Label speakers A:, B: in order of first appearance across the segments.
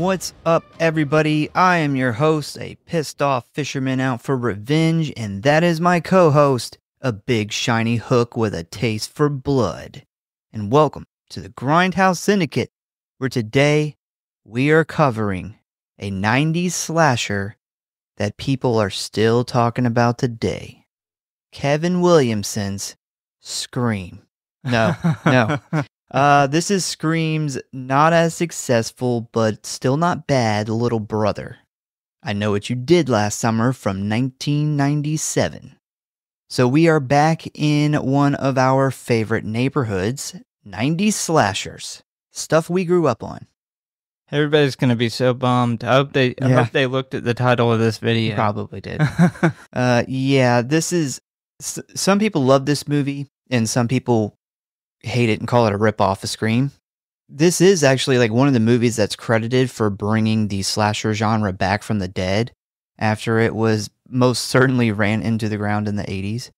A: What's up, everybody? I am your host, a pissed off fisherman out for revenge, and that is my co-host, a big shiny hook with a taste for blood. And welcome to the Grindhouse Syndicate, where today we are covering a 90s slasher that people are still talking about today. Kevin Williamson's Scream. No. This is Scream's not as successful, but still not bad little brother. I Know What You Did Last Summer from 1997. So we are back in one of our favorite neighborhoods, 90s slashers. Stuff we grew up on.
B: Everybody's going to be so bummed. I hope they looked at the title of this video.
A: Probably did. This is... Some people love this movie, and some people hate it and call it a ripoff of Scream. This is actually like one of the movies that's credited for bringing the slasher genre back from the dead after it was most certainly ran into the ground in the 80s.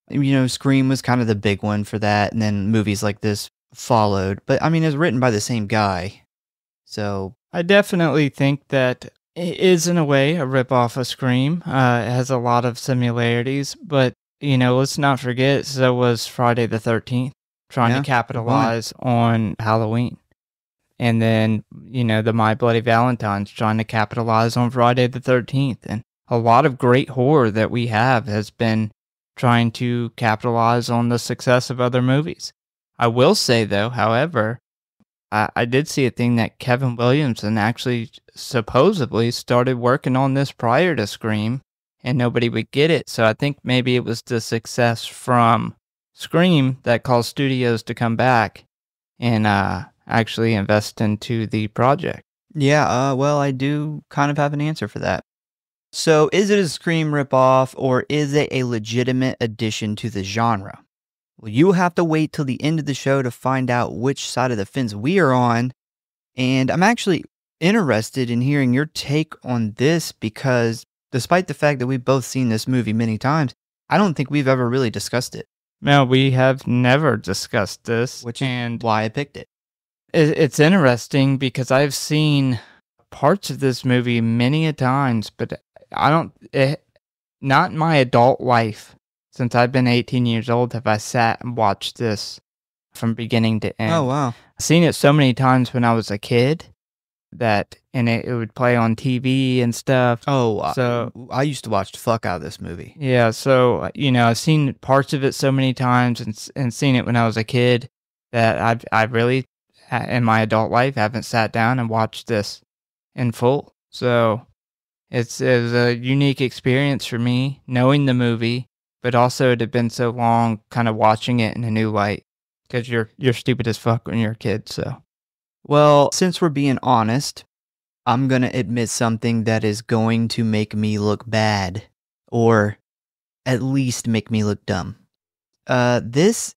A: You know, Scream was kind of the big one for that, and then movies like this followed. But I mean, it's written by the same guy. So
B: I definitely think that it is in a way a ripoff of Scream. It has a lot of similarities, but you know, let's not forget, so was Friday the 13th. Trying to capitalize on Halloween. And then, you know, the My Bloody Valentine's trying to capitalize on Friday the 13th. And a lot of great horror that we have has been trying to capitalize on the success of other movies. I will say, though, however, I did see a thing that Kevin Williamson actually supposedly started working on this prior to Scream, and nobody would get it. So I think maybe it was the success from Scream that caused studios to come back and actually invest into the project.
A: yeah, well, I do kind of have an answer for that. So is it a Scream ripoff, or is it a legitimate addition to the genre? Well, you'll have to wait till the end of the show to find out which side of the fence we are on. And I'm actually interested in hearing your take on this because despite the fact that we've both seen this movie many times, I don't think we've ever really discussed it.
B: No, we have never discussed this.
A: Which is why I picked it.
B: It's interesting because I've seen parts of this movie many a times, but not in my adult life. Since I've been 18 years old, have I sat and watched this from beginning to end.
A: Oh, wow.
B: I've seen it so many times when I was a kid and it would play on TV and stuff.
A: Oh,
B: so
A: I used to watch the fuck out of this movie.
B: Yeah, so, you know, I've seen parts of it so many times and seen it when I was a kid that I really, in my adult life, haven't sat down and watched this in full. So it was a unique experience for me, knowing the movie, but also it had been so long kind of watching it in a new light because you're stupid as fuck when you're a kid, so.
A: Well, since we're being honest, I'm going to admit something that is going to make me look bad, or at least make me look dumb. This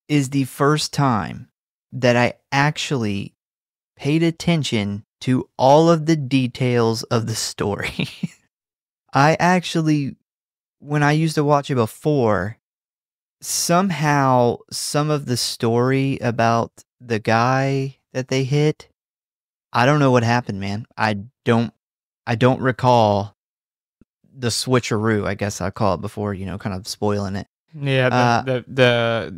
A: is the first time that I actually paid attention to all of the details of the story. I actually, when I used to watch it before, somehow some of the story about the guy that they hit, I don't know what happened, man. I don't recall the switcheroo, I guess I call it before, you know, kind of spoiling it.
B: Yeah, the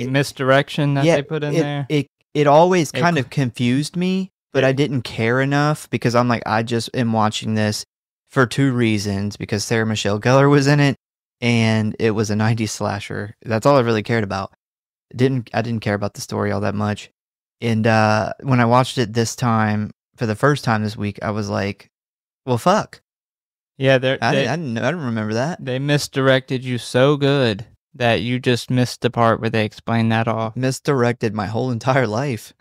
B: misdirection that they put in there.
A: It always kind of confused me, but I didn't care enough because I'm like, I just am watching this for two reasons, because Sarah Michelle Gellar was in it and it was a 90s slasher. That's all I really cared about. I didn't care about the story all that much. And when I watched it this time, for the first time this week, I was like, well, fuck.
B: Yeah,
A: I don't remember that.
B: They misdirected you so good that you just missed the part where they explained that off.
A: Misdirected my whole entire life.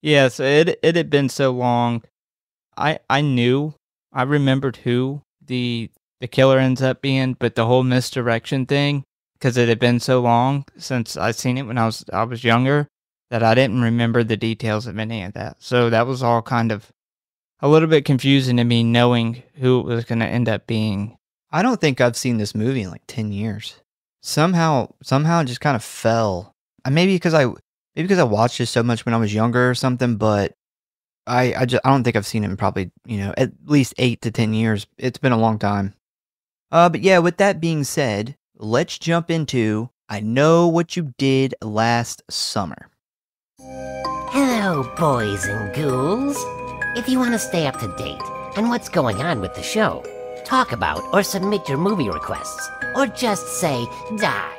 B: Yeah, so it had been so long. I remembered who the killer ends up being, but the whole misdirection thing, because it had been so long since I'd seen it when I was younger, that I didn't remember the details of any of that. So that was all kind of a little bit confusing to me, knowing who it was going to end up being.
A: I don't think I've seen this movie in like 10 years. Somehow it just kind of fell. Maybe because I watched it so much when I was younger or something, but I don't think I've seen it in probably, at least 8 to 10 years. It's been a long time. But yeah, with that being said, let's jump into I Know What You Did Last Summer.
C: Hello, boys and ghouls. If you want to stay up to date on what's going on with the show, talk about or submit your movie requests, or just say die,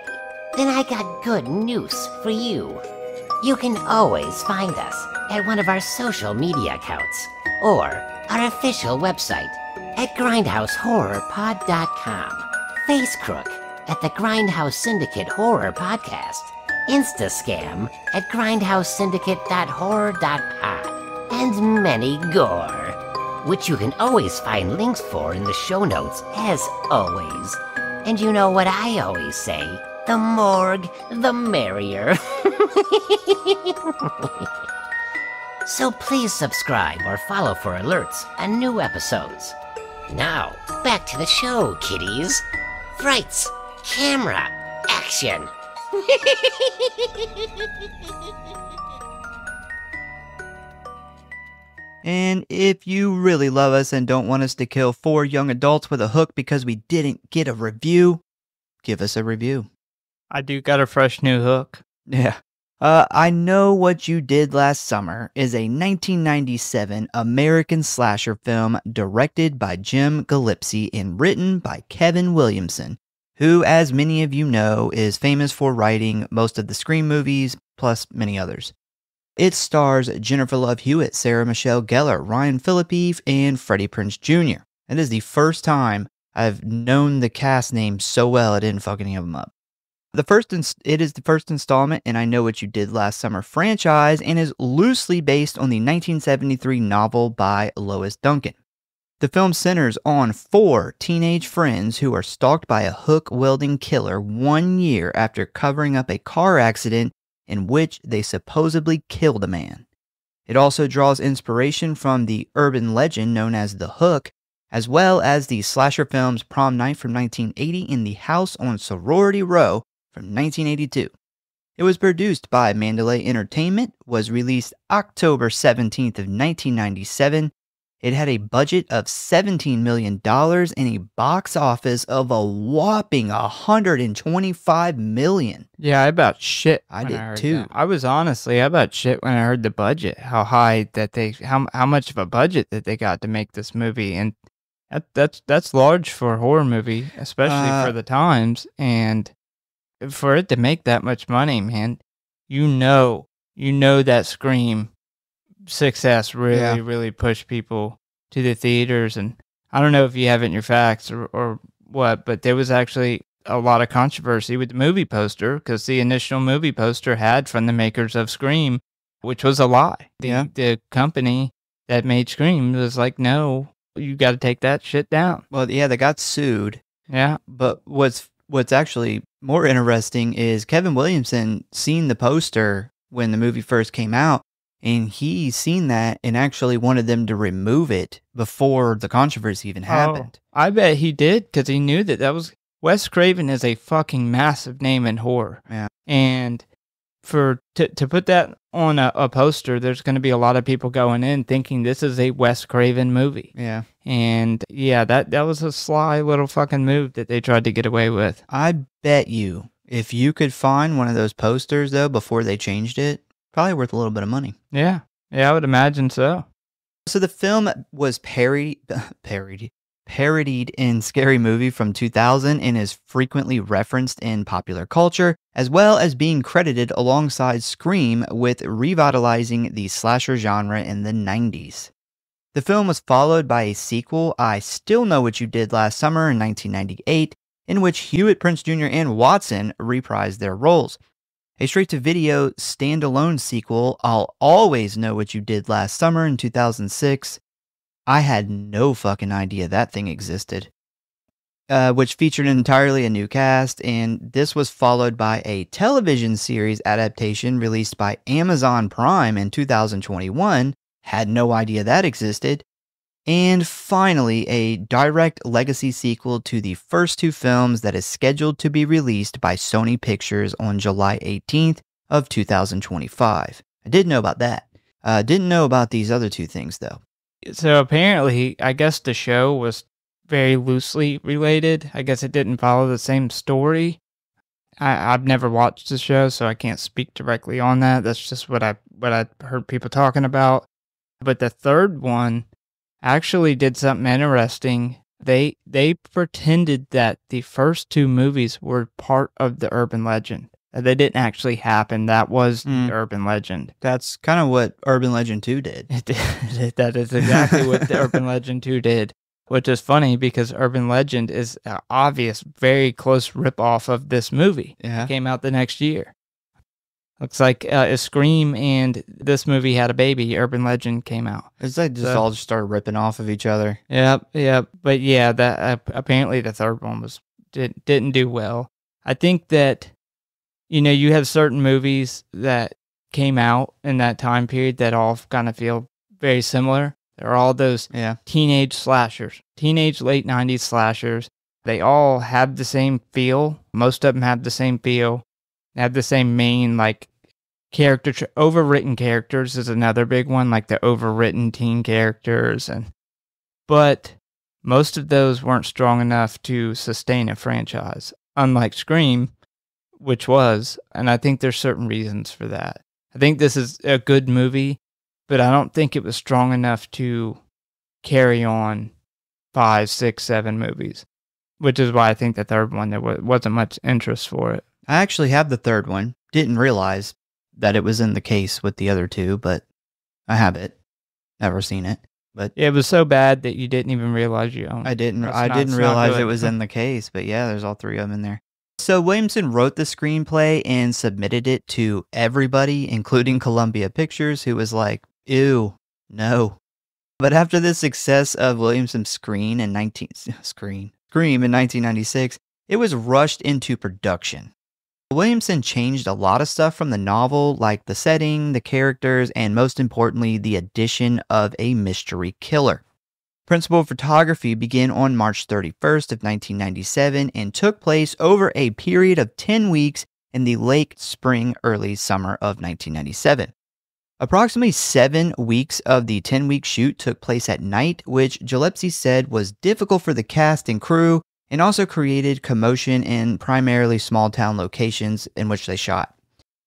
C: then I got good news for you. You can always find us at one of our social media accounts or our official website at Grindhouse.Horror.Pod.com, Facecrook at the Grindhouse Syndicate Horror Podcast, Instascam at grindhousesyndicate.horror.pod, and many gore, which you can always find links for in the show notes as always. And you know what I always say, the morgue, the merrier. So please subscribe or follow for alerts on new episodes. Now, back to the show, kiddies. Frights, camera, action.
A: And if you really love us and don't want us to kill 4 young adults with a hook because we didn't get a review, give us a review.
B: I do got a fresh new hook.
A: Yeah. I Know What You Did Last Summer is a 1997 American slasher film directed by Jim Gillespie and written by Kevin Williamson, who, as many of you know, is famous for writing most of the Scream movies, plus many others. It stars Jennifer Love Hewitt, Sarah Michelle Gellar, Ryan Phillippe, and Freddie Prinze Jr. It is the first time I've known the cast name so well I didn't fuck any of them up. It is the first installment in I Know What You Did Last Summer franchise and is loosely based on the 1973 novel by Lois Duncan. The film centers on 4 teenage friends who are stalked by a hook-wielding killer 1 year after covering up a car accident in which they supposedly killed a man. It also draws inspiration from the urban legend known as The Hook, as well as the slasher films Prom Night from 1980 and The House on Sorority Row from 1982. It was produced by Mandalay Entertainment, was released October 17th of 1997. It had a budget of $17 million and a box office of a whopping $125 million.
B: Yeah, I about shit.
A: I did too.
B: That. I was honestly about shit when I heard the budget, how high that how much of a budget that they got to make this movie, and that's large for a horror movie, especially for the times, and for it to make that much money, man, you know that Scream success really pushed people to the theaters. And I don't know if you have it in your facts or what, but there was actually a lot of controversy with the movie poster because the initial movie poster had from the makers of Scream, which was a lie. The company that made Scream was like, no, you got to take that shit down.
A: Well, yeah, they got sued.
B: Yeah.
A: But what's actually more interesting is Kevin Williamson seen the poster when the movie first came out, and he seen that and actually wanted them to remove it before the controversy even happened.
B: I bet he did, because he knew that was... Wes Craven is a fucking massive name in horror.
A: Yeah.
B: And to put that on a poster, there's going to be a lot of people going in thinking this is a Wes Craven movie.
A: Yeah.
B: And yeah, that was a sly little fucking move that they tried to get away with.
A: I bet you, if you could find one of those posters, though, before they changed it, probably worth a little bit of money.
B: Yeah. Yeah, I would imagine so.
A: So the film was parodied in Scary Movie from 2000 and is frequently referenced in popular culture, as well as being credited alongside Scream with revitalizing the slasher genre in the 90s. The film was followed by a sequel, I Still Know What You Did Last Summer in 1998, in which Hewitt, Prinze Jr., and Watson reprised their roles. A straight-to-video standalone sequel, I'll Always Know What You Did Last Summer in 2006. I had no fucking idea that thing existed. Which featured entirely a new cast, and this was followed by a television series adaptation released by Amazon Prime in 2021. Had no idea that existed. And finally, a direct legacy sequel to the first 2 films that is scheduled to be released by Sony Pictures on July 18th of 2025. I did know about that. Didn't know about these other two things, though.
B: So apparently, I guess the show was very loosely related. I guess it didn't follow the same story. I've never watched the show, so I can't speak directly on that. That's just what I heard people talking about. But the third one actually did something interesting. They pretended that the first two movies were part of the urban legend. They didn't actually happen. That was the urban legend.
A: That's kind of what Urban Legend 2 did.
B: That is exactly what the Urban Legend 2 did. Which is funny because Urban Legend is an obvious, very close ripoff of this movie.
A: Yeah.
B: It came out the next year. Looks like Scream and this movie had a baby. Urban Legend came out.
A: It's like all just started ripping off of each other.
B: Yep. But yeah, that apparently the third one didn't do well. I think that, you have certain movies that came out in that time period that all kind of feel very similar. They're all those teenage slashers, teenage late 90s slashers. They all have the same feel. Most of them have the same feel. They have the same main, character. Overwritten characters is another big one, like the overwritten teen characters. But most of those weren't strong enough to sustain a franchise, unlike Scream, which was, and I think there's certain reasons for that. I think this is a good movie, but I don't think it was strong enough to carry on 5, 6, 7 movies, which is why I think the third one, there wasn't much interest for it.
A: I actually have the third one. Didn't realize that it was in the case with the other two, but I have it. Never seen it. But
B: it was so bad that you didn't even realize you owned it.
A: I didn't realize it was in the case, but yeah, there's all three of them in there. So Williamson wrote the screenplay and submitted it to everybody, including Columbia Pictures, who was like, ew, no. But after the success of Williamson's Scream in 1996, it was rushed into production. Williamson changed a lot of stuff from the novel, like the setting, the characters, and most importantly, the addition of a mystery killer. Principal photography began on March 31st of 1997 and took place over a period of 10 weeks in the late spring, early summer of 1997. Approximately 7 weeks of the 10-week shoot took place at night, which Gillespie said was difficult for the cast and crew and also created commotion in primarily small-town locations in which they shot.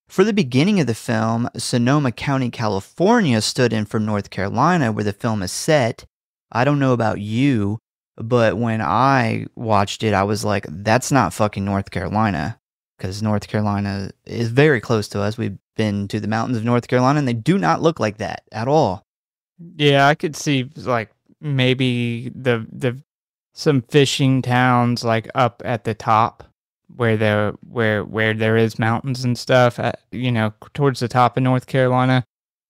A: For the beginning of the film, Sonoma County, California stood in for North Carolina, where the film is set. I don't know about you, but when I watched it, I was like, that's not fucking North Carolina, because North Carolina is very close to us. We've been to the mountains of North Carolina, and they do not look like that at all.
B: Yeah, I could see, maybe some fishing towns, up at the top, where there is mountains and stuff, towards the top of North Carolina.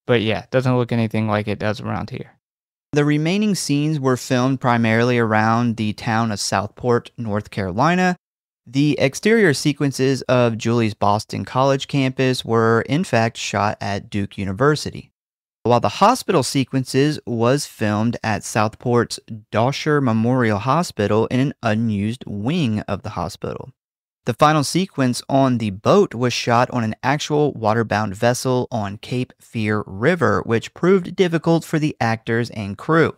B: But yeah, it doesn't look anything like it does around here.
A: The remaining scenes were filmed primarily around the town of Southport, North Carolina. The exterior sequences of Julie's Boston College campus were in fact shot at Duke University, while the hospital sequences was filmed at Southport's Dosher Memorial Hospital in an unused wing of the hospital. The final sequence on the boat was shot on an actual waterbound vessel on Cape Fear River, which proved difficult for the actors and crew.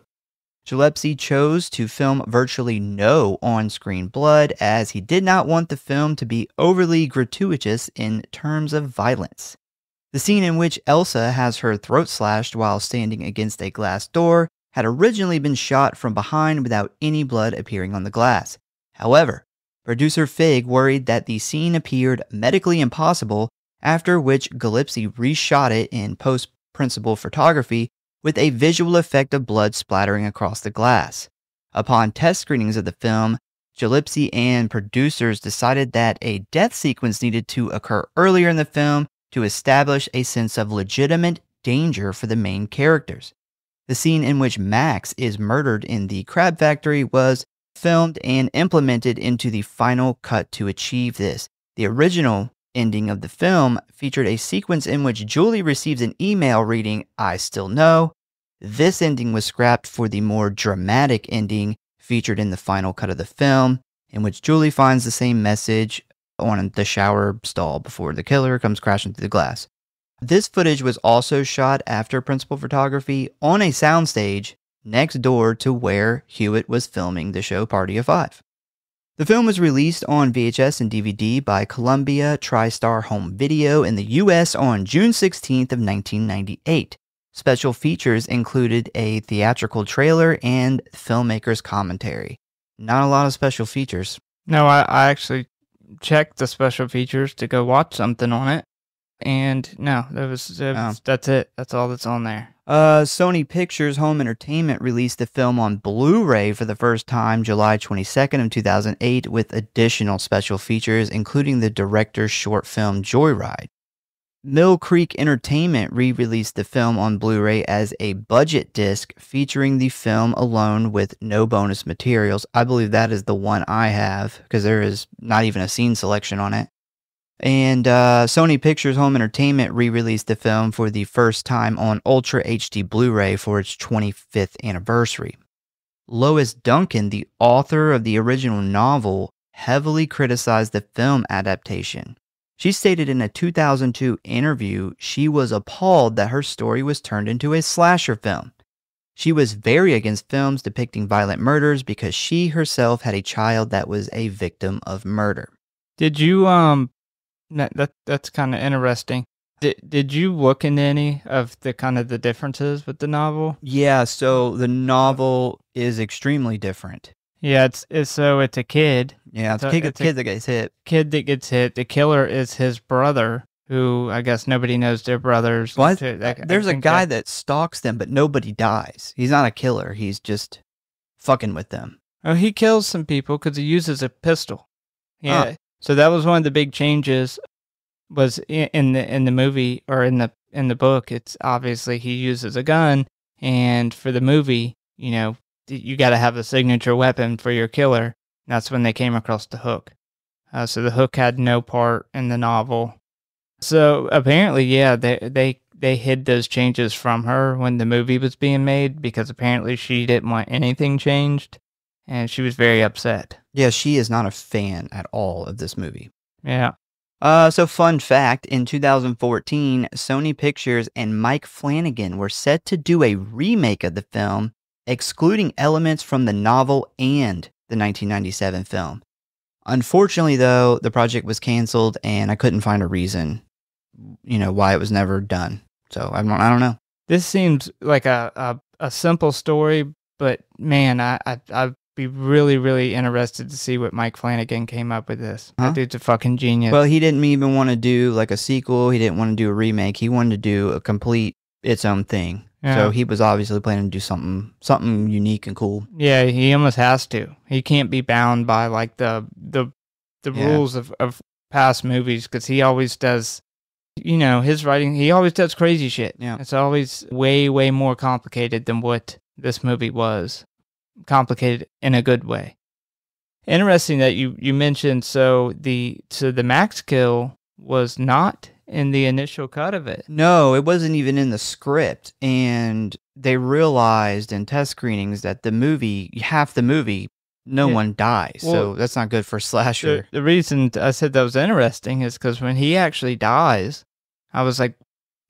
A: Gillespie chose to film virtually no on-screen blood, as he did not want the film to be overly gratuitous in terms of violence. The scene in which Elsa has her throat slashed while standing against a glass door had originally been shot from behind without any blood appearing on the glass. However, producer Fig worried that the scene appeared medically impossible, after which Gillespie reshot it in post-principal photography with a visual effect of blood splattering across the glass. Upon test screenings of the film, Gillespie and producers decided that a death sequence needed to occur earlier in the film to establish a sense of legitimate danger for the main characters. The scene in which Max is murdered in the crab factory was filmed and implemented into the final cut to achieve this. The original ending of the film featured a sequence in which Julie receives an email reading, "I still know." This ending was scrapped for the more dramatic ending featured in the final cut of the film, in which Julie finds the same message on the shower stall before the killer comes crashing through the glass. This footage was also shot after principal photography on a soundstage next door to where Hewitt was filming the show Party of Five. The film was released on VHS and DVD by Columbia TriStar Home Video in the US on June 16th of 1998. Special features included a theatrical trailer and filmmaker's commentary. Not a lot of special features.
B: No, I actually checked the special features to go watch something on it. And no, that's it. That's all that's on there.
A: Sony Pictures Home Entertainment released the film on Blu-ray for the first time July 22nd of 2008 with additional special features, including the director's short film Joyride. Mill Creek Entertainment re-released the film on Blu-ray as a budget disc featuring the film alone with no bonus materials. I believe that is the one I have because there is not even a scene selection on it. And Sony Pictures Home Entertainment re-released the film for the first time on Ultra HD Blu-ray for its 25th anniversary. Lois Duncan, the author of the original novel, heavily criticized the film adaptation. She stated in a 2002 interview she was appalled that her story was turned into a slasher film. She was very against films depicting violent murders because she herself had a child that was a victim of murder.
B: Did you that's kind of interesting. Did you look into any of the kind of the differences with the novel?
A: Yeah, so the novel is extremely different.
B: Yeah, it's a kid.
A: Yeah, it's a kid that gets hit.
B: Kid that gets hit. The killer is his brother, who I guess nobody knows their brothers.
A: Well, there's a guy that stalks them, but nobody dies. He's not a killer. He's just fucking with them.
B: Oh, he kills some people because he uses a pistol. Yeah. Huh. So that was one of the big changes. Was in the movie or in the book. It's obviously he uses a gun, and for the movie, you got to have a signature weapon for your killer. That's when they came across the hook. So the hook had no part in the novel. So apparently, yeah, they hid those changes from her when the movie was being made because apparently she didn't want anything changed, and she was very upset.
A: Yeah, she is not a fan at all of this movie.
B: Yeah.
A: So fun fact, in 2014, Sony Pictures and Mike Flanagan were set to do a remake of the film, excluding elements from the novel and the 1997 film. Unfortunately, though, the project was canceled, and I couldn't find a reason, why it was never done. So I don't know.
B: This seems like a simple story, but man, I'd be really, really interested to see what Mike Flanagan came up with this. That dude's a fucking genius.
A: Well, he didn't even want to do like a sequel. He didn't want to do a remake. He wanted to do a complete its own thing. Yeah. So he was obviously planning to do something unique and cool.
B: Yeah, he almost has to. He can't be bound by like the rules of past movies because he always does, his writing, he always does crazy shit.
A: Yeah.
B: It's always way, way more complicated than what this movie was. Complicated in a good way. Interesting that you mentioned so the max kill was not in the initial cut of it.
A: No, it wasn't even in the script, and they realized in test screenings that half the movie no one dies, so that's not good for slasher.
B: The reason I said that was interesting is because when he actually dies, I was like,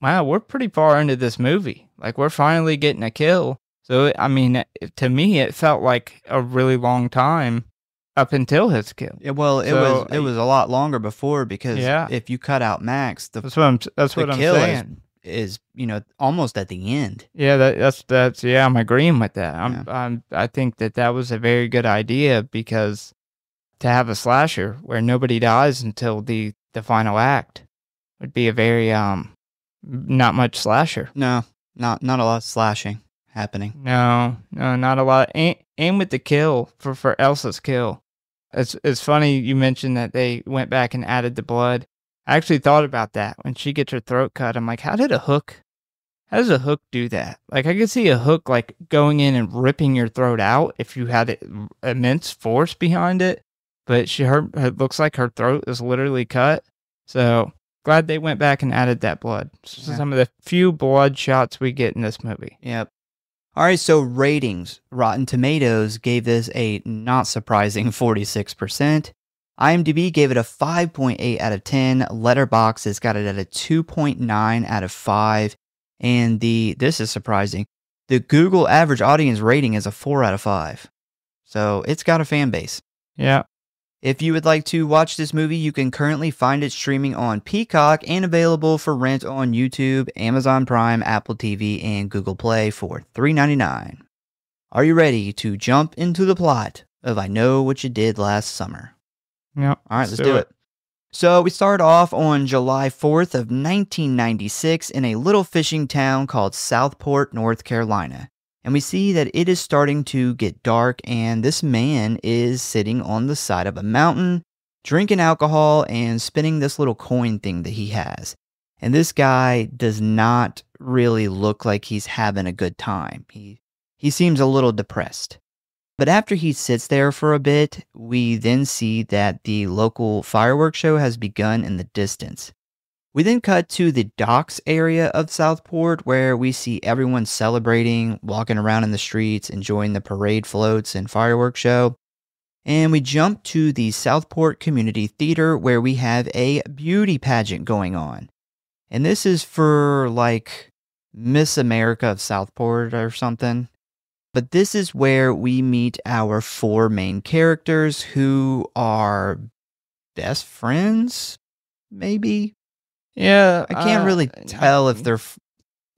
B: wow, we're pretty far into this movie. Like we're finally getting a kill. So, I mean, to me, it felt like a really long time up until his kill.
A: Yeah, well, it was a lot longer before because if you cut out Max,
B: that's what I'm saying.
A: Is almost at the end.
B: Yeah, that's I'm agreeing with that. I think that was a very good idea because to have a slasher where nobody dies until the final act would be a very not much slasher.
A: No, not a lot of slashing happening.
B: No, not a lot. And with the kill for Elsa's kill, it's funny you mentioned that they went back and added the blood. I actually thought about that when she gets her throat cut. I'm like, how does a hook do that? Like I could see a hook like going in and ripping your throat out if you had immense force behind it. But it looks like her throat is literally cut. So glad they went back and added that blood. Some of the few blood shots we get in this movie.
A: Yep. All right, so ratings. Rotten Tomatoes gave this a not surprising 46%. IMDb gave it a 5.8 out of 10. Letterboxd has got it at a 2.9 out of 5. And this is surprising, the Google average audience rating is a 4 out of 5. So it's got a fan base.
B: Yeah.
A: If you would like to watch this movie, you can currently find it streaming on Peacock and available for rent on YouTube, Amazon Prime, Apple TV, and Google Play for $3.99. Are you ready to jump into the plot of I Know What You Did Last Summer?
B: Yeah.
A: All right, let's do it. So we start off on July 4th of 1996 in a little fishing town called Southport, North Carolina. And we see that it is starting to get dark, and this man is sitting on the side of a mountain, drinking alcohol and spinning this little coin thing that he has. And this guy does not really look like he's having a good time. He seems a little depressed. But after he sits there for a bit, we then see that the local fireworks show has begun in the distance. We then cut to the docks area of Southport, where we see everyone celebrating, walking around in the streets, enjoying the parade floats and fireworks show. And we jump to the Southport Community Theater, where we have a beauty pageant going on. And this is for, like, Miss America of Southport or something. But this is where we meet our 4 main characters, who are best friends, maybe?
B: Yeah,
A: I can't really tell if they're friends.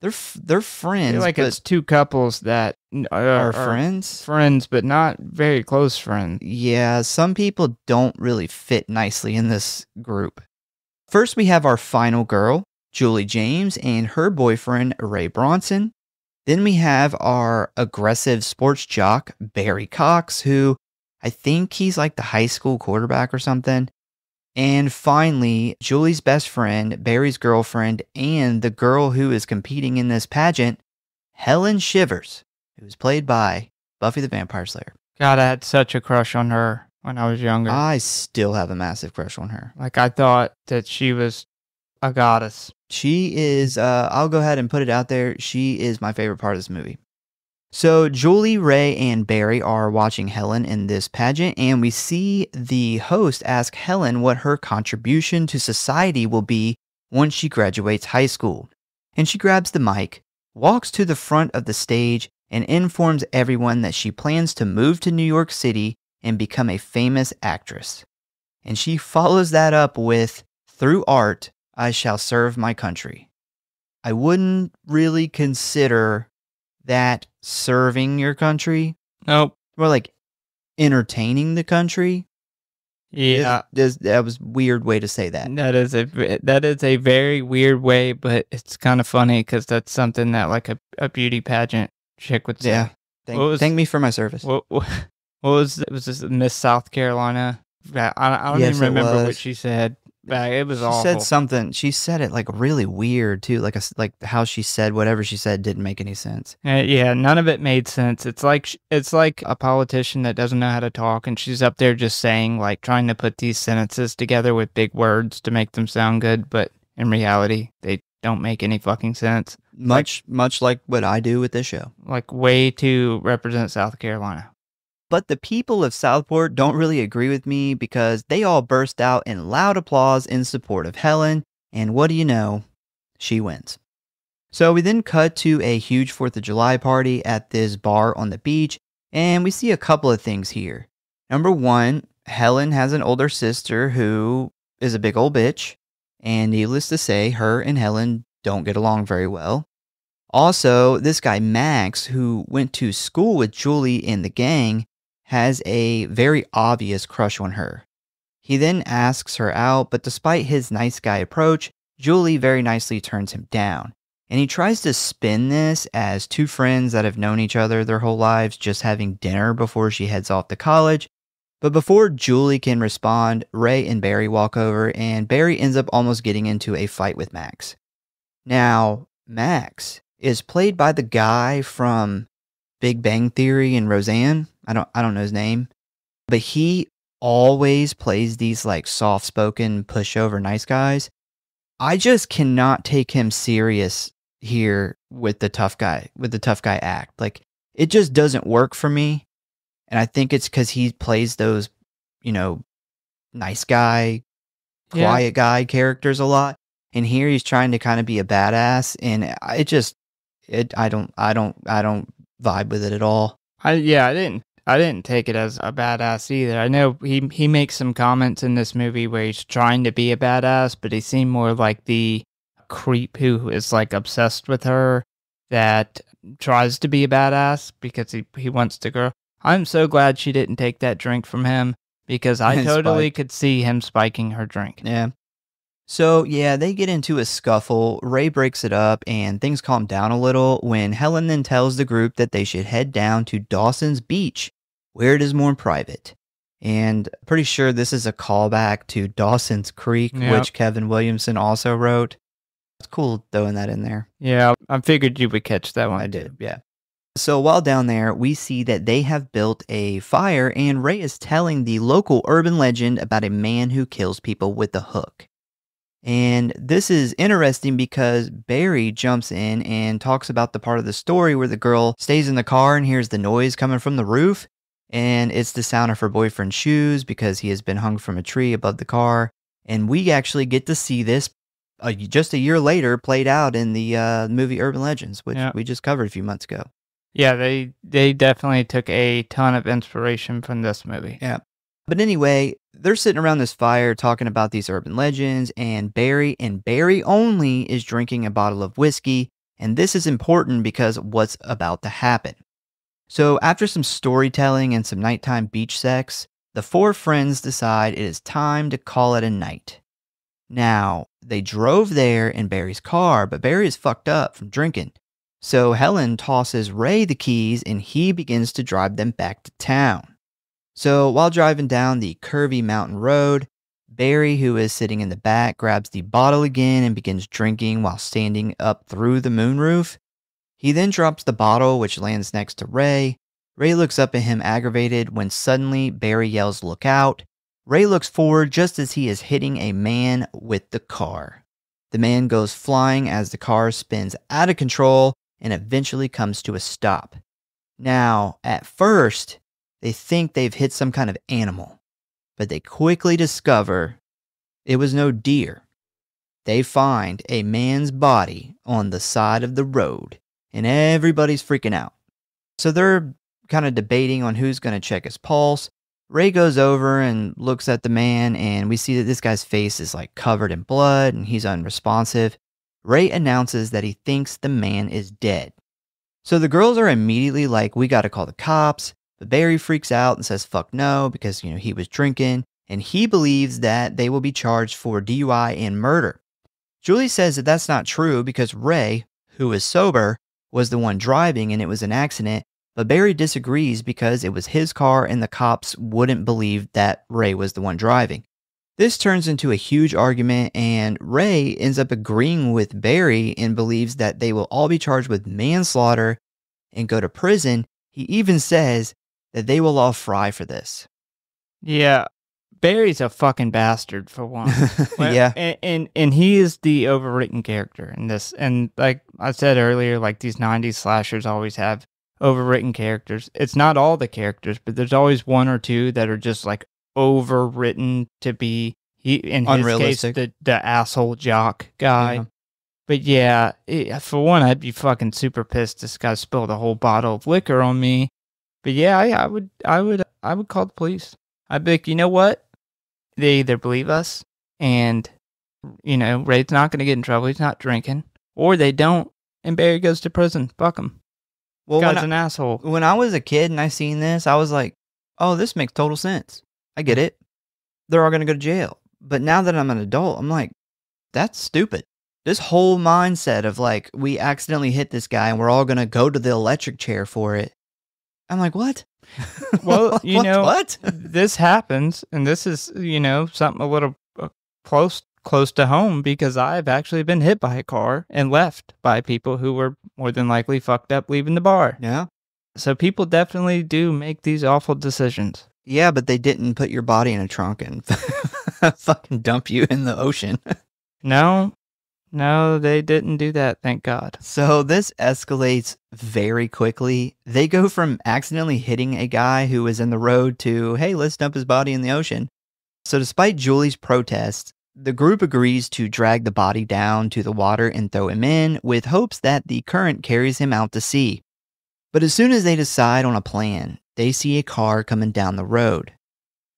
B: I feel like it's 2 couples that
A: are friends,
B: but not very close friends.
A: Yeah, some people don't really fit nicely in this group. First, we have our final girl, Julie James, and her boyfriend, Ray Bronson. Then we have our aggressive sports jock, Barry Cox, who I think he's like the high school quarterback or something. And finally, Julie's best friend, Barry's girlfriend, and the girl who is competing in this pageant, Helen Shivers, who's played by Buffy the Vampire Slayer.
B: God, I had such a crush on her when I was younger.
A: I still have a massive crush on her.
B: Like, I thought that she was a goddess.
A: She is, I'll go ahead and put it out there, she is my favorite part of this movie. So Julie, Ray, and Barry are watching Helen in this pageant, and we see the host ask Helen what her contribution to society will be once she graduates high school. And she grabs the mic, walks to the front of the stage, and informs everyone that she plans to move to New York City and become a famous actress. And she follows that up with, "Through art, I shall serve my country." I wouldn't really consider that serving your country.
B: Nope.
A: More like entertaining the country.
B: Yeah.
A: That was a weird way to say that.
B: That is a very weird way, but it's kind of funny because that's something that like a beauty pageant chick would say.
A: Yeah. Thank me for my service.
B: What was this Miss South Carolina? I don't even remember what she said. It was awful.
A: She said something. She said it like really weird too. Like how she said whatever she said didn't make any sense.
B: Yeah, none of it made sense. It's like a politician that doesn't know how to talk, and she's up there just saying, like, trying to put these sentences together with big words to make them sound good, but in reality, they don't make any fucking sense.
A: Much like what I do with this show.
B: Like, way to represent South Carolina.
A: But the people of Southport don't really agree with me because they all burst out in loud applause in support of Helen, and what do you know? She wins. So we then cut to a huge 4th of July party at this bar on the beach, and we see a couple of things here. Number 1, Helen has an older sister who is a big old bitch, and needless to say, her and Helen don't get along very well. Also, this guy Max, who went to school with Julie and the gang, has a very obvious crush on her. He then asks her out, but despite his nice guy approach, Julie very nicely turns him down. And he tries to spin this as 2 friends that have known each other their whole lives just having dinner before she heads off to college. But before Julie can respond, Ray and Barry walk over, and Barry ends up almost getting into a fight with Max. Now, Max is played by the guy from Big Bang Theory and Roseanne. I don't know his name, but he always plays these like soft-spoken, pushover nice guys. I just cannot take him serious here with the tough guy act. Like, it just doesn't work for me. And I think it's because he plays those, nice guy, quiet guy characters a lot. And here he's trying to kind of be a badass, and I don't vibe with it at all.
B: I didn't take it as a badass either. I know he makes some comments in this movie where he's trying to be a badass, but he seemed more like the creep who is like obsessed with her that tries to be a badass because he wants to grow. I'm so glad she didn't take that drink from him because I totally could see him spiking her drink.
A: Yeah. So, yeah, they get into a scuffle. Ray breaks it up, and things calm down a little when Helen then tells the group that they should head down to Dawson's Beach, where it is more private. And pretty sure this is a callback to Dawson's Creek, which Kevin Williamson also wrote. It's cool throwing that in there.
B: Yeah, I figured you would catch that one.
A: I did, yeah. So while down there, we see that they have built a fire, and Ray is telling the local urban legend about a man who kills people with a hook. And this is interesting because Barry jumps in and talks about the part of the story where the girl stays in the car and hears the noise coming from the roof. And it's the sound of her boyfriend's shoes because he has been hung from a tree above the car. And we actually get to see this just a year later played out in the movie Urban Legends, which we just covered a few months ago.
B: Yeah, they definitely took a ton of inspiration from this movie.
A: Yeah. But anyway, they're sitting around this fire talking about these urban legends, and Barry only is drinking a bottle of whiskey, and this is important because of what's about to happen. So after some storytelling and some nighttime beach sex, the four friends decide it is time to call it a night. Now, they drove there in Barry's car, but Barry is fucked up from drinking. So Helen tosses Ray the keys, and he begins to drive them back to town. So while driving down the curvy mountain road, Barry, who is sitting in the back, grabs the bottle again and begins drinking while standing up through the moonroof. He then drops the bottle, which lands next to Ray. Ray looks up at him aggravated when suddenly Barry yells, "Look out." Ray looks forward just as he is hitting a man with the car. The man goes flying as the car spins out of control and eventually comes to a stop. Now, at first, they think they've hit some kind of animal, but they quickly discover it was no deer. They find a man's body on the side of the road, and everybody's freaking out. So they're kind of debating on who's going to check his pulse. Ray goes over and looks at the man, and we see that this guy's face is like covered in blood, and he's unresponsive. Ray announces that he thinks the man is dead. So the girls are immediately like, we got to call the cops. But Barry freaks out and says fuck no because, he was drinking, and he believes that they will be charged for DUI and murder. Julie says that that's not true because Ray, who is sober, was the one driving and it was an accident, but Barry disagrees because it was his car and the cops wouldn't believe that Ray was the one driving. This turns into a huge argument, and Ray ends up agreeing with Barry and believes that they will all be charged with manslaughter and go to prison. He even says that they will all fry for this.
B: Yeah, Barry's a fucking bastard for one.
A: Yeah.
B: And he is the overwritten character in this. And like I said earlier, like these 90s slashers always have overwritten characters. It's not all the characters, but there's always one or two that are just like overwritten to be, in his case, the asshole jock guy. Yeah. But yeah, for one, I'd be fucking super pissed this guy spilled a whole bottle of liquor on me. But yeah, I would call the police. I'd be like, you know what? They either believe us and, Ray's not going to get in trouble. He's not drinking. Or they don't, and Barry goes to prison. Fuck him. Well, guy's an asshole.
A: When I was a kid and I seen this, I was like, oh, this makes total sense. I get it. They're all going to go to jail. But now that I'm an adult, I'm like, that's stupid. This whole mindset of like, we accidentally hit this guy and we're all going to go to the electric chair for it. I'm like, what?
B: Well,
A: what?
B: This happens, and this is, something a little close to home because I've actually been hit by a car and left by people who were more than likely fucked up leaving the bar.
A: Yeah.
B: So people definitely do make these awful decisions.
A: Yeah, but they didn't put your body in a trunk and fucking dump you in the ocean.
B: No, they didn't do that, thank God.
A: So this escalates very quickly. They go from accidentally hitting a guy who was in the road to, hey, let's dump his body in the ocean. So despite Julie's protests, the group agrees to drag the body down to the water and throw him in with hopes that the current carries him out to sea. But as soon as they decide on a plan, they see a car coming down the road.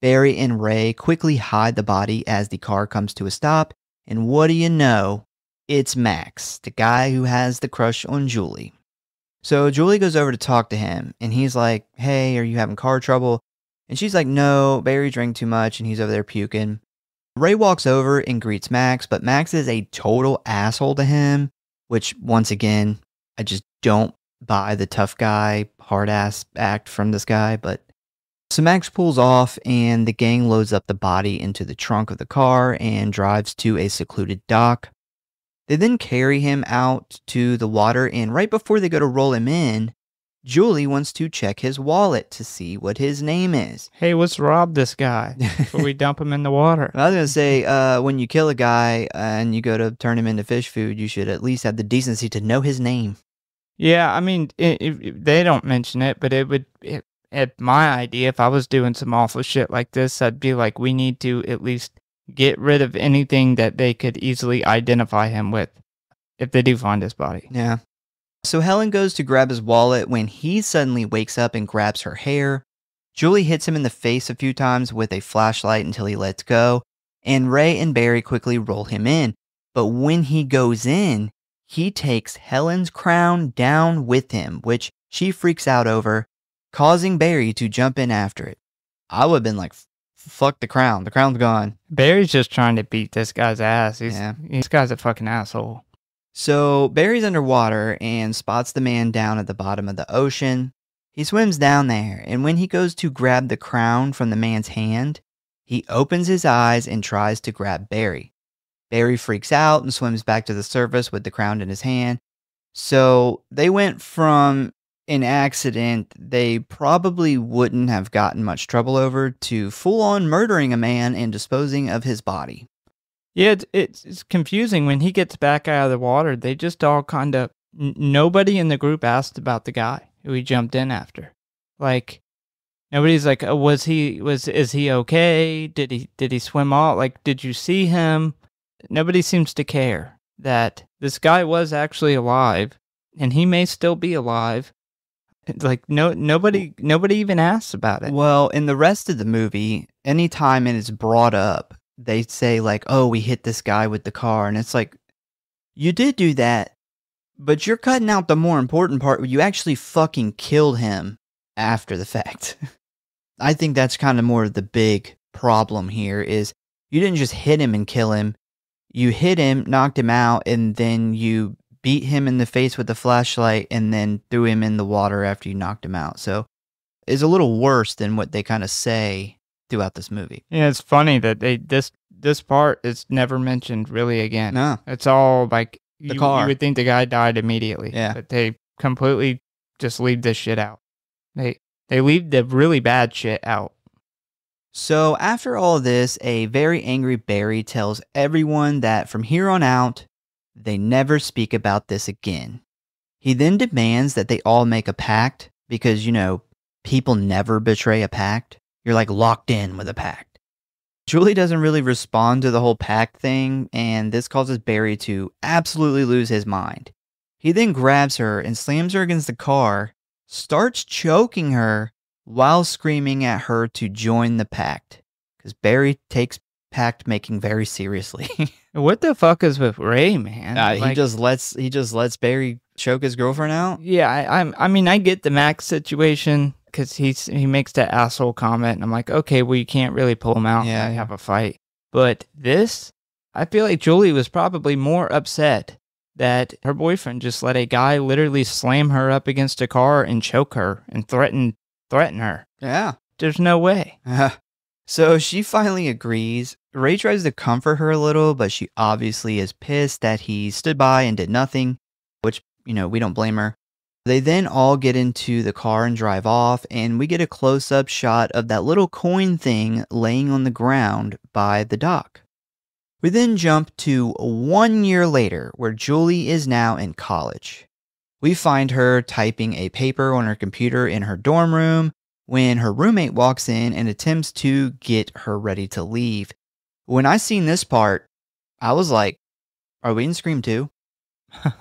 A: Barry and Ray quickly hide the body as the car comes to a stop, and what do you know? It's Max, the guy who has the crush on Julie. So Julie goes over to talk to him, and he's like, hey, are you having car trouble? And she's like, no, Barry drank too much, and he's over there puking. Ray walks over and greets Max, but Max is a total asshole to him, which, once again, I just don't buy the tough guy, hard-ass act from this guy. But so Max pulls off, and the gang loads up the body into the trunk of the car and drives to a secluded dock. They then carry him out to the water, and right before they go to roll him in, Julie wants to check his wallet to see what his name is.
B: Hey, let's rob this guy before we dump him in the water.
A: I was going to say, when you kill a guy and you go to turn him into fish food, you should at least have the decency to know his name.
B: Yeah, I mean, they don't mention it, but at my idea, if I was doing some awful shit like this, I'd be like, we need to at least get rid of anything that they could easily identify him with if they do find his body.
A: Yeah. So Helen goes to grab his wallet when he suddenly wakes up and grabs her hair. Julie hits him in the face a few times with a flashlight until he lets go, and Ray and Barry quickly roll him in. But when he goes in, he takes Helen's crown down with him, which she freaks out over, causing Barry to jump in after it. I would have been like, fuck the crown. The crown's gone.
B: Barry's just trying to beat this guy's ass. This guy's a fucking asshole.
A: So Barry's underwater and spots the man down at the bottom of the ocean. He swims down there, and when he goes to grab the crown from the man's hand, he opens his eyes and tries to grab Barry. Barry freaks out and swims back to the surface with the crown in his hand. So they went from an accident they probably wouldn't have gotten much trouble over to full-on murdering a man and disposing of his body.
B: Yeah, it's confusing. When he gets back out of the water, they just all kind of... Nobody in the group asked about the guy who he jumped in after. Like, nobody's like, oh, is he okay? Did he swim off? Like, did you see him? Nobody seems to care that this guy was actually alive, and he may still be alive. Like, nobody even asks about it.
A: Well, in the rest of the movie, anytime it is brought up, they say like, oh, we hit this guy with the car. And it's like, you did do that, but you're cutting out the more important part where you actually fucking killed him after the fact. I think that's kind of more of the big problem here is you didn't just hit him and kill him. You hit him, knocked him out, and then you beat him in the face with the flashlight and then threw him in the water after you knocked him out. So it's a little worse than what they kind of say throughout this movie.
B: Yeah, it's funny that this part is never mentioned really again.
A: No.
B: It's all like
A: The car.
B: You would think the guy died immediately.
A: Yeah.
B: But they completely just leave this shit out. They leave the really bad shit out.
A: So after all this, a very angry Barry tells everyone that from here on out, they never speak about this again. He then demands that they all make a pact because, people never betray a pact. You're like locked in with a pact. Julie doesn't really respond to the whole pact thing, and this causes Barry to absolutely lose his mind. He then grabs her and slams her against the car, starts choking her while screaming at her to join the pact. Because Barry takes pact making very seriously.
B: What the fuck is with Ray, man?
A: He just lets Barry choke his girlfriend out.
B: Yeah, I mean, I get the Max situation because he makes that asshole comment, and I'm like, okay, well, you can't really pull him out and have a fight. But this, I feel like Julie was probably more upset that her boyfriend just let a guy literally slam her up against a car and choke her and threaten her.
A: Yeah.
B: There's no way.
A: So she finally agrees. Ray tries to comfort her a little, but she obviously is pissed that he stood by and did nothing, which, we don't blame her. They then all get into the car and drive off, and we get a close-up shot of that little coin thing laying on the ground by the dock. We then jump to 1 year later, where Julie is now in college. We find her typing a paper on her computer in her dorm room, when her roommate walks in and attempts to get her ready to leave. When I seen this part, I was like, are we in Scream 2?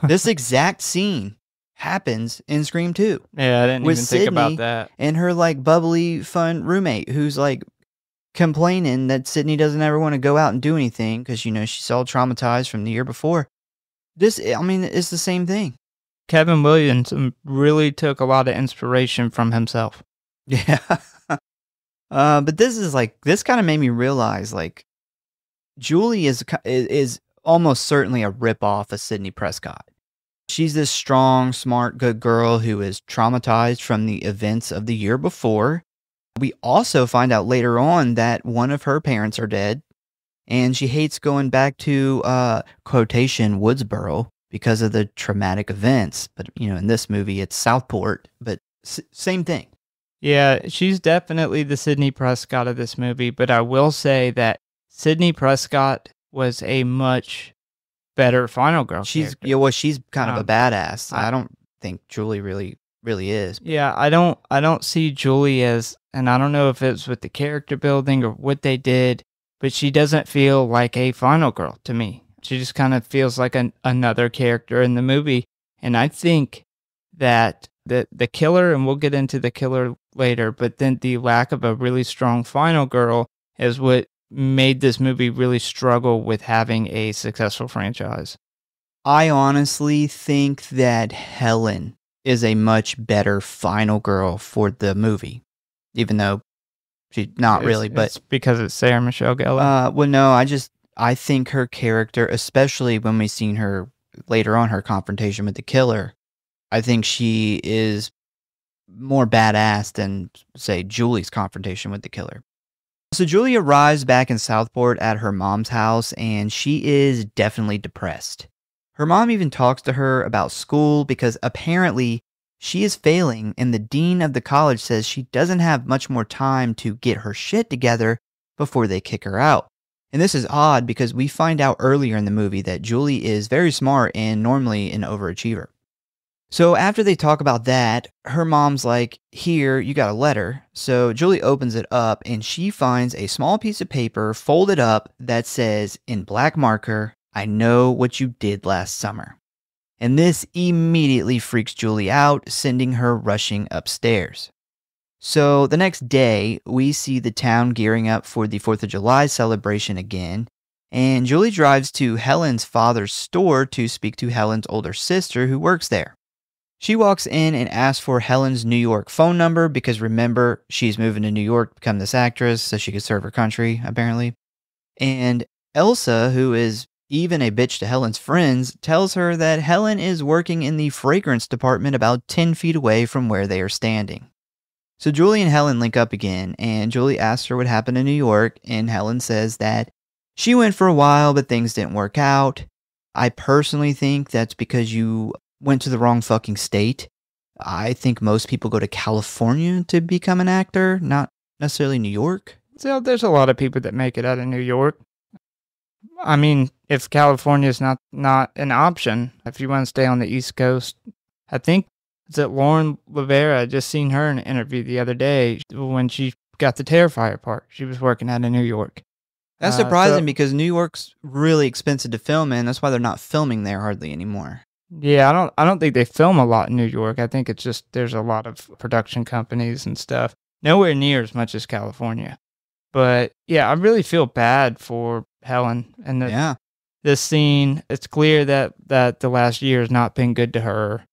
A: This exact scene happens in Scream 2.
B: Yeah, I didn't even think about that.
A: And her like bubbly, fun roommate who's like complaining that Sydney doesn't ever want to go out and do anything because, she's all traumatized from the year before. It's the same thing.
B: Kevin Williams really took a lot of inspiration from himself.
A: Yeah. But this kind of made me realize, like, Julie is almost certainly a ripoff of Sidney Prescott. She's this strong, smart, good girl who is traumatized from the events of the year before. We also find out later on that one of her parents are dead, and she hates going back to, quotation, Woodsboro because of the traumatic events. But, in this movie, it's Southport, but same thing.
B: Yeah, she's definitely the Sidney Prescott of this movie, but I will say that Sidney Prescott was a much better final girl character.
A: She's kind of a badass. I don't think Julie really is.
B: Yeah, I don't see Julie as, and I don't know if it's with the character building or what they did, but she doesn't feel like a final girl to me. She just kind of feels like another character in the movie. And I think that the killer, and we'll get into the killer later, but then the lack of a really strong final girl is what made this movie really struggle with having a successful franchise.
A: I honestly think that Helen is a much better final girl for the movie, even though she's not really. But
B: it's because it's Sarah Michelle Gellar.
A: Well, no, I think her character, especially when we seen her later on, her confrontation with the killer, I think she is more badass than, say, Julie's confrontation with the killer. So Julie arrives back in Southport at her mom's house, and she is definitely depressed. Her mom even talks to her about school because apparently she is failing, and the dean of the college says she doesn't have much more time to get her shit together before they kick her out. And this is odd because we find out earlier in the movie that Julie is very smart and normally an overachiever. So after they talk about that, her mom's like, here, you got a letter. So Julie opens it up and she finds a small piece of paper folded up that says, in black marker, I know what you did last summer. And this immediately freaks Julie out, sending her rushing upstairs. So the next day, we see the town gearing up for the 4th of July celebration again. And Julie drives to Helen's father's store to speak to Helen's older sister who works there. She walks in and asks for Helen's New York phone number because remember, she's moving to New York to become this actress so she could serve her country, apparently. And Elsa, who is even a bitch to Helen's friends, tells her that Helen is working in the fragrance department about 10 feet away from where they are standing. So Julie and Helen link up again, and Julie asks her what happened in New York, and Helen says that she went for a while, but things didn't work out. I personally think that's because you went to the wrong fucking state. I think most people go to California to become an actor, not necessarily New York.
B: So there's a lot of people that make it out of New York. I mean, if California is not an option, if you want to stay on the East Coast, I think, is it Lauren Rivera? I just seen her in an interview the other day when she got the Terrifier part. She was working out of New York.
A: That's surprising because New York's really expensive to film in. That's why they're not filming there hardly anymore.
B: Yeah, I don't think they film a lot in New York. I think it's just there's a lot of production companies and stuff. Nowhere near as much as California. But yeah, I really feel bad for Helen and this scene. It's clear that the last year has not been good to her.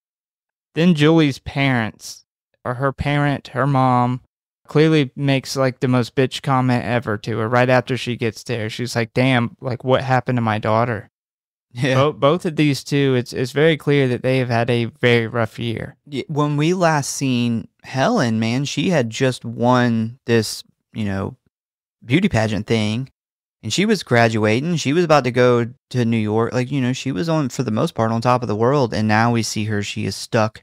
B: Then Julie's parents, or her mom, clearly makes like the most bitch comment ever to her right after she gets there. She's like, damn, like what happened to my daughter? Yeah. Both of these two, it's very clear that they have had a very rough year.
A: When we last seen Helen, man, she had just won this, beauty pageant thing, and she was graduating. She was about to go to New York. Like, she was for the most part, on top of the world. And now we see her, she is stuck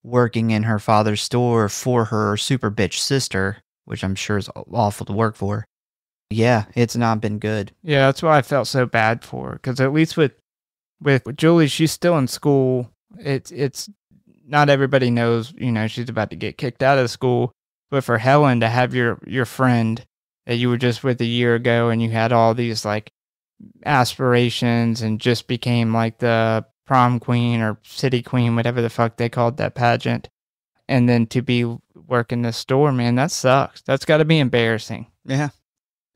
A: working in her father's store for her super bitch sister, which I'm sure is awful to work for. Yeah, it's not been good.
B: Yeah, that's why I felt so bad for her. Because at least with Julie, she's still in school. It's not everybody knows, she's about to get kicked out of school. But for Helen to have your friend that you were just with a year ago and you had all these like aspirations and just became like the prom queen or city queen, whatever the fuck they called that pageant, and then to be working this store, man, that sucks. That's got to be embarrassing.
A: Yeah.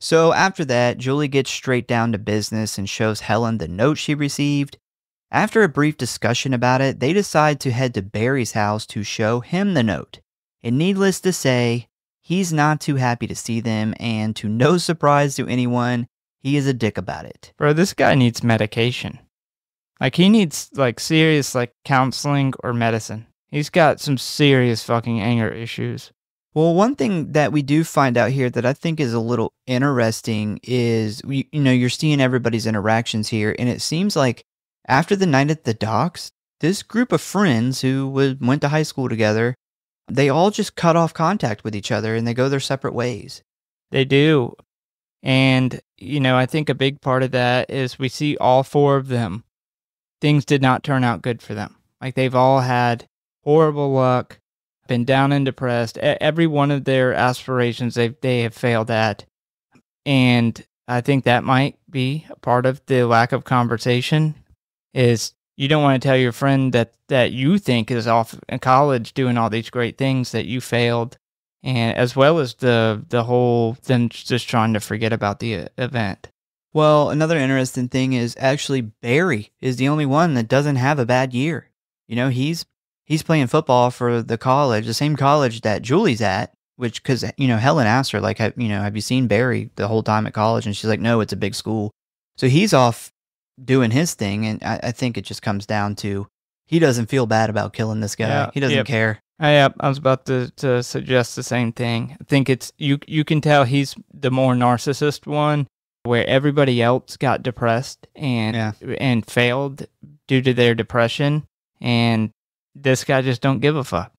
A: So after that, Julie gets straight down to business and shows Helen the note she received. After a brief discussion about it, they decide to head to Barry's house to show him the note. And needless to say, he's not too happy to see them, and to no surprise to anyone, he is a dick about it.
B: Bro, this guy needs medication. Like, he needs, like, serious, like, counseling or medicine. He's got some serious fucking anger issues.
A: Well, one thing that we do find out here that I think is a little interesting is, you're seeing everybody's interactions here, and it seems like after the night at the docks, this group of friends who went to high school together, they all just cut off contact with each other and they go their separate ways.
B: They do. And, I think a big part of that is we see all four of them. Things did not turn out good for them. Like, they've all had horrible luck, been down and depressed. Every one of their aspirations they have failed at. And I think that might be a part of the lack of conversation is you don't want to tell your friend that you think is off in college doing all these great things that you failed, and as well as the whole them just trying to forget about the event.
A: Well, another interesting thing is actually Barry is the only one that doesn't have a bad year. He's playing football for the same college that Julie's at, which, because, Helen asked her, like, have you seen Barry the whole time at college? And she's like, no, it's a big school. So he's off doing his thing, and I think it just comes down to he doesn't feel bad about killing this guy.
B: Yeah,
A: he doesn't care.
B: I was about to suggest the same thing. I think it's you can tell he's the more narcissist one, where everybody else got depressed and failed due to their depression, and this guy just don't give a fuck.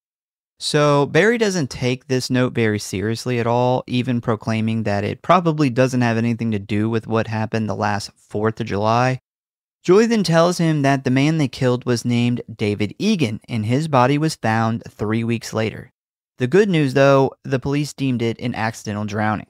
A: So Barry doesn't take this note very seriously at all, even proclaiming that it probably doesn't have anything to do with what happened the last 4th of July. Julie then tells him that the man they killed was named David Egan, and his body was found 3 weeks later. The good news, though, the police deemed it an accidental drowning.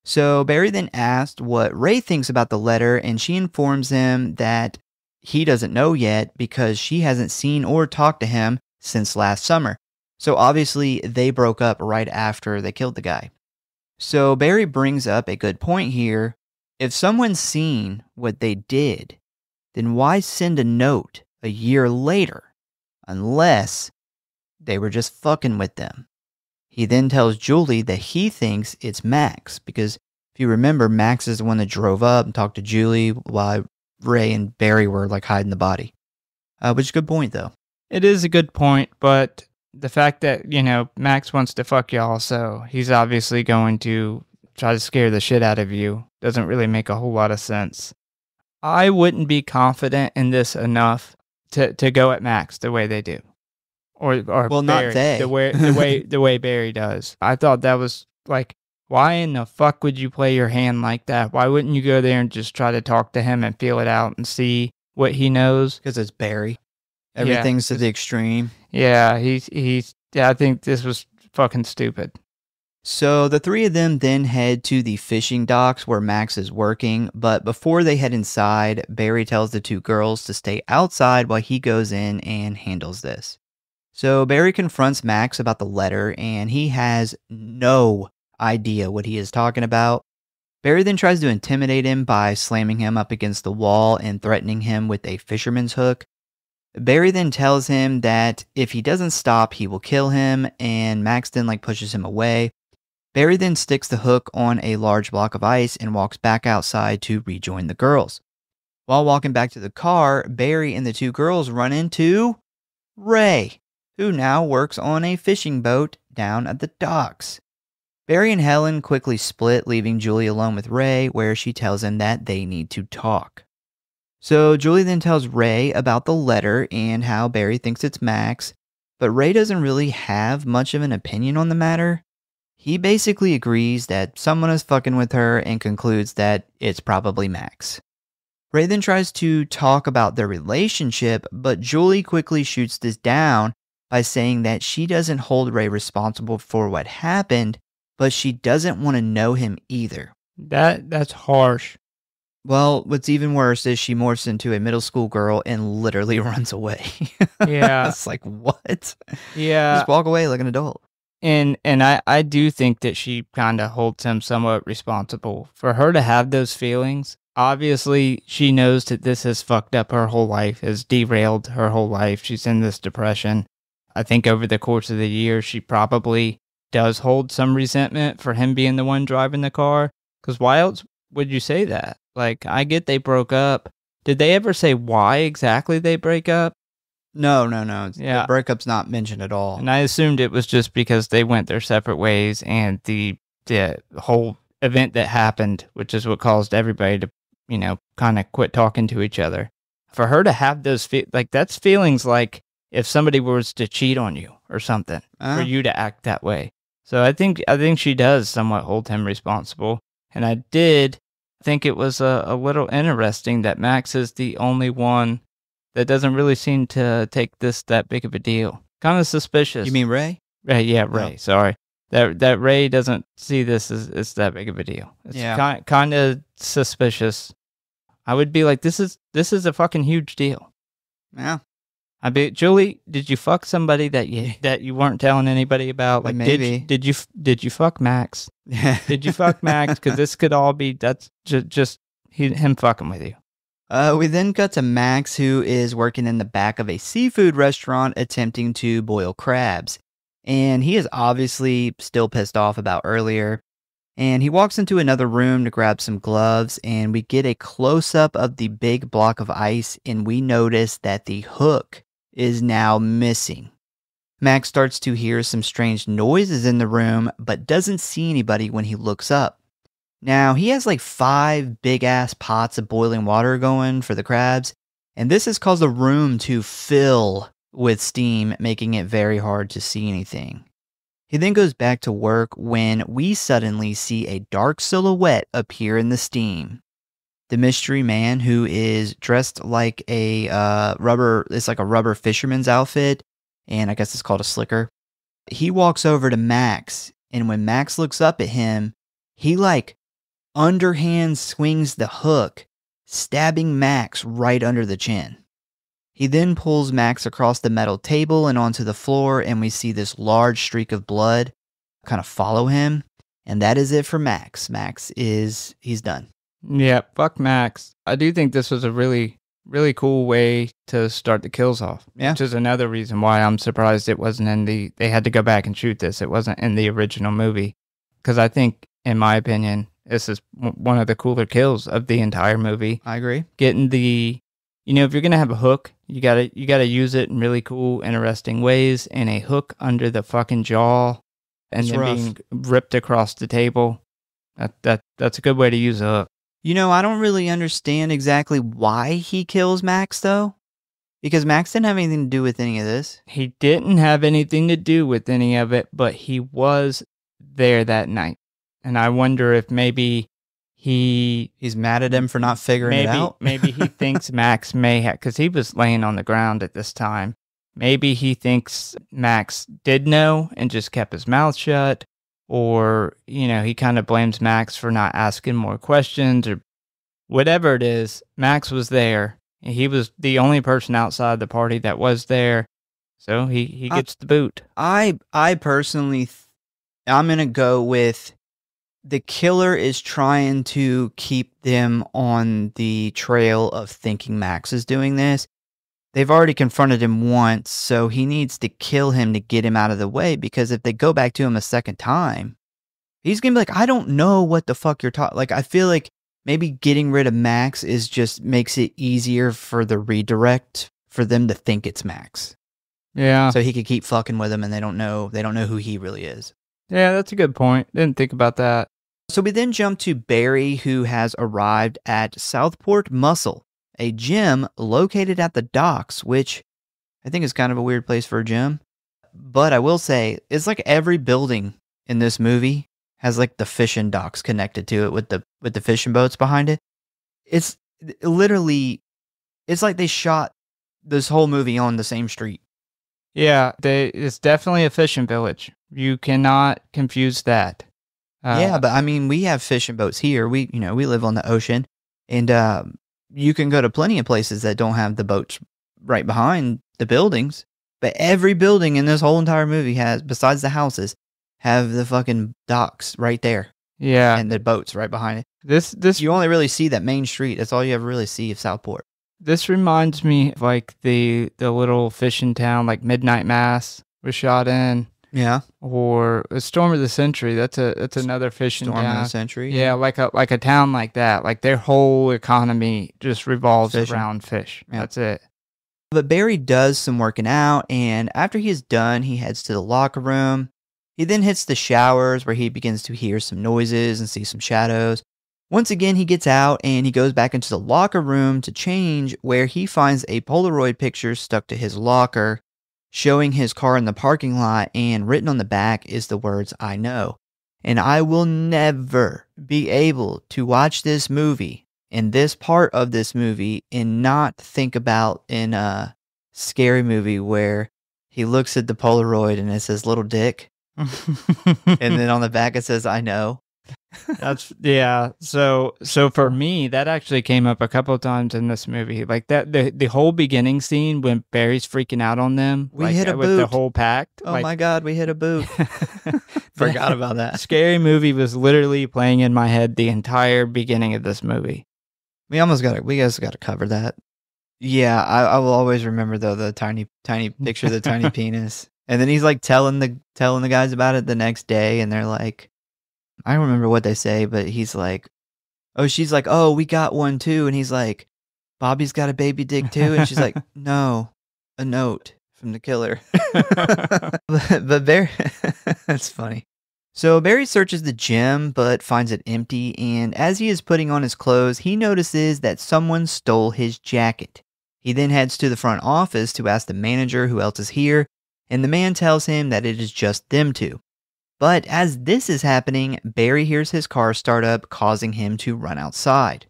A: So Barry then asked what Ray thinks about the letter, and she informs him that he doesn't know yet because she hasn't seen or talked to him since last summer. So obviously they broke up right after they killed the guy. So Barry brings up a good point here. If someone's seen what they did, then why send a note a year later unless they were just fucking with them? He then tells Julie that he thinks it's Max because if you remember, Max is the one that drove up and talked to Julie while Ray and Barry were like hiding the body. Which is a good point though.
B: It is a good point, but the fact that, Max wants to fuck y'all, so he's obviously going to try to scare the shit out of you, doesn't really make a whole lot of sense. I wouldn't be confident in this enough to go at Max the way they do. Or
A: well,
B: Barry,
A: not they.
B: the way Barry does. I thought that was like, why in the fuck would you play your hand like that? Why wouldn't you go there and just try to talk to him and feel it out and see what he knows?
A: Because it's Barry. Everything's to the extreme.
B: Yeah, I think this was fucking stupid.
A: So the three of them then head to the fishing docks where Max is working, but before they head inside, Barry tells the two girls to stay outside while he goes in and handles this. So Barry confronts Max about the letter, and he has no idea what he is talking about. Barry then tries to intimidate him by slamming him up against the wall and threatening him with a fisherman's hook. Barry then tells him that if he doesn't stop, he will kill him, and Max then pushes him away. Barry then sticks the hook on a large block of ice and walks back outside to rejoin the girls. While walking back to the car, Barry and the two girls run into Ray, who now works on a fishing boat down at the docks. Barry and Helen quickly split, leaving Julie alone with Ray, where she tells him that they need to talk. So Julie then tells Ray about the letter and how Barry thinks it's Max, but Ray doesn't really have much of an opinion on the matter. He basically agrees that someone is fucking with her and concludes that it's probably Max. Ray then tries to talk about their relationship, but Julie quickly shoots this down by saying that she doesn't hold Ray responsible for what happened, but she doesn't want to know him either.
B: That's harsh.
A: Well, what's even worse is she morphs into a middle school girl and literally runs away.
B: Yeah.
A: It's like, what?
B: Yeah.
A: Just walk away like an adult.
B: And I do think that she kind of holds him somewhat responsible. For her to have those feelings, obviously she knows that this has fucked up her whole life, has derailed her whole life. She's in this depression. I think over the course of the year, she probably does hold some resentment for him being the one driving the car. Because why else would you say that? Like, I get they broke up. Did they ever say why exactly they break up?
A: No.
B: Yeah.
A: The breakup's not mentioned at all.
B: And I assumed it was just because they went their separate ways and the whole event that happened, which is what caused everybody to, kind of quit talking to each other. For her to have those, that's feelings like if somebody was to cheat on you or something, for you to act that way. So I think she does somewhat hold him responsible. And I did think it was a little interesting that Max is the only one that doesn't really seem to take this that big of a deal. Kind of suspicious.
A: You mean Ray?
B: Yeah, Ray.
A: Oh.
B: Sorry. That Ray doesn't see this as that big of a deal. It's kind of suspicious. I would be like, this is a fucking huge deal.
A: Yeah.
B: Julie, did you fuck somebody that you weren't telling anybody about? Like,
A: maybe.
B: Did you fuck Max? Did you fuck Max? Because this could all be just him fucking with you.
A: We then cut to Max, who is working in the back of a seafood restaurant attempting to boil crabs. And he is obviously still pissed off about earlier. And he walks into another room to grab some gloves, and we get a close-up of the big block of ice, and we notice that the hook is now missing. Max starts to hear some strange noises in the room, but doesn't see anybody when he looks up. Now, he has like 5 big-ass pots of boiling water going for the crabs, and this has caused the room to fill with steam, making it very hard to see anything. He then goes back to work when we suddenly see a dark silhouette appear in the steam. The mystery man, who is dressed like a rubber fisherman's outfit, and I guess it's called a slicker. He walks over to Max, and when Max looks up at him, he underhand swings the hook, stabbing Max right under the chin. He then pulls Max across the metal table and onto the floor, and we see this large streak of blood kind of follow him, and that is it for Max. He's done.
B: Yeah, fuck Max. I do think this was a really, really cool way to start the kills off, which is another reason why I'm surprised it wasn't they had to go back and shoot this. It wasn't in the original movie, because I think, in my opinion, this is one of the cooler kills of the entire movie.
A: I agree.
B: Getting if you're going to have a hook, you gotta use it in really cool, interesting ways, and a hook under the fucking jaw and then being ripped across the table. That's a good way to use a hook.
A: I don't really understand exactly why he kills Max, though. Because Max didn't have anything to do with any of this.
B: He didn't have anything to do with any of it, but he was there that night. And I wonder if maybe he's
A: mad at him for not figuring it out.
B: Maybe he thinks Max may have, because he was laying on the ground at this time. Maybe he thinks Max did know and just kept his mouth shut. Or, he kind of blames Max for not asking more questions or whatever it is. Max was there. And he was the only person outside the party that was there. So he gets the boot.
A: I personally, I'm going to go with the killer is trying to keep them on the trail of thinking Max is doing this. They've already confronted him once, so he needs to kill him to get him out of the way, because if they go back to him a second time, he's going to be like, I don't know what the fuck you're talking. I feel like maybe getting rid of Max makes it easier for the redirect for them to think it's Max.
B: Yeah.
A: So he could keep fucking with him and they don't know who he really is.
B: Yeah, that's a good point. Didn't think about that.
A: So we then jump to Barry, who has arrived at Southport Muscle, a gym located at the docks, which I think is kind of a weird place for a gym. But I will say, it's like every building in this movie has the fishing docks connected to it with the fishing boats behind it. It's literally, it's like they shot this whole movie on the same street.
B: Yeah, it's definitely a fishing village. You cannot confuse that.
A: Yeah, but I mean, we have fishing boats here. We live on the ocean, and you can go to plenty of places that don't have the boats right behind the buildings. But every building in this whole entire movie has, besides the houses, have the fucking docks right there.
B: Yeah.
A: And the boats right behind it.
B: This
A: You only really see that main street. That's all you ever really see of Southport.
B: This reminds me of like the little fishing town, like Midnight Mass was shot in.
A: Yeah.
B: Or a Storm of the Century. That's another fishing town.
A: Storm of the Century.
B: Yeah, like a town like that. Like their whole economy just revolves around fish.
A: Yeah.
B: That's it.
A: But Barry does some working out, and after he's done, he heads to the locker room. He then hits the showers where he begins to hear some noises and see some shadows. Once again, he gets out and he goes back into the locker room to change, where he finds a Polaroid picture stuck to his locker, showing his car in the parking lot, and written on the back is the words, "I know." And I will never be able to watch this movie and this part of this movie and not think about in a Scary Movie where he looks at the Polaroid and it says little dick. And then on the back it says, "I know."
B: Yeah. So for me, that actually came up a couple of times in this movie. Like that, the whole beginning scene when Barry's freaking out on them.
A: We
B: like,
A: hit a
B: with
A: boot.
B: the whole pact.
A: Oh my God, we hit a boot. Forgot about that.
B: Scary Movie was literally playing in my head the entire beginning of this movie.
A: We guys got to cover that. Yeah, I will always remember though the tiny picture of the tiny penis. And then he's like telling the guys about it the next day, and they're like, I don't remember what they say, but he's like, oh, she's like, "Oh, we got one too," and he's like, "Bobby's got a baby dick too," and she's like, "No, a note from the killer." but Barry, that's funny. So Barry searches the gym, but finds it empty, and as he is putting on his clothes, he notices that someone stole his jacket. He then heads to the front office to ask the manager who else is here, and the man tells him that it is just them two. But as this is happening, Barry hears his car start up, causing him to run outside.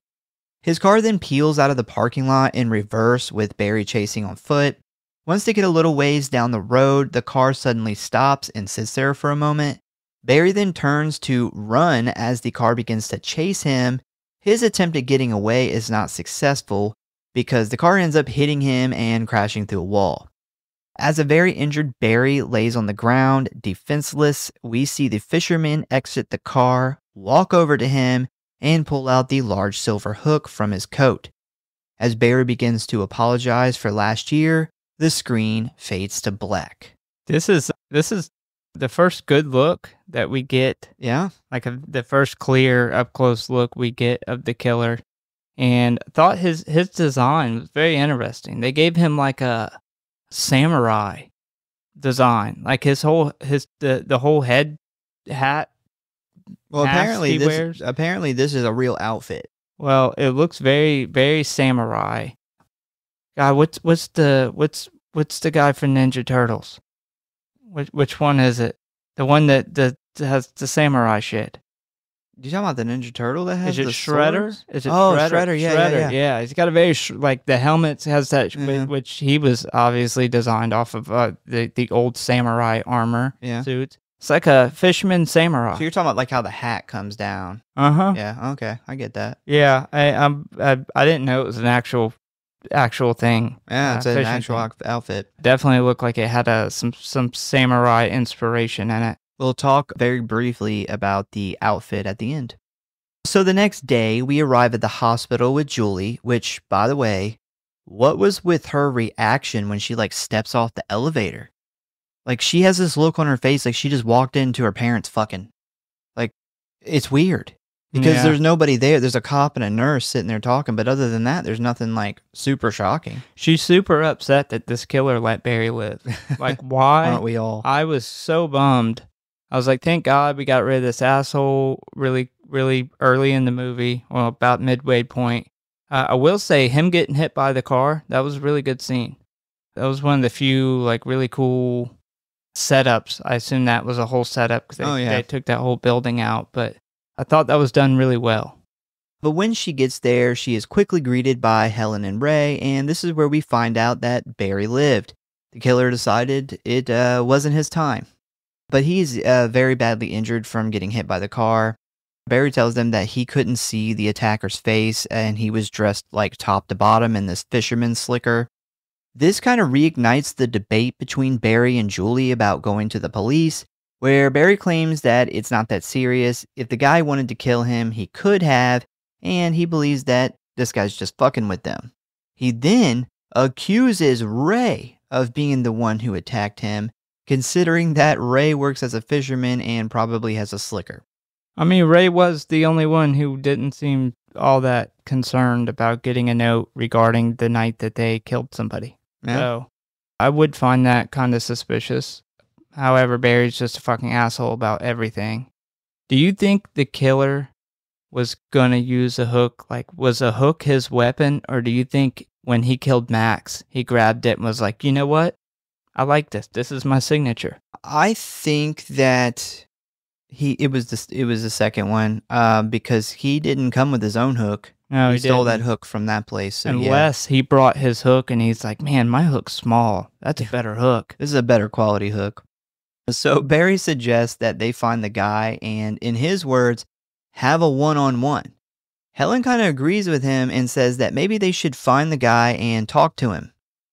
A: His car then peels out of the parking lot in reverse, with Barry chasing on foot. Once they get a little ways down the road, the car suddenly stops and sits there for a moment. Barry then turns to run as the car begins to chase him. His attempt at getting away is not successful because the car ends up hitting him and crashing through a wall. As a very injured Barry lays on the ground, defenseless, we see the fisherman exit the car, walk over to him, and pull out the large silver hook from his coat. As Barry begins to apologize for last year, the screen fades to black.
B: This is the first good look that we get.
A: Yeah.
B: Like the first clear up close look we get of the killer. And thought his design was very interesting. They gave him like a samurai design, like the whole head hat.
A: Well, apparently this is a real outfit.
B: Well, it looks very, very samurai. God, what's the guy from Ninja Turtles? Which one is it? The one that has the samurai shit.
A: You talking about the Ninja Turtle that has
B: the
A: Shredder?
B: Is it
A: Shredder?
B: Yeah. He's got a very like the helmet has that, which he was obviously designed off of the old samurai armor suits. It's like a fisherman samurai.
A: So you're talking about like how the hat comes down. Yeah. Okay, I get that.
B: Yeah, I didn't know it was an actual thing.
A: Yeah, it's an actual outfit.
B: Definitely looked like it had some samurai inspiration in it.
A: We'll talk very briefly about the outfit at the end. So the next day, we arrive at the hospital with Julie, which, by the way, what was with her reaction when she like steps off the elevator? Like she has this look on her face like she just walked into her parents' fucking. Like, it's weird. Because there's nobody there. There's a cop and a nurse sitting there talking, but other than that, there's nothing like super shocking.
B: She's super upset that this killer let Barry live. Like, why?
A: Aren't we all?
B: I was so bummed. I was like, thank God we got rid of this asshole really, really early in the movie. Well, about midway point. I will say him getting hit by the car, that was a really good scene. That was one of the few like really cool setups. I assume that was a whole setup because they took that whole building out, but I thought that was done really well.
A: But when she gets there, she is quickly greeted by Helen and Ray, and this is where we find out that Barry lived. the killer decided it wasn't his time. But he's very badly injured from getting hit by the car. Barry tells them that he couldn't see the attacker's face and he was dressed like top to bottom in this fisherman's slicker. This kind of reignites the debate between Barry and Julie about going to the police, where Barry claims that it's not that serious. If the guy wanted to kill him, he could have, and he believes that this guy's just fucking with them. He then accuses Ray of being the one who attacked him, considering that Ray works as a fisherman and probably has a slicker.
B: I mean, Ray was the only one who didn't seem all that concerned about getting a note regarding the night that they killed somebody. Yeah. So I would find that kind of suspicious. However, Barry's just a fucking asshole about everything. Do you think the killer was gonna use a hook? Like, was a hook his weapon? Or do you think when he killed Max, he grabbed it and was like, you know what? I like this. This is my signature.
A: I think that it was the second one because he didn't come with his own hook.
B: No,
A: he stole that hook from that place. So
B: Unless he brought his hook and he's like, man, my hook's small. That's a better hook.
A: This is a better quality hook. So Barry suggests that they find the guy and, in his words, have a one-on-one. Helen kind of agrees with him and says that maybe they should find the guy and talk to him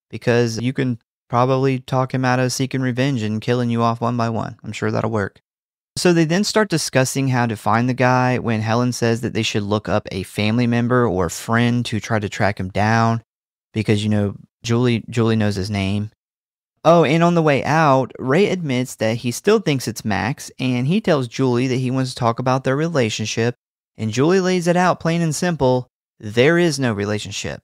A: because you can probably talk him out of seeking revenge and killing you off one by one. I'm sure that'll work. So they then start discussing how to find the guy when Helen says that they should look up a family member or friend to try to track him down because, Julie knows his name. Oh, and on the way out, Ray admits that he still thinks it's Max, and he tells Julie that he wants to talk about their relationship, and Julie lays it out plain and simple, there is no relationship.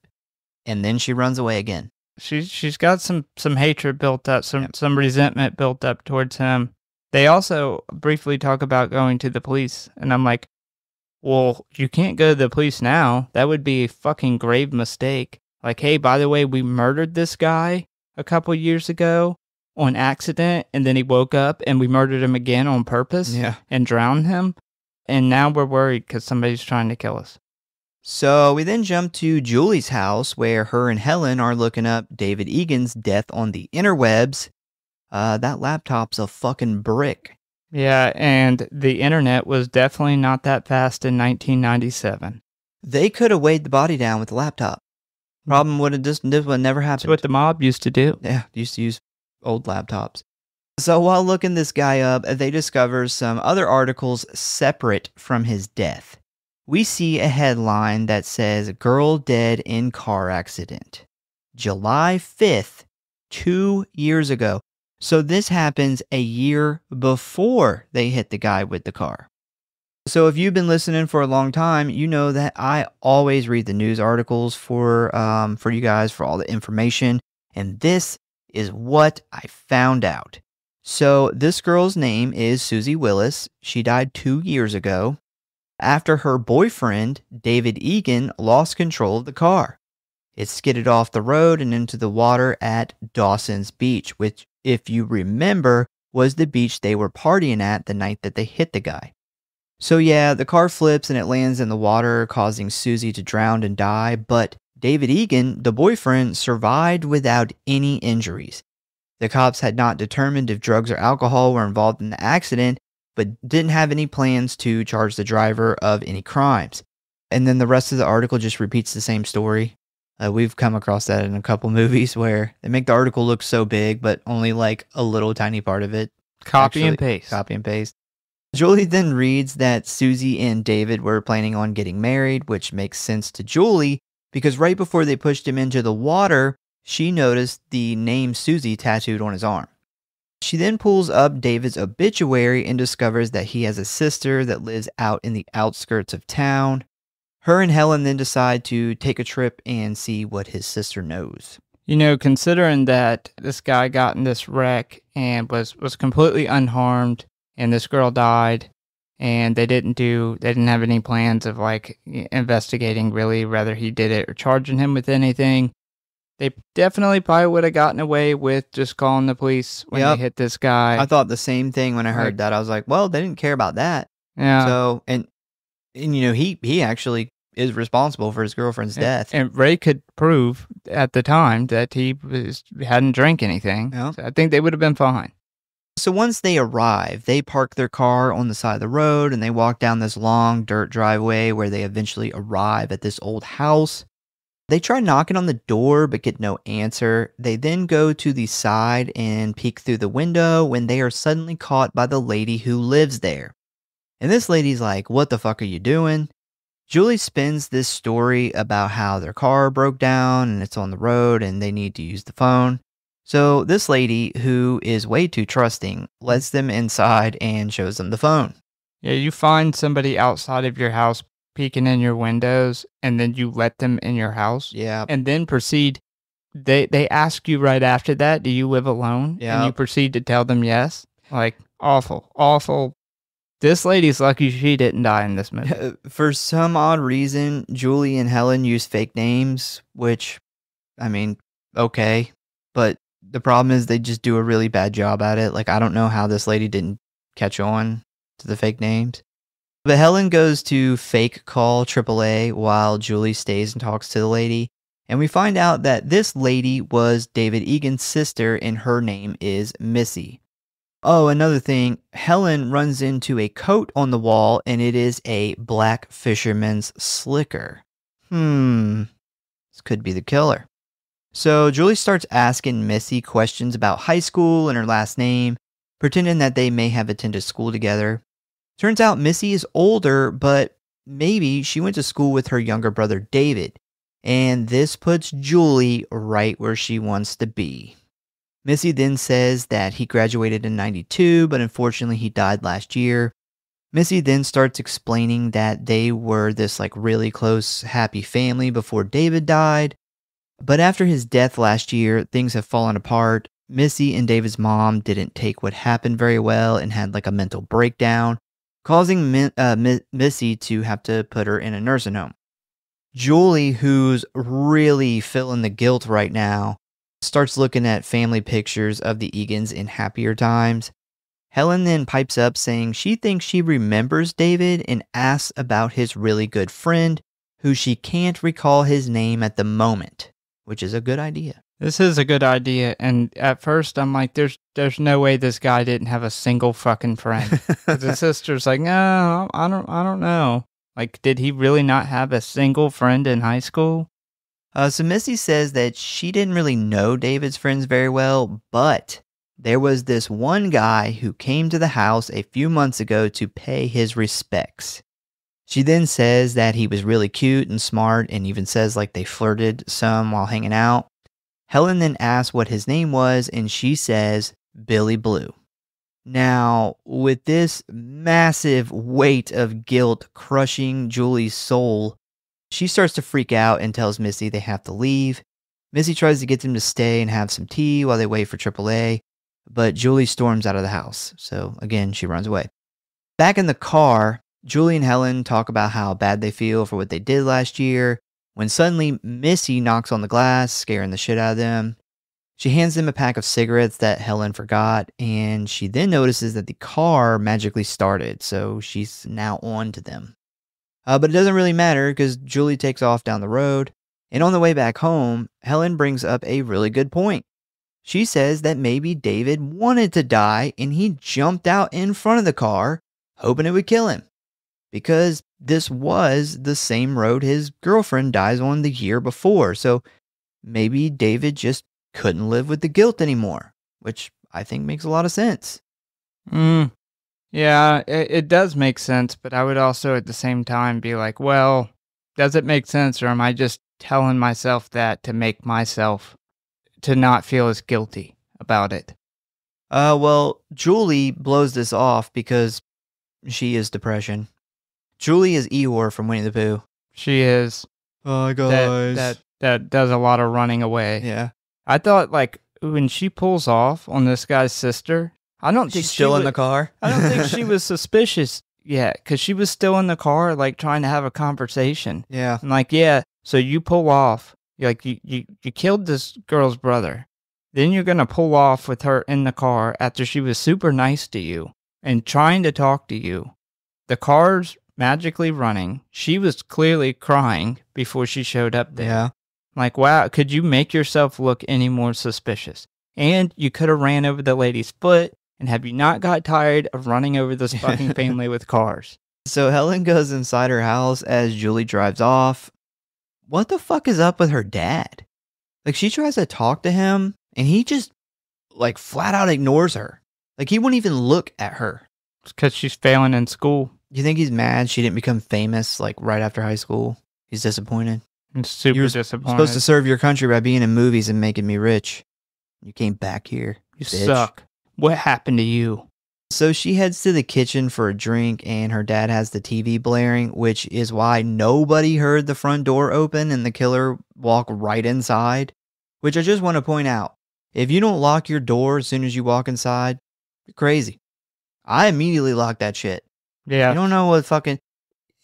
A: And then she runs away again.
B: She's got some hatred built up, some resentment built up towards him. They also briefly talk about going to the police, and I'm like, well, you can't go to the police now. That would be a fucking grave mistake. Like, hey, by the way, we murdered this guy a couple years ago on accident, and then he woke up and we murdered him again on purpose and drowned him. And now we're worried because somebody's trying to kill us.
A: So we then jump to Julie's house where her and Helen are looking up David Egan's death on the interwebs. That laptop's a fucking brick.
B: Yeah, and the internet was definitely not that fast in 1997.
A: They could have weighed the body down with the laptop. Problem would have this would never happened.
B: That's what the mob used to do.
A: Yeah, used to use old laptops. So while looking this guy up, they discover some other articles separate from his death. We see a headline that says, "Girl dead in car accident. July 5th, 2 years ago." So this happens a year before they hit the guy with the car. So if you've been listening for a long time, you know that I always read the news articles for you guys for all the information. And this is what I found out. So this girl's name is Susie Willis. She died 2 years ago after her boyfriend, David Egan, lost control of the car. It skidded off the road and into the water at Dawson's Beach, which, if you remember, was the beach they were partying at the night that they hit the guy. So yeah, the car flips and it lands in the water, causing Susie to drown and die, but David Egan, the boyfriend, survived without any injuries. The cops had not determined if drugs or alcohol were involved in the accident, but didn't have any plans to charge the driver of any crimes. And then the rest of the article just repeats the same story. We've come across that in a couple movies where they make the article look so big, but only like a little tiny part of it.
B: Copy and paste.
A: Copy and paste. Julie then reads that Susie and David were planning on getting married, which makes sense to Julie because right before they pushed him into the water, she noticed the name Susie tattooed on his arm. She then pulls up David's obituary and discovers that he has a sister that lives out in the outskirts of town. Her and Helen then decide to take a trip and see what his sister knows.
B: You know, considering that this guy got in this wreck and was completely unharmed, and this girl died, and they didn't have any plans of like investigating really whether he did it or charging him with anything. They definitely probably would have gotten away with just calling the police when they hit this guy.
A: I thought the same thing when I heard that. I was like, well, they didn't care about that.
B: Yeah.
A: So, and you know, he actually is responsible for his girlfriend's death.
B: And Ray could prove at the time that he hadn't drank anything.
A: Yeah.
B: So I think they would have been fine.
A: So once they arrive, they park their car on the side of the road and they walk down this long dirt driveway where they eventually arrive at this old house. They try knocking on the door but get no answer. They then go to the side and peek through the window when they are suddenly caught by the lady who lives there. And this lady's like, "What the fuck are you doing?" Julie spins this story about how their car broke down and it's on the road and they need to use the phone. So this lady, who is way too trusting, lets them inside and shows them the phone.
B: Yeah, you find somebody outside of your house peeking in your windows, and then you let them in your house.
A: Yeah.
B: And then proceed. They ask you right after that, do you live alone?
A: Yeah.
B: And you proceed to tell them yes. Like, awful. This lady's lucky she didn't die in this movie.
A: For some odd reason, Julie and Helen use fake names, which, I mean, okay. But the problem is they just do a really bad job at it. Like, I don't know how this lady didn't catch on to the fake names. But Helen goes to fake call AAA while Julie stays and talks to the lady. And we find out that this lady was David Egan's sister and her name is Missy. Oh, another thing, Helen runs into a coat on the wall and it is a black fisherman's slicker. This could be the killer. So Julie starts asking Missy questions about high school and her last name, pretending that they may have attended school together. Turns out Missy is older, but maybe she went to school with her younger brother David, and this puts Julie right where she wants to be. Missy then says that he graduated in 92, but unfortunately he died last year. Missy then starts explaining that they were this like really close, happy family before David died. But after his death last year, things have fallen apart. Missy and David's mom didn't take what happened very well and had like a mental breakdown, causing Missy to have to put her in a nursing home. Julie, who's really feeling the guilt right now, starts looking at family pictures of the Egans in happier times. Helen then pipes up saying she thinks she remembers David and asks about his really good friend, who she can't recall his name at the moment, which is a good idea.
B: This is a good idea, and at first I'm like, there's no way this guy didn't have a single fucking friend. The sister's like, no, I don't know. Like, did he really not have a single friend in high school?
A: So Missy says that she didn't really know David's friends very well, but there was this one guy who came to the house a few months ago to pay his respects. She then says that he was really cute and smart and even says like they flirted some while hanging out. Helen then asks what his name was and she says Billy Blue. Now, with this massive weight of guilt crushing Julie's soul, she starts to freak out and tells Missy they have to leave. Missy tries to get them to stay and have some tea while they wait for AAA, but Julie storms out of the house. So again, she runs away. Back in the car, Julie and Helen talk about how bad they feel for what they did last year, when suddenly Missy knocks on the glass, scaring the shit out of them. She hands them a pack of cigarettes that Helen forgot, and she then notices that the car magically started, so she's now on to them. But it doesn't really matter because Julie takes off down the road, and on the way back home, Helen brings up a really good point. She says that maybe David wanted to die and he jumped out in front of the car, hoping it would kill him. Because this was the same road his girlfriend dies on the year before, so maybe David just couldn't live with the guilt anymore, which I think makes a lot of sense.
B: Yeah, it does make sense, but I would also at the same time be like, well, does it make sense, or am I just telling myself that to make myself to not feel as guilty about it?
A: Well, Julie blows this off because she is depression. Julie is Eeyore from Winnie the Pooh.
B: She is.
A: Hi, guys.
B: That does a lot of running away.
A: Yeah.
B: I thought, like, when she pulls off on this guy's sister, I don't think
A: she's still in the car.
B: I don't think she was suspicious yet, because she was still in the car, like, trying to have a conversation.
A: Yeah.
B: I'm like, yeah, so you pull off. Like, you killed this girl's brother. Then you're going to pull off with her in the car after she was super nice to you and trying to talk to you. The car's magically running. She was clearly crying before she showed up there.
A: Yeah.
B: Like, wow, could you make yourself look any more suspicious? And you could have ran over the lady's foot, and have you not got tired of running over this fucking family with cars?
A: So Helen goes inside her house as Julie drives off. What the fuck is up with her dad? Like, she tries to talk to him, and he just, like, flat out ignores her. Like, he wouldn't even look at her.
B: It's because she's failing in school.
A: You think he's mad she didn't become famous, like, right after high school? He's disappointed.
B: It's super
A: You're
B: disappointed.
A: supposed to serve your country by being in movies and making me rich. You came back here.
B: You
A: bitch.
B: suck. What happened to you?
A: So she heads to the kitchen for a drink, and her dad has the TV blaring, which is why nobody heard the front door open and the killer walk right inside. Which I just want to point out. If you don't lock your door as soon as you walk inside, you're crazy. I immediately locked that shit.
B: Yeah.
A: You don't know what fucking...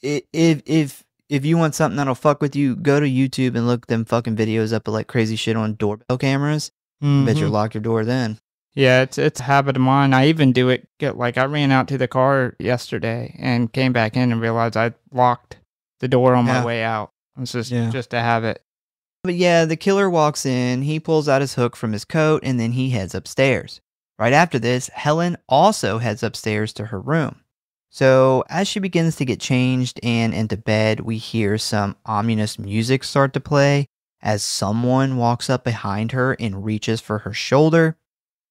A: If you want something that'll fuck with you, go to YouTube and look them fucking videos up of like crazy shit on doorbell cameras. I bet you lock your door then.
B: Yeah, it's a habit of mine. I even do it. Like, I ran out to the car yesterday and came back in and realized I locked the door on my way out. It's just a habit.
A: But yeah, the killer walks in, he pulls out his hook from his coat, and then he heads upstairs. Right after this, Helen also heads upstairs to her room. So as she begins to get changed and into bed, we hear some ominous music start to play as someone walks up behind her and reaches for her shoulder.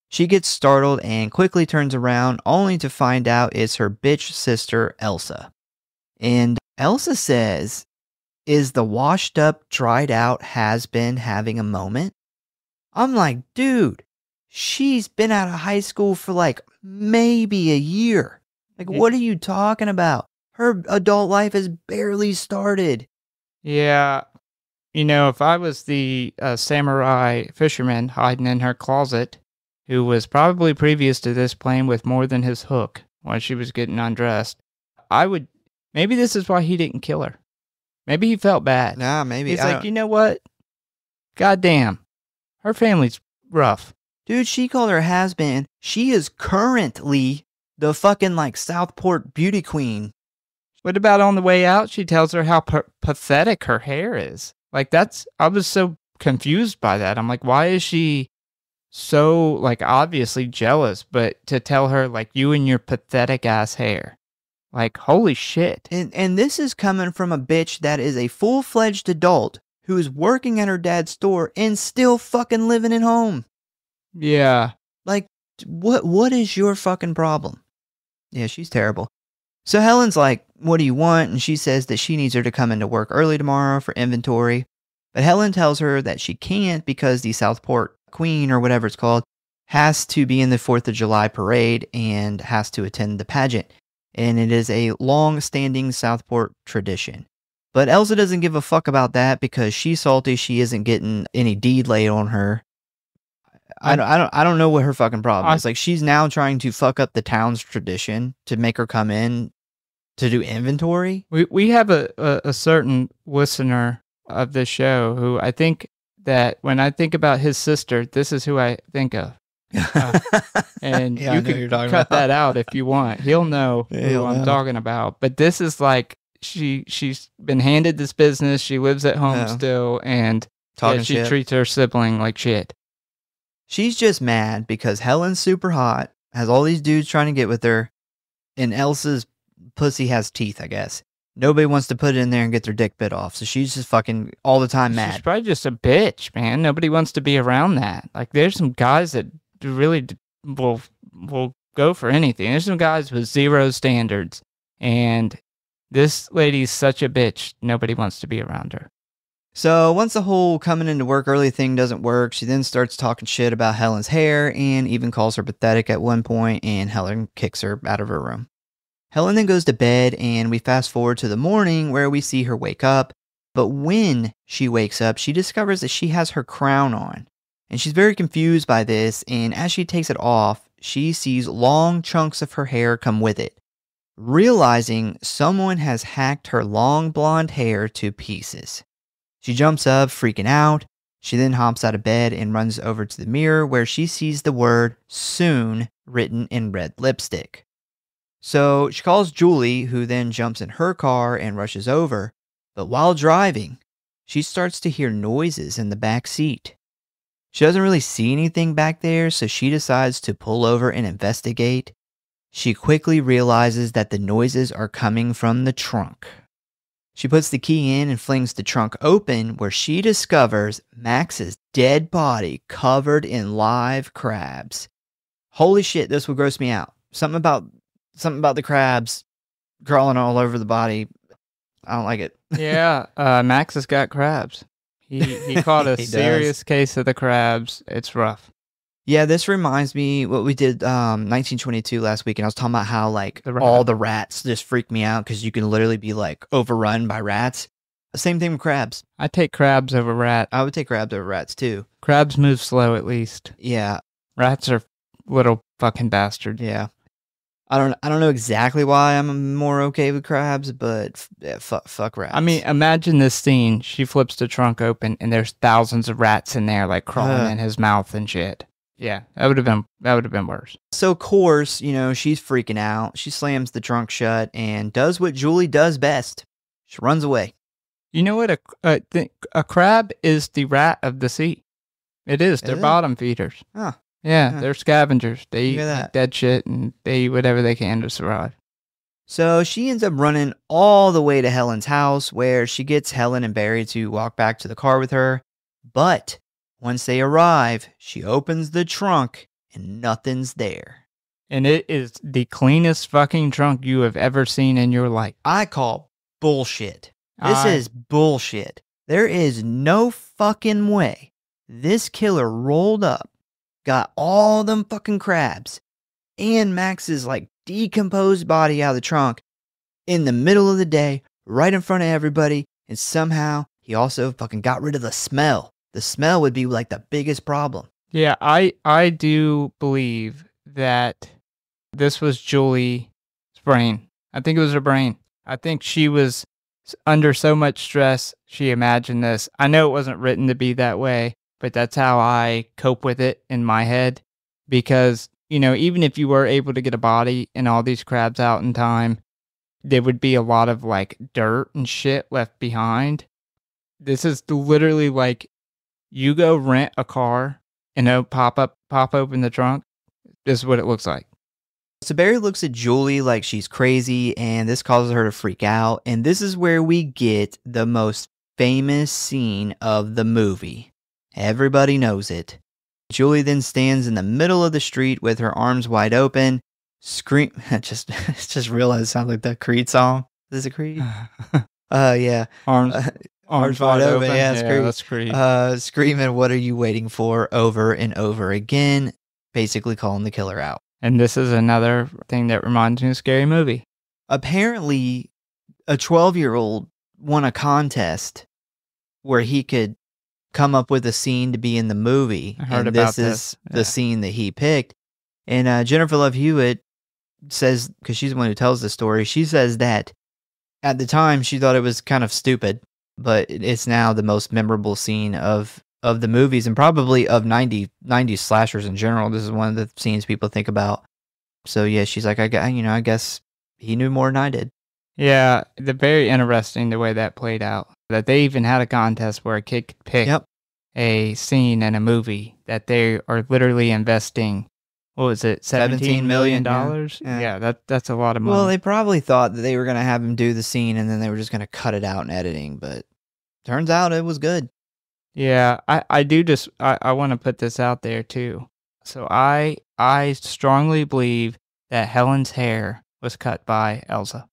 A: She gets startled and quickly turns around, only to find out it's her bitch sister, Elsa. And Elsa says, "Is the washed up, dried out has-been having a moment?" I'm like, dude, she's been out of high school for like maybe a year. Like, what are you talking about? Her adult life has barely started.
B: Yeah. You know, if I was the samurai fisherman hiding in her closet, who was probably previous to this playing with more than his hook while she was getting undressed, I would... Maybe this is why he didn't kill her. Maybe he felt bad.
A: Nah, maybe.
B: He's like, you know what? Goddamn. Her family's rough.
A: Dude, she called her has-been. She is currently the fucking, like, Southport beauty queen.
B: What about on the way out? She tells her how pathetic her hair is. Like, I was so confused by that. I'm like, why is she so, like, obviously jealous, but to tell her, like, you and your pathetic ass hair? Like, holy shit.
A: And this is coming from a bitch that is a full-fledged adult who is working at her dad's store and still fucking living at home.
B: Yeah.
A: Like, what is your fucking problem? Yeah, she's terrible. So Helen's like, what do you want? And she says that she needs her to come into work early tomorrow for inventory. But Helen tells her that she can't because the Southport Queen, or whatever it's called, has to be in the 4th of July parade and has to attend the pageant. And it is a long-standing Southport tradition. But Elsa doesn't give a fuck about that because she's salty she isn't getting any deed laid on her. I don't know what her fucking problem is. Like, she's now trying to fuck up the town's tradition to make her come in to do inventory.
B: We have a certain listener of this show who I think that when I think about his sister, this is who I think of. And
A: yeah,
B: you can cut that out if you want. He'll know who I'm talking about. But this is like, she's been handed this business. She lives at home still, and she treats her sibling like shit.
A: She's just mad because Helen's super hot, has all these dudes trying to get with her, and Elsa's pussy has teeth, I guess. Nobody wants to put it in there and get their dick bit off, so she's just fucking all the time mad.
B: She's probably just a bitch, man. Nobody wants to be around that. Like, there's some guys that really will go for anything. There's some guys with zero standards, and this lady's such a bitch. Nobody wants to be around her.
A: So once the whole coming into work early thing doesn't work, she then starts talking shit about Helen's hair and even calls her pathetic at one point, and Helen kicks her out of her room. Helen then goes to bed, and we fast forward to the morning where we see her wake up. But when she wakes up, she discovers that she has her crown on. And she's very confused by this, and as she takes it off, she sees long chunks of her hair come with it. Realizing someone has hacked her long blonde hair to pieces. She jumps up, freaking out. She then hops out of bed and runs over to the mirror where she sees the word soon written in red lipstick. So she calls Julie, who then jumps in her car and rushes over. But while driving, she starts to hear noises in the back seat. She doesn't really see anything back there, so she decides to pull over and investigate. She quickly realizes that the noises are coming from the trunk. She puts the key in and flings the trunk open, where she discovers Max's dead body covered in live crabs. Holy shit, this will gross me out. Something about the crabs crawling all over the body. I don't like it.
B: Yeah, Max has got crabs. He caught a serious case of the crabs. It's rough.
A: Yeah, this reminds me what we did 1922 last week, and I was talking about how all the rats just freak me out because you can literally be overrun by rats. Same thing with crabs.
B: I take crabs over rats.
A: I would take crabs over rats too.
B: Crabs move slow at least.
A: Yeah.
B: Rats are little fucking bastards.
A: Yeah. I don't know exactly why I'm more okay with crabs, but fuck rats.
B: I mean, imagine this scene. She flips the trunk open and there's thousands of rats in there crawling in his mouth and shit. Yeah, that would have been worse.
A: So of course, she's freaking out. She slams the trunk shut and does what Julie does best. She runs away.
B: You know what? A crab is the rat of the sea. It is. They're bottom feeders.
A: Huh.
B: Yeah, they're scavengers. They
A: eat
B: dead shit and they eat whatever they can to survive.
A: So she ends up running all the way to Helen's house, where she gets Helen and Barry to walk back to the car with her. But once they arrive, she opens the trunk and nothing's there.
B: And it is the cleanest fucking trunk you have ever seen in your life.
A: I call bullshit. This is bullshit. There is no fucking way this killer rolled up, got all them fucking crabs and Max's decomposed body out of the trunk in the middle of the day, right in front of everybody, and somehow he also fucking got rid of the smell. The smell would be the biggest problem.
B: Yeah, I do believe that this was Julie's brain. I think it was her brain. I think she was under so much stress, she imagined this. I know it wasn't written to be that way, but that's how I cope with it in my head. Because, even if you were able to get a body and all these crabs out in time, there would be a lot of dirt and shit left behind. This is literally you go rent a car and pop open the trunk. This is what it looks like.
A: So Barry looks at Julie like she's crazy, and this causes her to freak out. And this is where we get the most famous scene of the movie. Everybody knows it. Julie then stands in the middle of the street with her arms wide open, scream. Just realized it sounds like that Creed song. Is it Creed? Yeah.
B: Arms wide open.
A: Yeah,
B: that's Creed.
A: Screaming, "What are you waiting for?" over and over again, basically calling the killer out.
B: And this is another thing that reminds me of a scary movie.
A: Apparently, a 12-year-old won a contest where he could come up with a scene to be in the movie.
B: I heard about this.
A: This is the scene that he picked. And Jennifer Love Hewitt says, because she's the one who tells the story, she says that at the time she thought it was kind of stupid, but it's now the most memorable scene of the movies and probably of 90s slashers in general. This is one of the scenes people think about. So yeah, she's like, I guess he knew more than I did.
B: Yeah, very interesting the way that played out. That they even had a contest where a kid could pick a scene in a movie that they are literally investing. What was it? $17 million? Yeah, that's a lot of money.
A: Well, they probably thought that they were going to have him do the scene and then they were just going to cut it out in editing, but turns out it was good.
B: Yeah, I want to put this out there too. So I strongly believe that Helen's hair was cut by Elsa.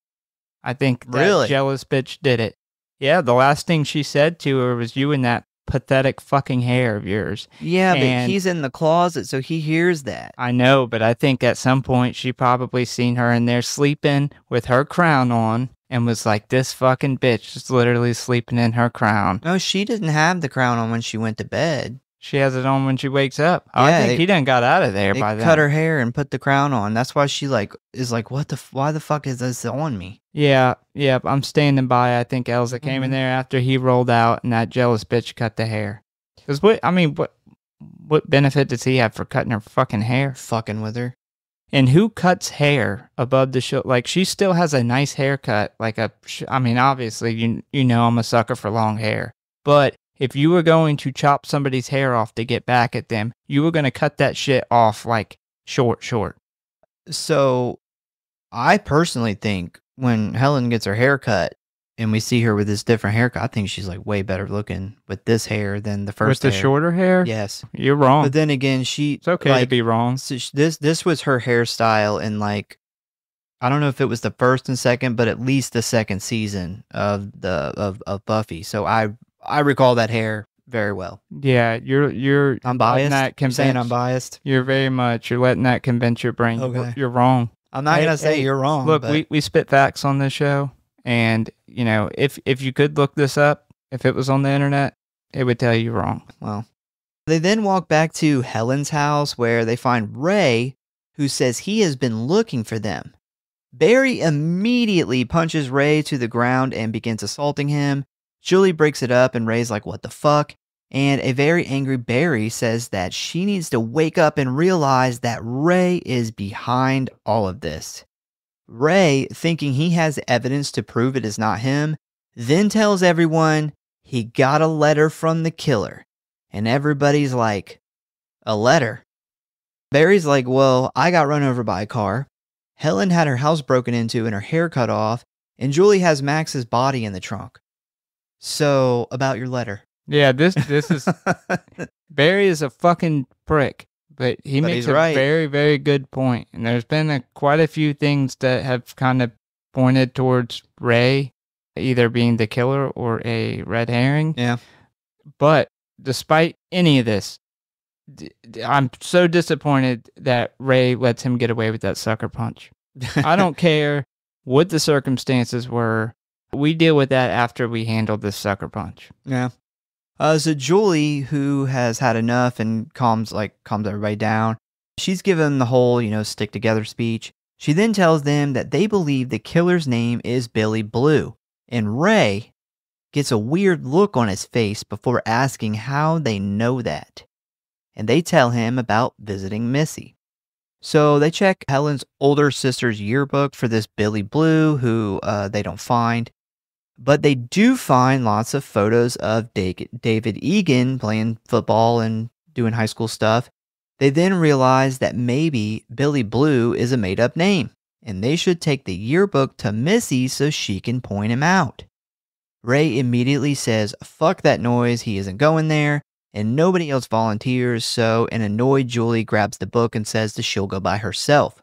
B: I think that jealous bitch did it. Yeah, the last thing she said to her was, "You and that pathetic fucking hair of yours."
A: Yeah, but he's in the closet, so he hears that.
B: I know, but I think at some point she probably seen her in there sleeping with her crown on and was like, this fucking bitch is literally sleeping in her crown.
A: No, she didn't have the crown on when she went to bed.
B: She has it on when she wakes up. Oh, yeah, I think he done got out of there by then.
A: They cut her hair and put the crown on. That's why she is like, why the fuck is this on me?
B: Yeah, I'm standing by. I think Elsa came in there after he rolled out and that jealous bitch cut the hair. Because what benefit does he have for cutting her fucking hair?
A: Fucking with her.
B: And who cuts hair above the shoulder? Like, she still has a nice haircut. I mean, obviously, you know I'm a sucker for long hair. But if you were going to chop somebody's hair off to get back at them, you were going to cut that shit off, like, short.
A: So, I personally think when Helen gets her hair cut and we see her with this different haircut, I think she's, like, way better looking with this hair than the first
B: With the shorter hair?
A: Yes.
B: You're wrong.
A: But then again,
B: It's okay to be wrong.
A: So this was her hairstyle in, like, I don't know if it was the first and second, but at least the second season of Buffy. So I recall that hair very well.
B: Yeah, you're
A: I'm biased.
B: You're
A: saying I'm biased.
B: You're letting that convince your brain.
A: Okay.
B: You're wrong.
A: I'm not gonna say you're wrong.
B: Look,
A: but
B: we spit facts on this show, and you know, if you could look this up, if it was on the internet, it would tell you wrong.
A: Well, they then walk back to Helen's house where they find Ray, who says he has been looking for them. Barry immediately punches Ray to the ground and begins assaulting him. Julie breaks it up and Ray's like, what the fuck? And a very angry Barry says that she needs to wake up and realize that Ray is behind all of this. Ray, thinking he has evidence to prove it is not him, then tells everyone he got a letter from the killer. And everybody's like, a letter? Barry's like, well, I got run over by a car. Helen had her house broken into and her hair cut off. And Julie has Max's body in the trunk. So, about your letter.
B: Yeah, this is Barry is a fucking prick, but makes a
A: right.
B: very, very good point. And there's been quite a few things that have kind of pointed towards Ray either being the killer or a red herring.
A: Yeah.
B: But despite any of this, I'm so disappointed that Ray lets him get away with that sucker punch. I don't care what the circumstances were. We deal with that after we handle this sucker punch.
A: Yeah. So Julie, who has had enough and calms everybody down, she's given the whole, stick together speech. She then tells them that they believe the killer's name is Billy Blue. And Ray gets a weird look on his face before asking how they know that. And they tell him about visiting Missy. So they check Helen's older sister's yearbook for this Billy Blue, who they don't find. But they do find lots of photos of David Egan playing football and doing high school stuff. They then realize that maybe Billy Blue is a made-up name, and they should take the yearbook to Missy so she can point him out. Ray immediately says, fuck that noise, he isn't going there, and nobody else volunteers, so an annoyed Julie grabs the book and says that she'll go by herself.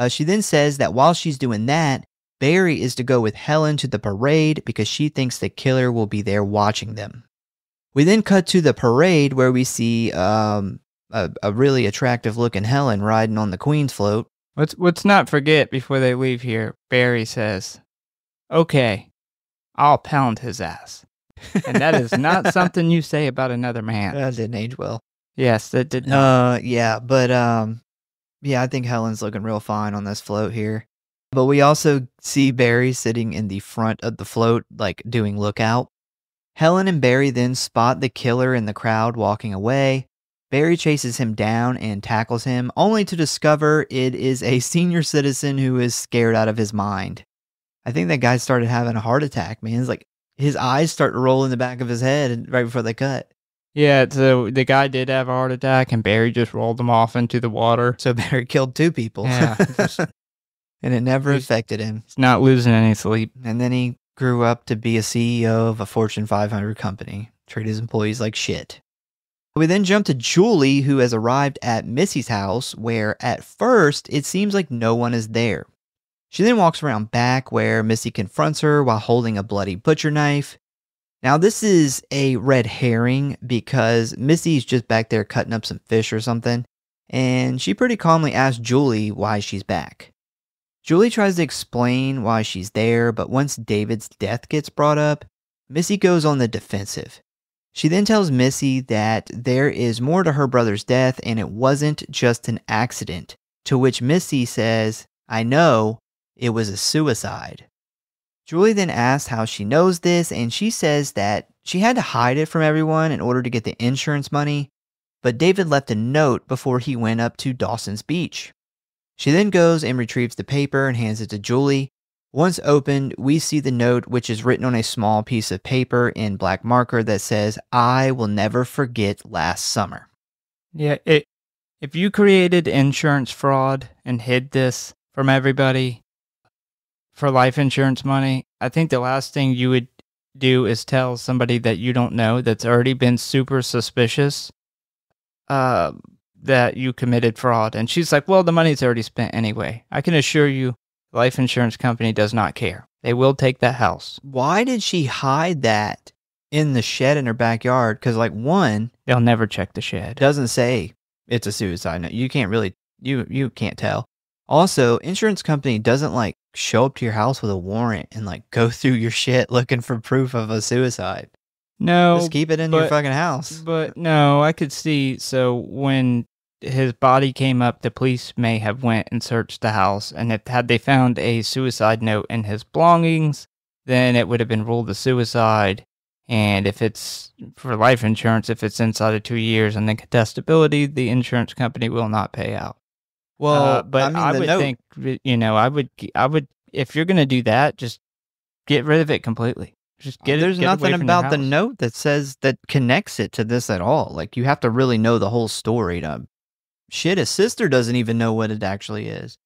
A: She then says that while she's doing that, Barry is to go with Helen to the parade because she thinks the killer will be there watching them. We then cut to the parade where we see a really attractive looking Helen riding on the Queen's float.
B: Let's not forget before they leave here, Barry says, okay, I'll pound his ass. And that is not something you say about another man.
A: That didn't age well.
B: Yes, that did not.
A: Yeah, but I think Helen's looking real fine on this float here. But we also see Barry sitting in the front of the float, like doing lookout. Helen and Barry then spot the killer in the crowd walking away. Barry chases him down and tackles him, only to discover it is a senior citizen who is scared out of his mind. I think that guy started having a heart attack, man. It's like his eyes start to roll in the back of his head right before they cut.
B: Yeah, so the guy did have a heart attack, and Barry just rolled him off into the water.
A: So Barry killed 2 people.
B: Yeah.
A: And it never affected him.
B: He's not losing any sleep.
A: And then he grew up to be a CEO of a Fortune 500 company. Treat his employees like shit. We then jump to Julie, who has arrived at Missy's house, where at first it seems like no one is there. She then walks around back where Missy confronts her while holding a bloody butcher knife. Now this is a red herring because Missy's just back there cutting up some fish or something, and she pretty calmly asks Julie why she's back. Julie tries to explain why she's there, but once David's death gets brought up, Missy goes on the defensive. She then tells Missy that there is more to her brother's death and it wasn't just an accident, to which Missy says, I know, it was a suicide. Julie then asks how she knows this, and she says that she had to hide it from everyone in order to get the insurance money, but David left a note before he went up to Dawson's Beach. She then goes and retrieves the paper and hands it to Julie. Once opened, we see the note, which is written on a small piece of paper in black marker that says, "I will never forget last summer."
B: Yeah, if you created insurance fraud and hid this from everybody for life insurance money, I think the last thing you would do is tell somebody that you don't know that's already been super suspicious that you committed fraud. And she's like, well, the money's already spent anyway. I can assure you, the life insurance company does not care. They will take that house.
A: Why did she hide that in the shed in her backyard? Because, like, one,
B: they'll never check the shed.
A: Doesn't say it's a suicide note. You can't really, you can't tell. Also, insurance company doesn't, like, show up to your house with a warrant and, like, go through your shit looking for proof of a suicide.
B: No.
A: Just keep it in your fucking house.
B: But no, I could see. So when his body came up, the police may have went and searched the house, and had they found a suicide note in his belongings, then it would have been ruled a suicide. And if it's for life insurance, if it's inside of 2 years and then contestability, the insurance company will not pay out.
A: Well,
B: but I would think, I would, if you're gonna do that, just get rid of it completely. Just get it.
A: There's
B: get
A: nothing
B: away from
A: about
B: your
A: the
B: house.
A: note that connects it to this at all. Like, you have to really know the whole story to. Shit, his sister doesn't even know what it actually is.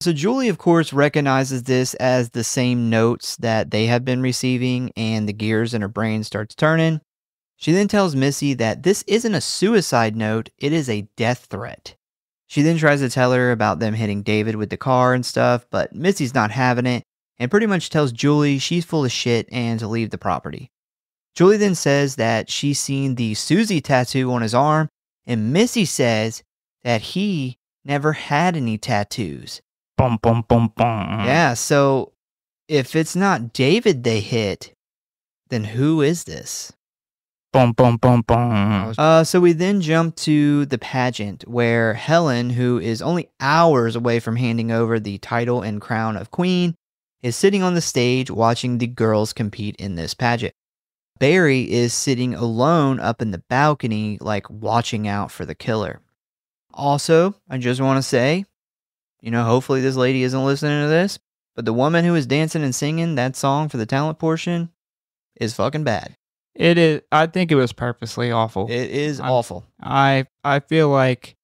A: So Julie, of course, recognizes this as the same notes that they have been receiving, and the gears in her brain starts turning. She then tells Missy that this isn't a suicide note, it is a death threat. She then tries to tell her about them hitting David with the car and stuff, but Missy's not having it, and pretty much tells Julie she's full of shit and to leave the property. Julie then says that she's seen the Susie tattoo on his arm, and Missy says that he never had any tattoos.
B: Bum, bum, bum, bum.
A: Yeah, so if it's not David they hit, then who is this?
B: Bum, bum, bum, bum.
A: So we then jump to the pageant where Helen, who is only hours away from handing over the title and crown of queen, is sitting on the stage watching the girls compete in this pageant. Barry is sitting alone up in the balcony, like watching out for the killer. Also, I just want to say, hopefully this lady isn't listening to this, but the woman who is dancing and singing that song for the talent portion is fucking bad.
B: It is. I think it was purposely awful.
A: It is awful.
B: I feel like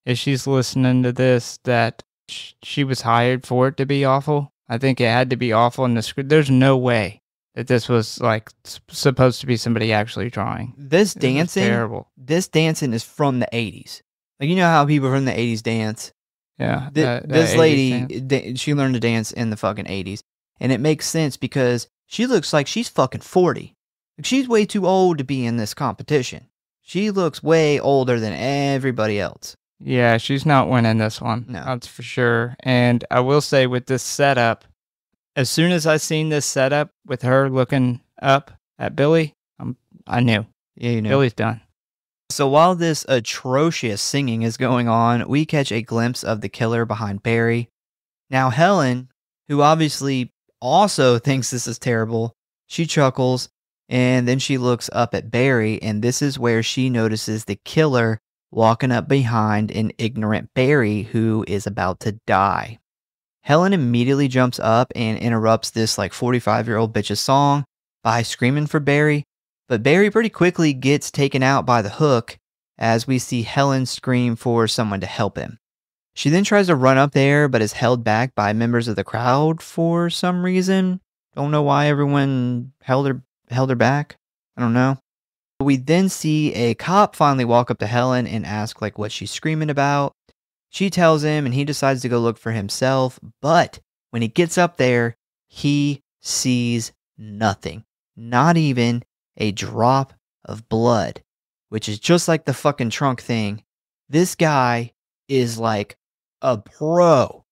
B: if she's listening to this, that she was hired for it to be awful. I think it had to be awful in the script. There's no way that this was like supposed to be somebody actually trying.
A: This dancing,
B: terrible.
A: This dancing is from the 80s. Like, you know how people from the 80s dance?
B: Yeah.
A: This lady, she learned to dance in the fucking 80s. And it makes sense because she looks like she's fucking 40. Like, she's way too old to be in this competition. She looks way older than everybody else.
B: Yeah, she's not winning this one.
A: No.
B: That's for sure. And I will say with this setup, as soon as I seen this setup with her looking up at Billy, I knew.
A: Yeah, you know.
B: Billy's done.
A: So while this atrocious singing is going on, we catch a glimpse of the killer behind Barry. Now Helen, who obviously also thinks this is terrible, she chuckles, and then she looks up at Barry, and this is where she notices the killer walking up behind an ignorant Barry who is about to die. Helen immediately jumps up and interrupts this like 45-year-old bitch's song by screaming for Barry, but Barry pretty quickly gets taken out by the hook as we see Helen scream for someone to help him. She then tries to run up there but is held back by members of the crowd for some reason. Don't know why everyone held her back. I don't know. We then see a cop finally walk up to Helen and ask like what she's screaming about. She tells him and he decides to go look for himself, but when he gets up there, he sees nothing. Not even a drop of blood, which is just like the fucking trunk thing. This guy is like a pro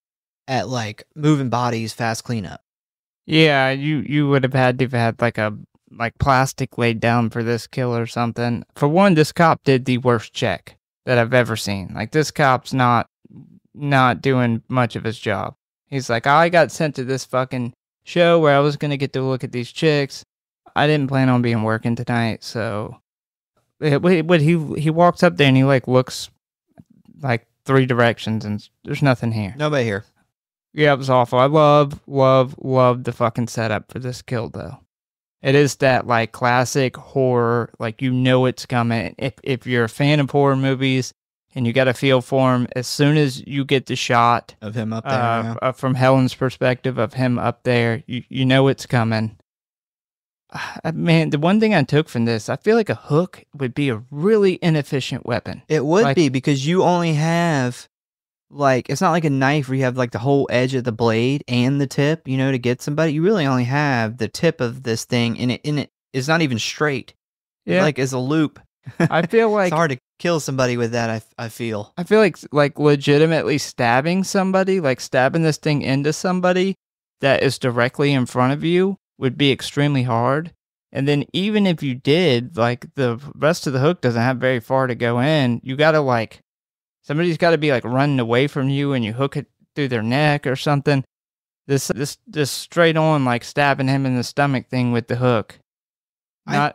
A: at like moving bodies, fast cleanup.
B: Yeah, you would have had to have had like plastic laid down for this kill or something. For one, this cop did the worst check that I've ever seen. Like, this cop's not doing much of his job. He's like, I got sent to this fucking show where I was going to get to look at these chicks. I didn't plan on being working tonight, so... But he walks up there and he, like, looks, like, 3 directions and there's nothing here.
A: Nobody here.
B: Yeah, it was awful. I love the fucking setup for this kill, though. It is that, like, classic horror, like, you know it's coming. If you're a fan of horror movies and you got a feel for them, as soon as you get the shot
A: of him up there,
B: from Helen's perspective of him up there, you know it's coming. Man, the one thing I took from this, I feel like a hook would be a really inefficient weapon.
A: It would be, because you only have, like, it's not like a knife where you have, like, the whole edge of the blade and the tip, you know, to get somebody. You really only have the tip of this thing, and it is not even straight. Yeah. Like, it's a loop.
B: I feel like
A: it's hard to kill somebody with that, I feel.
B: I feel like legitimately stabbing somebody, like stabbing this thing into somebody that is directly in front of you would be extremely hard. And then even if you did, like, the rest of the hook doesn't have very far to go in. You gotta, like, somebody's gotta be, like, running away from you and you hook it through their neck or something. This straight on, like, stabbing him in the stomach thing with the hook. Not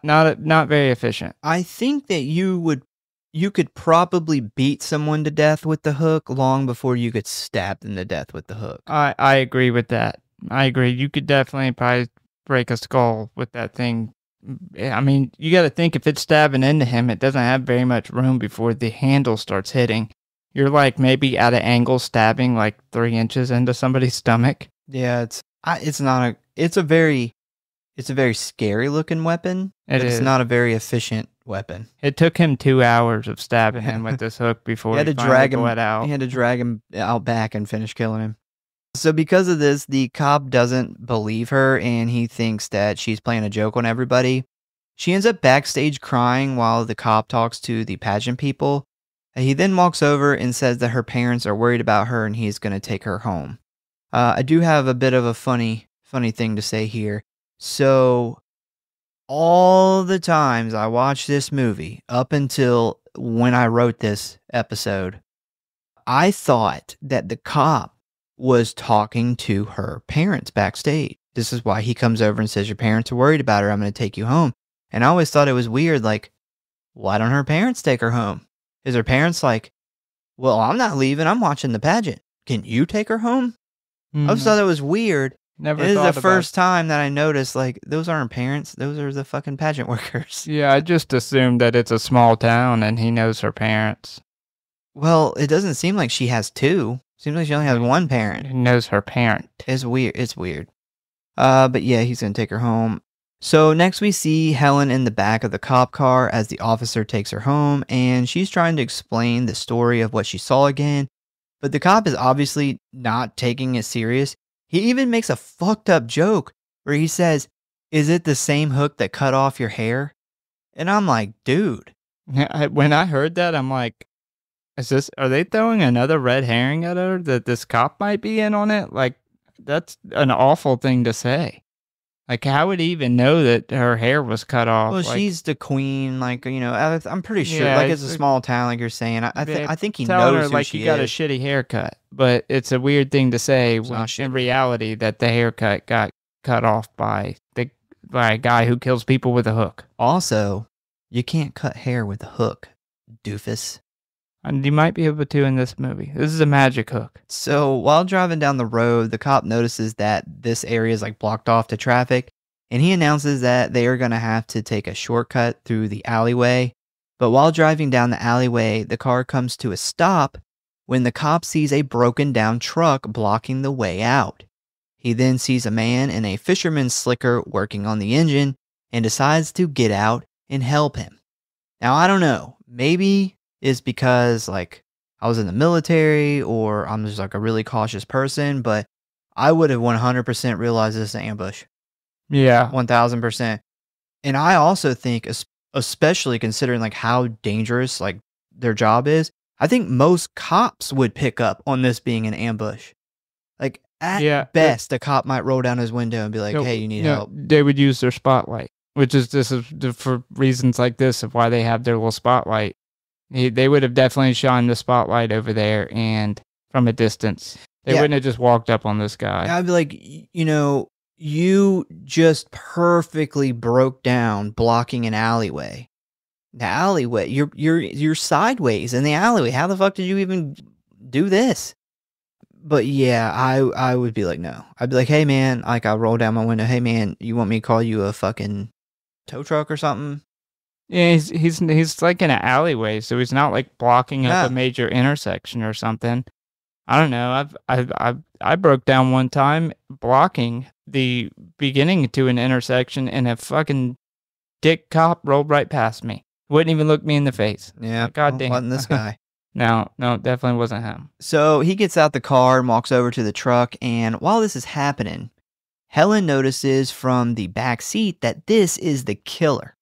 B: very efficient.
A: I think that you could probably beat someone to death with the hook long before you could stab them to death with the hook.
B: I agree with that. I agree. You could definitely probably break a skull with that thing. I mean, you got to think, if it's stabbing into him, it doesn't have very much room before the handle starts hitting. You're, like, maybe at an angle stabbing, like, 3 inches into somebody's stomach.
A: Yeah, it's a very scary looking weapon. It's not a very efficient weapon.
B: It took him 2 hours of stabbing him with this hook before he had to drag him out.
A: He had to drag him out back and finish killing him. So because of this, the cop doesn't believe her, and he thinks that she's playing a joke on everybody. She ends up backstage crying while the cop talks to the pageant people. He then walks over and says that her parents are worried about her and he's going to take her home. I do have a bit of a funny thing to say here. So all the times I watched this movie up until when I wrote this episode, I thought that the cop was talking to her parents backstage. This is why he comes over and says, your parents are worried about her, I'm going to take you home. And I always thought it was weird, like, why don't her parents take her home? Is her parents like, well, I'm not leaving, I'm watching the pageant, can you take her home? I always thought it was weird. This is the first time that I noticed, like, those aren't parents, those are the fucking pageant workers.
B: Yeah, I just assumed that it's a small town and he knows her parents.
A: Well, it doesn't seem like she has 2. Seems like she only has 1 parent.
B: He knows her parent.
A: It's weird. But yeah, he's going to take her home. So next we see Helen in the back of the cop car as the officer takes her home, and she's trying to explain the story of what she saw again. But the cop is obviously not taking it serious. He even makes a fucked up joke where he says, is it the same hook that cut off your hair? And I'm like, dude.
B: When I heard that, I'm like, are they throwing another red herring at her that this cop might be in on it? Like, that's an awful thing to say. Like, how would he even know that her hair was cut off?
A: Well,
B: like,
A: she's the queen, like, you know, I'm pretty sure, like, it's a small town, like you're saying. I think he knows
B: her,
A: who
B: like,
A: she
B: you got a
A: is.
B: shitty haircut, but it's a weird thing to say when, in reality, that the haircut got cut off by a guy who kills people with a hook.
A: Also, you can't cut hair with a hook, doofus.
B: And you might be able to in this movie. This is a magic hook.
A: So while driving down the road, the cop notices that this area is, like, blocked off to traffic, and he announces that they are going to have to take a shortcut through the alleyway. But while driving down the alleyway, the car comes to a stop when the cop sees a broken down truck blocking the way out. He then sees a man in a fisherman's slicker working on the engine and decides to get out and help him. Now, I don't know. Maybe it's because, like, I was in the military or I'm just, like, a really cautious person, but I would have 100% realized this is an ambush.
B: Yeah.
A: 1000%. And I also think, especially considering, like, how dangerous, like, their job is, I think most cops would pick up on this being an ambush. Like, at best, a cop might roll down his window and be like, hey, you need help.
B: They would use their spotlight, this is for reasons like this of why they have their little spotlight. They would have definitely shined the spotlight over there and from a distance. They wouldn't have just walked up on this guy.
A: I'd be like, you know, you just perfectly broke down blocking an alleyway. The alleyway, you're sideways in the alleyway. How the fuck did you even do this. But yeah, I would be like, no. I'd be like, hey man, like I roll down my window, hey man, you want me to call you a fucking tow truck or something?
B: Yeah, he's like in an alleyway, so he's not like blocking up a major intersection or something. I don't know. I broke down one time blocking the beginning to an intersection, and a fucking dick cop rolled right past me. Wouldn't even look me in the face.
A: Yeah,
B: like, God damn.
A: Wasn't this guy?
B: No, it definitely wasn't him.
A: So he gets out the car and walks over to the truck, and while this is happening, Helen notices from the back seat that this is the killer.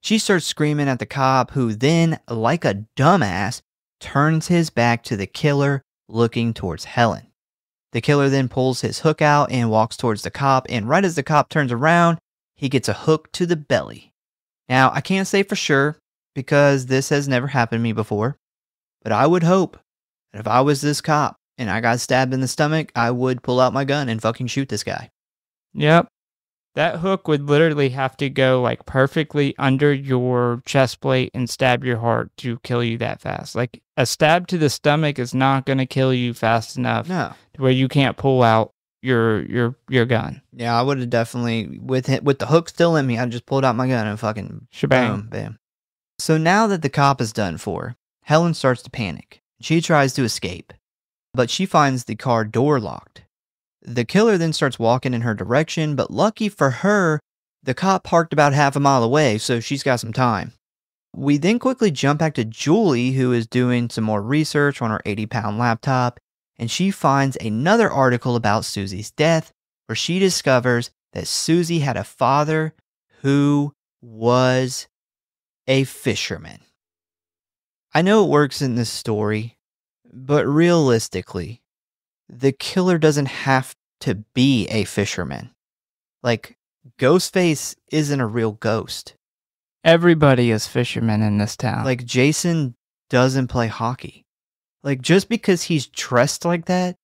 A: She starts screaming at the cop, who then, like a dumbass, turns his back to the killer, looking towards Helen. The killer then pulls his hook out and walks towards the cop, and right as the cop turns around, he gets a hook to the belly. Now, I can't say for sure, because this has never happened to me before, but I would hope that if I was this cop and I got stabbed in the stomach, I would pull out my gun and fucking shoot this guy.
B: Yep. That hook would literally have to go like perfectly under your chest plate and stab your heart to kill you that fast. Like a stab to the stomach is not going to kill you fast enough to where you can't pull out your gun.
A: Yeah, I would have definitely, with the hook still in me, I just pulled out my gun and fucking
B: shebang.
A: Boom, bam. So now that the cop is done for, Helen starts to panic. She tries to escape, but she finds the car door locked. The killer then starts walking in her direction, but lucky for her, the cop parked about half a mile away, so she's got some time. We then quickly jump back to Julie, who is doing some more research on her 80-pound laptop, and she finds another article about Susie's death, where she discovers that Susie had a father who was a fisherman. I know it works in this story, but realistically, the killer doesn't have to be a fisherman. Like, Ghostface isn't a real ghost.
B: Everybody is fishermen in this town.
A: Like, Jason doesn't play hockey. Like, just because he's dressed like that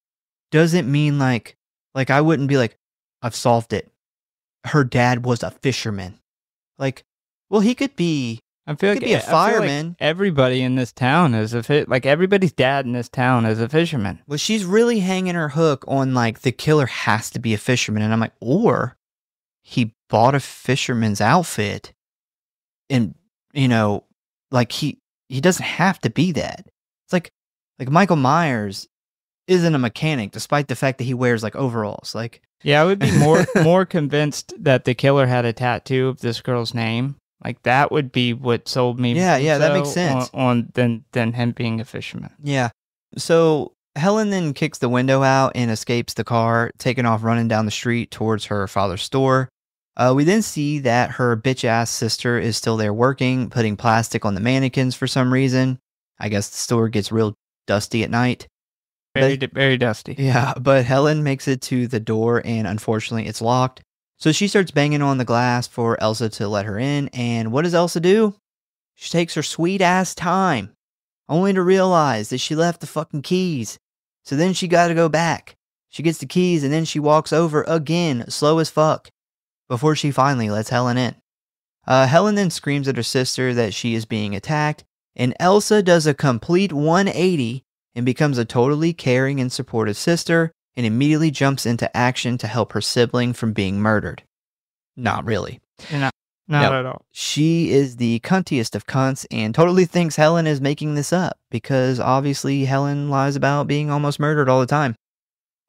A: doesn't mean like I wouldn't be like, I've solved it. Her dad was a fisherman. Like, well, he could be. I feel like a fireman.
B: Like everybody in this town is everybody's dad in this town is a fisherman.
A: Well, she's really hanging her hook on like the killer has to be a fisherman, and I'm like, or he bought a fisherman's outfit, and like he doesn't have to be that. It's like Michael Myers isn't a mechanic, despite the fact that he wears like overalls. Like,
B: yeah, I would be more convinced that the killer had a tattoo of this girl's name. Like, that would be what sold me.
A: Yeah, that makes sense.
B: Than him being a fisherman.
A: Yeah. So Helen then kicks the window out and escapes the car, taking off running down the street towards her father's store. We then see that her bitch-ass sister is still there working, putting plastic on the mannequins for some reason. I guess the store gets real dusty at night.
B: Very dusty.
A: Yeah, but Helen makes it to the door, and unfortunately it's locked. So she starts banging on the glass for Elsa to let her in, and what does Elsa do? She takes her sweet-ass time, only to realize that she left the fucking keys. So then she gotta go back. She gets the keys, and then she walks over again, slow as fuck, before she finally lets Helen in. Helen then screams at her sister that she is being attacked, and Elsa does a complete 180 and becomes a totally caring and supportive sister, and immediately jumps into action to help her sibling from being murdered. Not really.
B: Not at all.
A: She is the cuntiest of cunts and totally thinks Helen is making this up, because obviously Helen lies about being almost murdered all the time.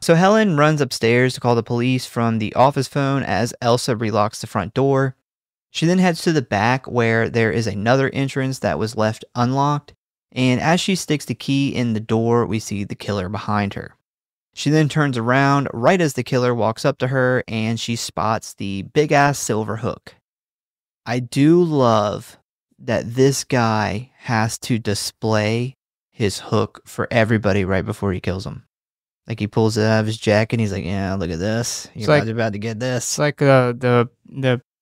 A: So Helen runs upstairs to call the police from the office phone as Elsa relocks the front door. She then heads to the back where there is another entrance that was left unlocked, and as she sticks the key in the door, we see the killer behind her. She then turns around right as the killer walks up to her, and she spots the big-ass silver hook. I do love that this guy has to display his hook for everybody right before he kills him. Like, he pulls it out of his jacket, and he's like, yeah, look at this. You're about to get this.
B: It's like the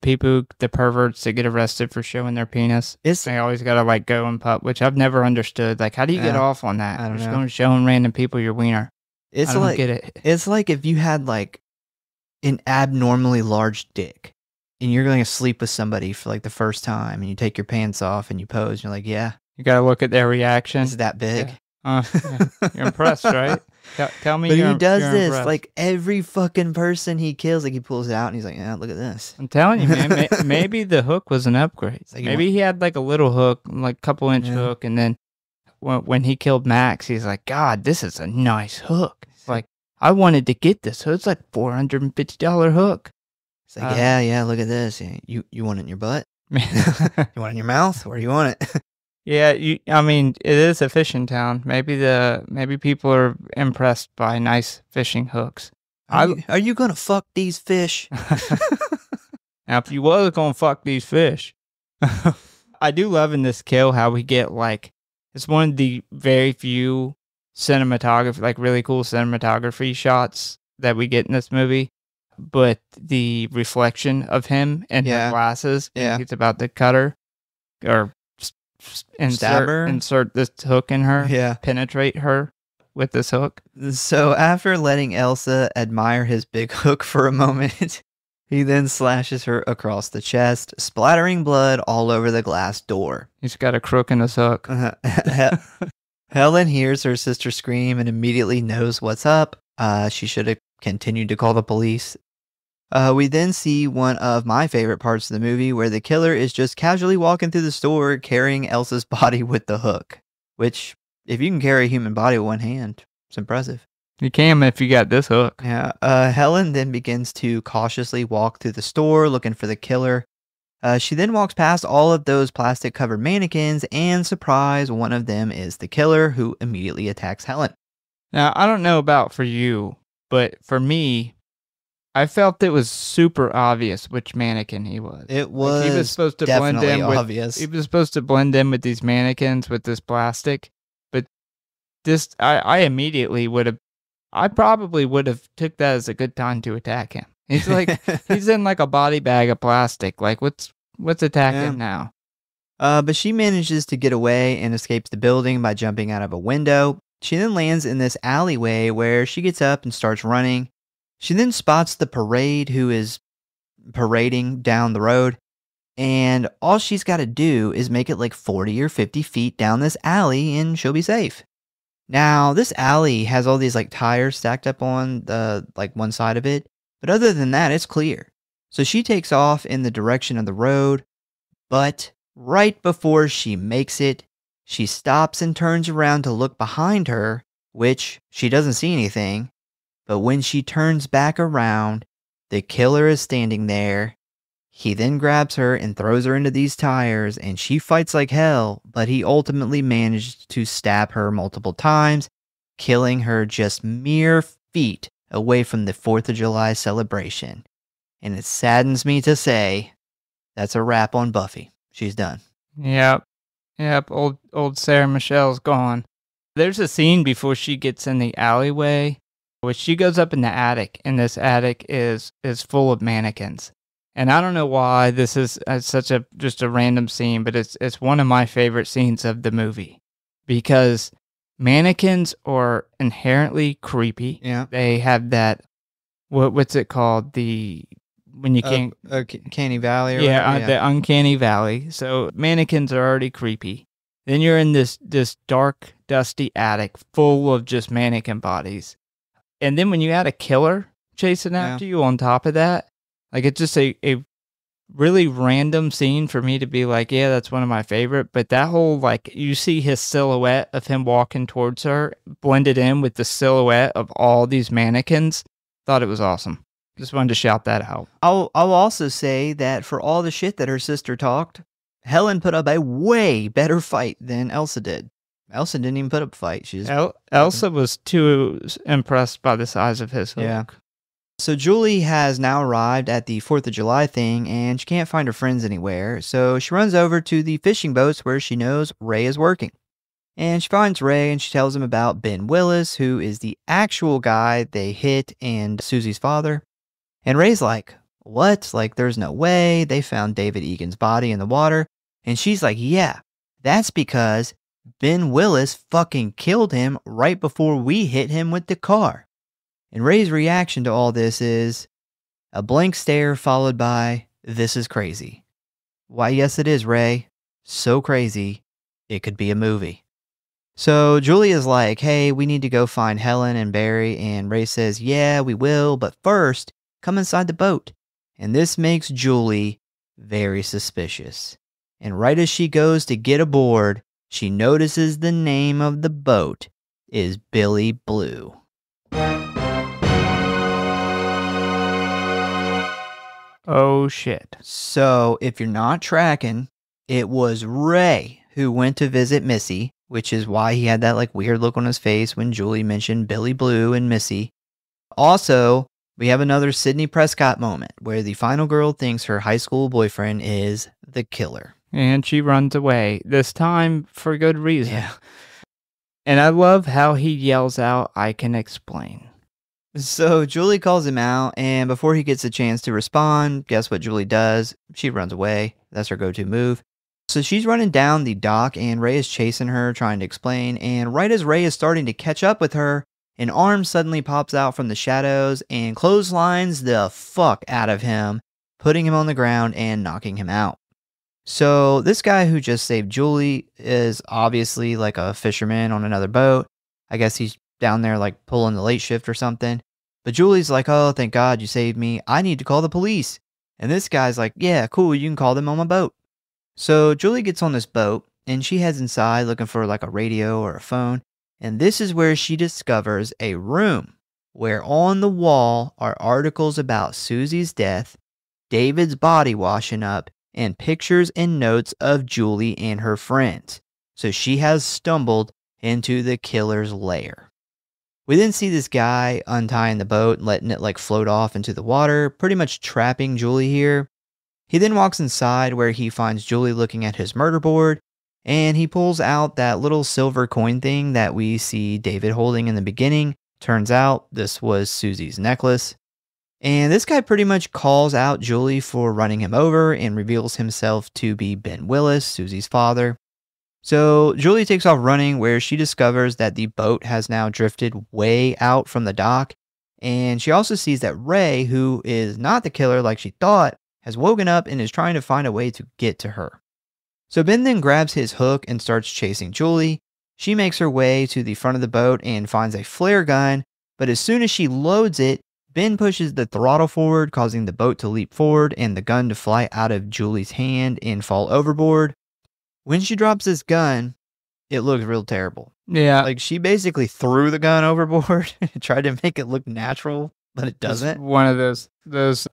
B: people, the perverts that get arrested for showing their penis. They always gotta like go and pop, which I've never understood. Like, how do you get off on that?
A: I don't know.
B: Just going showing random people your wiener. I don't get it.
A: It's like if you had like an abnormally large dick and you're going to sleep with somebody for like the first time and you take your pants off and you pose and you're like, yeah.
B: You got to look at their reaction.
A: Is that big?
B: You're impressed, right? Tell me
A: But
B: you're
A: he does
B: you're
A: this,
B: impressed.
A: like, every fucking person he kills, like, he pulls it out and he's like, yeah, look at this.
B: I'm telling you, man. Maybe the hook was an upgrade.
A: Like
B: Maybe he had like a little hook, like couple-inch
A: Yeah.
B: hook, and then when he killed Max, he's like, God, this is a nice hook. Like, I wanted to get this hook. It's like $450 hook.
A: It's like, yeah, look at this. Yeah, you want it in your butt? You want it in your mouth? Where do you want it?
B: Yeah, I mean, it is a fishing town. Maybe people are impressed by nice fishing hooks.
A: Are you gonna fuck these fish?
B: Now, if you was gonna fuck these fish, I do love in this kill how we get like, it's one of the very few cinematography, like really cool cinematography shots that we get in this movie. But the reflection of him in her glasses, when he's about to cut her or insert this hook in her, penetrate her with this hook.
A: So after letting Elsa admire his big hook for a moment, he then slashes her across the chest, splattering blood all over the glass door.
B: He's got a crook in his hook.
A: Helen hears her sister scream and immediately knows what's up. She should have continued to call the police. We then see one of my favorite parts of the movie where the killer is just casually walking through the store carrying Elsa's body with the hook, which, if you can carry a human body with one hand, it's impressive.
B: You can if you got this hook.
A: Yeah. Helen then begins to cautiously walk through the store looking for the killer. She then walks past all of those plastic-covered mannequins, and surprise, one of them is the killer, who immediately attacks Helen.
B: Now, I don't know about for you, but for me, I felt it was super obvious which mannequin he was.
A: It was,
B: like he was supposed to blend in obvious. He was supposed to blend in with these mannequins with this plastic, but this, I immediately would have, I probably would have took that as a good time to attack him. He's like, he's in like a body bag of plastic. Like, what's attacking now?
A: But she manages to get away and escapes the building by jumping out of a window. She then lands in this alleyway where she gets up and starts running. She then spots the parade who is parading down the road, and all she's got to do is make it like 40 or 50 feet down this alley and she'll be safe. Now, this alley has all these like tires stacked up on the like one side of it, but other than that, it's clear. So she takes off in the direction of the road, but right before she makes it, she stops and turns around to look behind her, which she doesn't see anything. But when she turns back around, the killer is standing there. He then grabs her and throws her into these tires, and she fights like hell, but he ultimately managed to stab her multiple times, killing her just mere feet away from the 4th of July celebration. And it saddens me to say, that's a wrap on Buffy. She's done.
B: Yep. Old Sarah Michelle's gone. There's a scene before she gets in the alleyway, which she goes up in the attic, and this attic is full of mannequins. And I don't know why this is such a just a random scene, but it's one of my favorite scenes of the movie because mannequins are inherently creepy.
A: Yeah.
B: They have that what's it called? When you can't
A: Uncanny Valley or
B: the uncanny valley. So mannequins are already creepy. Then you're in this dark, dusty attic full of just mannequin bodies. And then when you add a killer chasing after you on top of that, like it's just a really random scene for me to be like, yeah, that's one of my favorite. But that whole, like, you see his silhouette of him walking towards her blended in with the silhouette of all these mannequins. Thought it was awesome. Just wanted to shout that out.
A: I'll also say that for all the shit that her sister talked, Helen put up a way better fight than Elsa did. Elsa didn't even put up a fight.
B: Elsa was too impressed by the size of his hook.
A: Yeah. So Julie has now arrived at the 4th of July thing, and she can't find her friends anywhere. So she runs over to the fishing boats where she knows Ray is working. And she finds Ray, and she tells him about Ben Willis, who is the actual guy they hit and Susie's father. And Ray's like, what? Like, there's no way. They found David Egan's body in the water. And she's like, yeah, that's because Ben Willis fucking killed him right before we hit him with the car. And Ray's reaction to all this is a blank stare followed by, this is crazy. Why, yes, it is, Ray. So crazy, it could be a movie. So Julie is like, hey, we need to go find Helen and Barry. And Ray says, yeah, we will. But first, come inside the boat. And this makes Julie very suspicious. And right as she goes to get aboard, she notices the name of the boat is Billy Blue.
B: Oh, shit.
A: So if you're not tracking, it was Ray who went to visit Missy, which is why he had that like weird look on his face when Julie mentioned Billy Blue and Missy. Also, we have another Sidney Prescott moment where the final girl thinks her high school boyfriend is the killer.
B: And she runs away, this time for good reason.
A: Yeah.
B: And I love how he yells out, I can explain.
A: So Julie calls him out, and before he gets a chance to respond, guess what Julie does? She runs away. That's her go-to move. So she's running down the dock, and Ray is chasing her, trying to explain. And right as Ray is starting to catch up with her, an arm suddenly pops out from the shadows and clotheslines the fuck out of him, putting him on the ground and knocking him out. So this guy who just saved Julie is obviously like a fisherman on another boat. I guess he's down there like pulling the late shift or something. But Julie's like, oh, thank God you saved me. I need to call the police. And this guy's like, yeah, cool, you can call them on my boat. So Julie gets on this boat and she heads inside looking for like a radio or a phone. And this is where she discovers a room where on the wall are articles about Susie's death, David's body washing up, and pictures and notes of Julie and her friends. So she has stumbled into the killer's lair. We then see this guy untying the boat and letting it like float off into the water, pretty much trapping Julie here. He then walks inside where he finds Julie looking at his murder board, and he pulls out that little silver coin thing that we see David holding in the beginning. Turns out this was Susie's necklace. And this guy pretty much calls out Julie for running him over and reveals himself to be Ben Willis, Susie's father. So Julie takes off running where she discovers that the boat has now drifted way out from the dock. And she also sees that Ray, who is not the killer like she thought, has woken up and is trying to find a way to get to her. So Ben then grabs his hook and starts chasing Julie. She makes her way to the front of the boat and finds a flare gun. But as soon as she loads it, Ben pushes the throttle forward, causing the boat to leap forward and the gun to fly out of Julie's hand and fall overboard. When she drops this gun, it looks real terrible.
B: Yeah.
A: Like she basically threw the gun overboard and tried to make it look natural, but it doesn't.
B: It's one of those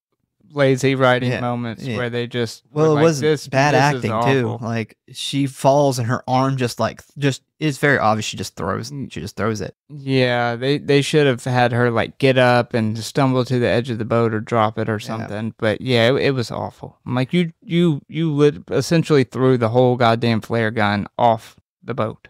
B: lazy writing moments where they just
A: it
B: like,
A: was bad acting too.
B: awful.
A: Like she falls and her arm just it's very obvious she just throws it.
B: Yeah, they should have had her like get up and stumble to the edge of the boat or drop it or something. Yeah. But yeah, it was awful. I'm like you essentially threw the whole goddamn flare gun off the boat.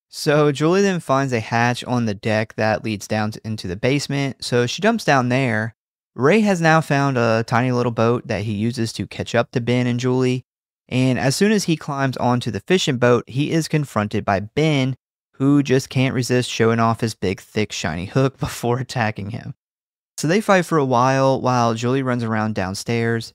A: So Julie then finds a hatch on the deck that leads down into the basement. So she jumps down there. Ray has now found a tiny little boat that he uses to catch up to Ben and Julie. And as soon as he climbs onto the fishing boat, he is confronted by Ben, who just can't resist showing off his big, thick, shiny hook before attacking him. So they fight for a while Julie runs around downstairs.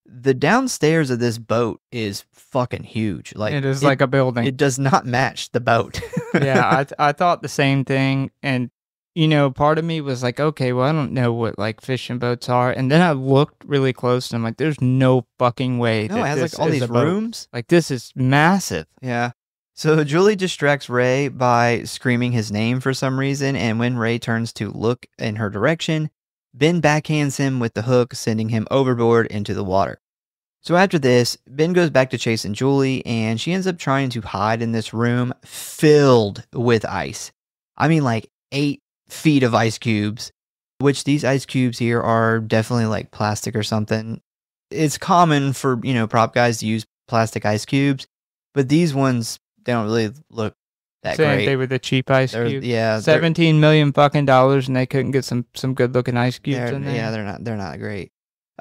A: The downstairs of this boat is fucking huge. Like
B: it is like a building.
A: It does not match the boat.
B: Yeah, I thought the same thing. And you know, part of me was like, okay, well, I don't know what like fishing boats are. And then I looked really close and I'm like, there's no fucking way.
A: No, it has like all these rooms.
B: Like this is massive.
A: Yeah. So Julie distracts Ray by screaming his name for some reason. And when Ray turns to look in her direction, Ben backhands him with the hook, sending him overboard into the water. So after this, Ben goes back to chasing Julie and she ends up trying to hide in this room filled with ice. I mean like 8 feet of ice cubes, which these ice cubes here are definitely like plastic or something. It's common for, prop guys to use plastic ice cubes, but these ones, they don't really look that great.
B: They were the cheap ice cubes.
A: Yeah.
B: $17 million fucking dollars and they couldn't get some good looking ice cubes in there.
A: Yeah, they're not great.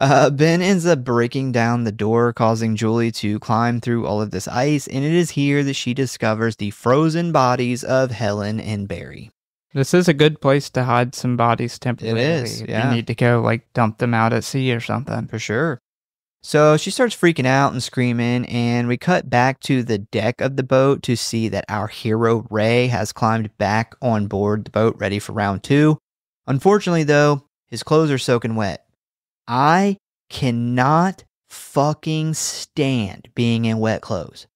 A: Ben ends up breaking down the door, causing Julie to climb through all of this ice, and it is here that she discovers the frozen bodies of Helen and Barry.
B: This is a good place to hide some bodies temporarily.
A: It is, yeah.
B: You need to go, like, dump them out at sea or something.
A: For sure. So she starts freaking out and screaming, and we cut back to the deck of the boat to see that our hero Ray has climbed back on board the boat ready for round 2. Unfortunately, though, his clothes are soaking wet. I cannot fucking stand being in wet clothes.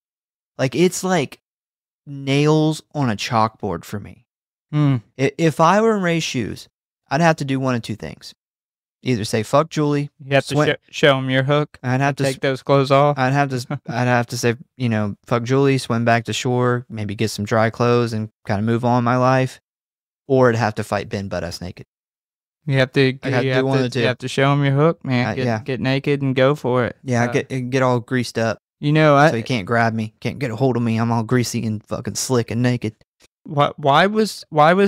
A: Like, it's like nails on a chalkboard for me. If I were in Ray's shoes, I'd have to do one of two things. Either say "fuck Julie,"
B: you have to show him your hook.
A: I'd have to
B: take those clothes off.
A: I'd have to say, "fuck Julie," swim back to shore, maybe get some dry clothes, and kind of move on in my life. Or I'd have to fight Ben butt-ass naked.
B: You have to show him your hook, man. Get naked and go for it.
A: Yeah, get all greased up. So he can't grab me, can't get a hold of me. I'm all greasy and fucking slick and naked.
B: Why was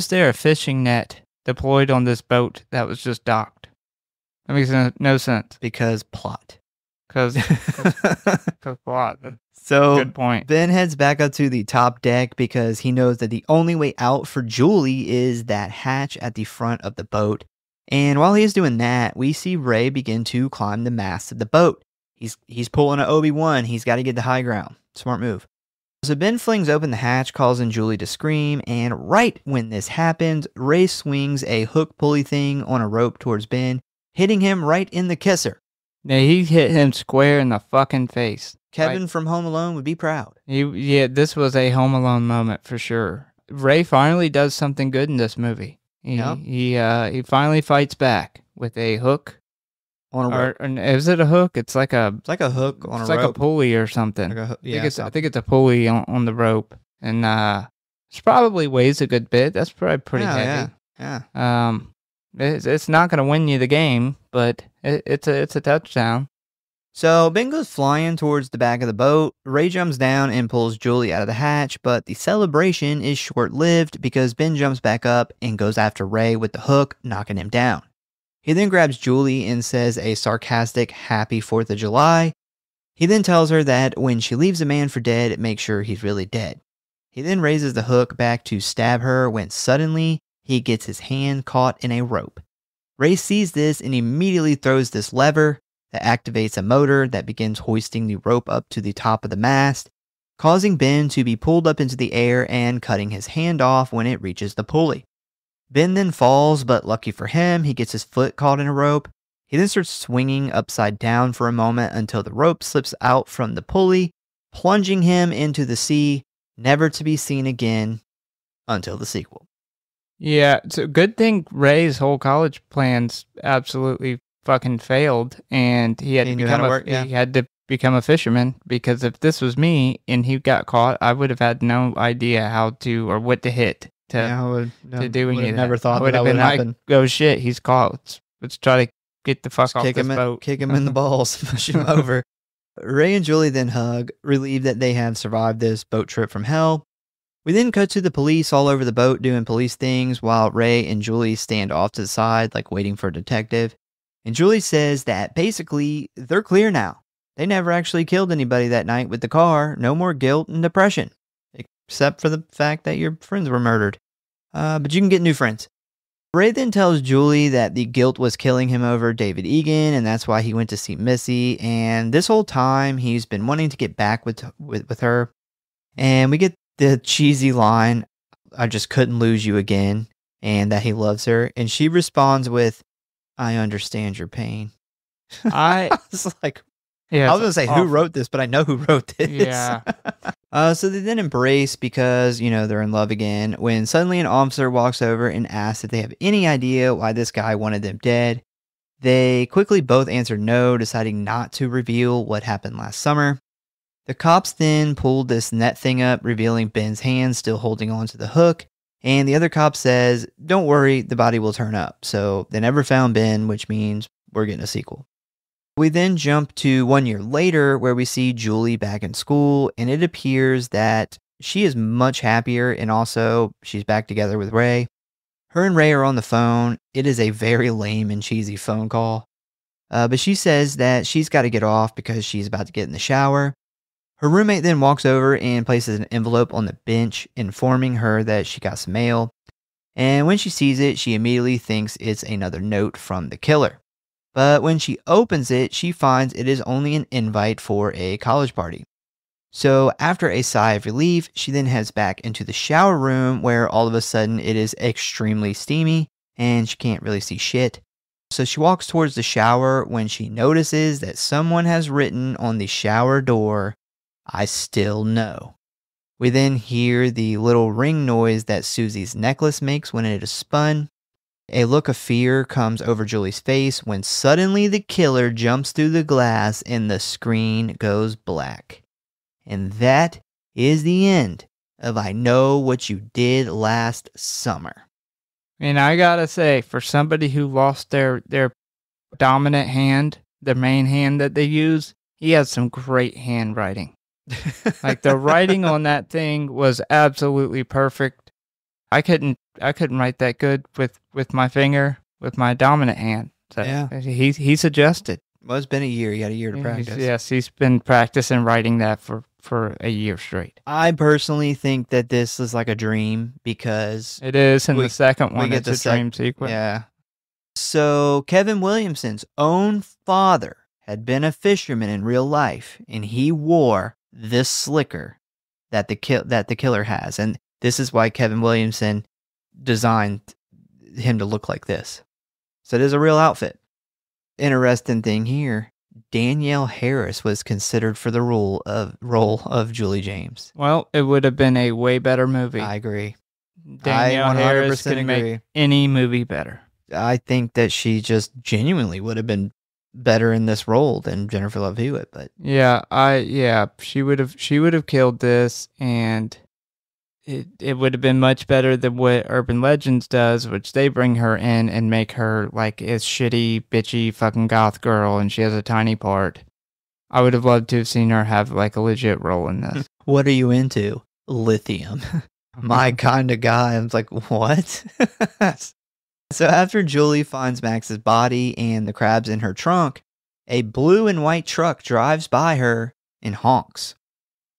B: there a fishing net deployed on this boat that was just docked? That makes no sense.
A: Because plot.
B: Because plot.
A: So
B: good point.
A: Ben heads back up to the top deck because he knows that the only way out for Julie is that hatch at the front of the boat. And while he's doing that, we see Ray begin to climb the mast of the boat. He's pulling an Obi-Wan. He's got to get the high ground. Smart move. So Ben flings open the hatch, causing Julie to scream, and right when this happens, Ray swings a hook pulley thing on a rope towards Ben, hitting him right in the kisser.
B: Now, he hit him square in the fucking face.
A: Kevin from Home Alone would be proud.
B: This was a Home Alone moment for sure. Ray finally does something good in this movie. He finally fights back with a hook.
A: On a rope.
B: Is it a hook? It's like a
A: hook on a rope.
B: It's like a pulley or something. I think it's a pulley on the rope. And it probably weighs a good bit. That's probably pretty heavy.
A: Yeah.
B: It's not going to win you the game, but it's a touchdown.
A: So Ben goes flying towards the back of the boat. Ray jumps down and pulls Julie out of the hatch, but the celebration is short-lived because Ben jumps back up and goes after Ray with the hook, knocking him down. He then grabs Julie and says a sarcastic "Happy 4th of July." He then tells her that when she leaves a man for dead, make sure he's really dead. He then raises the hook back to stab her when suddenly he gets his hand caught in a rope. Ray sees this and immediately throws this lever that activates a motor that begins hoisting the rope up to the top of the mast, causing Ben to be pulled up into the air and cutting his hand off when it reaches the pulley. Ben then falls, but lucky for him, he gets his foot caught in a rope. He then starts swinging upside down for a moment until the rope slips out from the pulley, plunging him into the sea, never to be seen again until the sequel.
B: Yeah, it's a good thing Ray's whole college plans absolutely fucking failed, and he had to become a fisherman, because if this was me and he got caught, I would have had no idea how to or what to hit to do any of that.
A: Never thought
B: I would have been like, oh shit, he's caught. Let's try to get the fuck off this boat.
A: Kick him in the balls, push him over. Ray and Julie then hug, relieved that they have survived this boat trip from hell. We then cut to the police all over the boat doing police things while Ray and Julie stand off to the side like waiting for a detective. And Julie says that basically they're clear now. They never actually killed anybody that night with the car. No more guilt and depression. Except for the fact that your friends were murdered. But you can get new friends. Ray then tells Julie that the guilt was killing him over David Egan, and that's why he went to see Missy. And this whole time, he's been wanting to get back with her. And we get the cheesy line, "I just couldn't lose you again," and that he loves her. And she responds with, "I understand your pain." I was like, I was going to say who wrote this, but I know who wrote this.
B: Yeah.
A: So they then embrace because, they're in love again, when suddenly an officer walks over and asks if they have any idea why this guy wanted them dead. They quickly both answer no, deciding not to reveal what happened last summer. The cops then pulled this net thing up, revealing Ben's hand still holding onto the hook, and the other cop says, "Don't worry, the body will turn up." So they never found Ben, which means we're getting a sequel. We then jump to 1 year later where we see Julie back in school, and it appears that she is much happier, and also she's back together with Ray. Her and Ray are on the phone. It is a very lame and cheesy phone call. But she says that she's got to get off because she's about to get in the shower. Her roommate then walks over and places an envelope on the bench, informing her that she got some mail. And when she sees it, she immediately thinks it's another note from the killer. But when she opens it, she finds it is only an invite for a college party. So after a sigh of relief, she then heads back into the shower room where all of a sudden it is extremely steamy and she can't really see shit. So she walks towards the shower when she notices that someone has written on the shower door, "I still know." We then hear the little ring noise that Susie's necklace makes when it is spun. A look of fear comes over Julie's face when suddenly the killer jumps through the glass and the screen goes black. And that is the end of I Know What You Did Last Summer.
B: And I gotta say, for somebody who lost their dominant hand, the main hand that they use, he has some great handwriting. Like the writing on that thing was absolutely perfect. I couldn't write that good with my finger, with my dominant hand. So
A: Yeah.
B: He suggested.
A: Well, it's been a year. You got a year to practice.
B: Yes, he's been practicing writing that for a year straight.
A: I personally think that this is like a dream because
B: It is, and the second one,
A: get
B: it's
A: the
B: a dream sequence.
A: Yeah. So Kevin Williamson's own father had been a fisherman in real life, and he wore this slicker that the killer has, and this is why Kevin Williamson designed him to look like this. So it is a real outfit. Interesting thing here, Danielle Harris was considered for the role of Julie James.
B: Well, it would have been a way better movie.
A: I agree.
B: Danielle Harris can make any movie better.
A: I think that she just genuinely would have been better in this role than Jennifer Love Hewitt, but
B: she would have killed this, and it would have been much better than what Urban Legends does, which they bring her in and make her like a shitty, bitchy fucking goth girl, and she has a tiny part. I would have loved to have seen her have like a legit role in this.
A: What are you into? Lithium. My kind of guy. I was like, what? So after Julie finds Max's body and the crabs in her trunk, a blue and white truck drives by her and honks.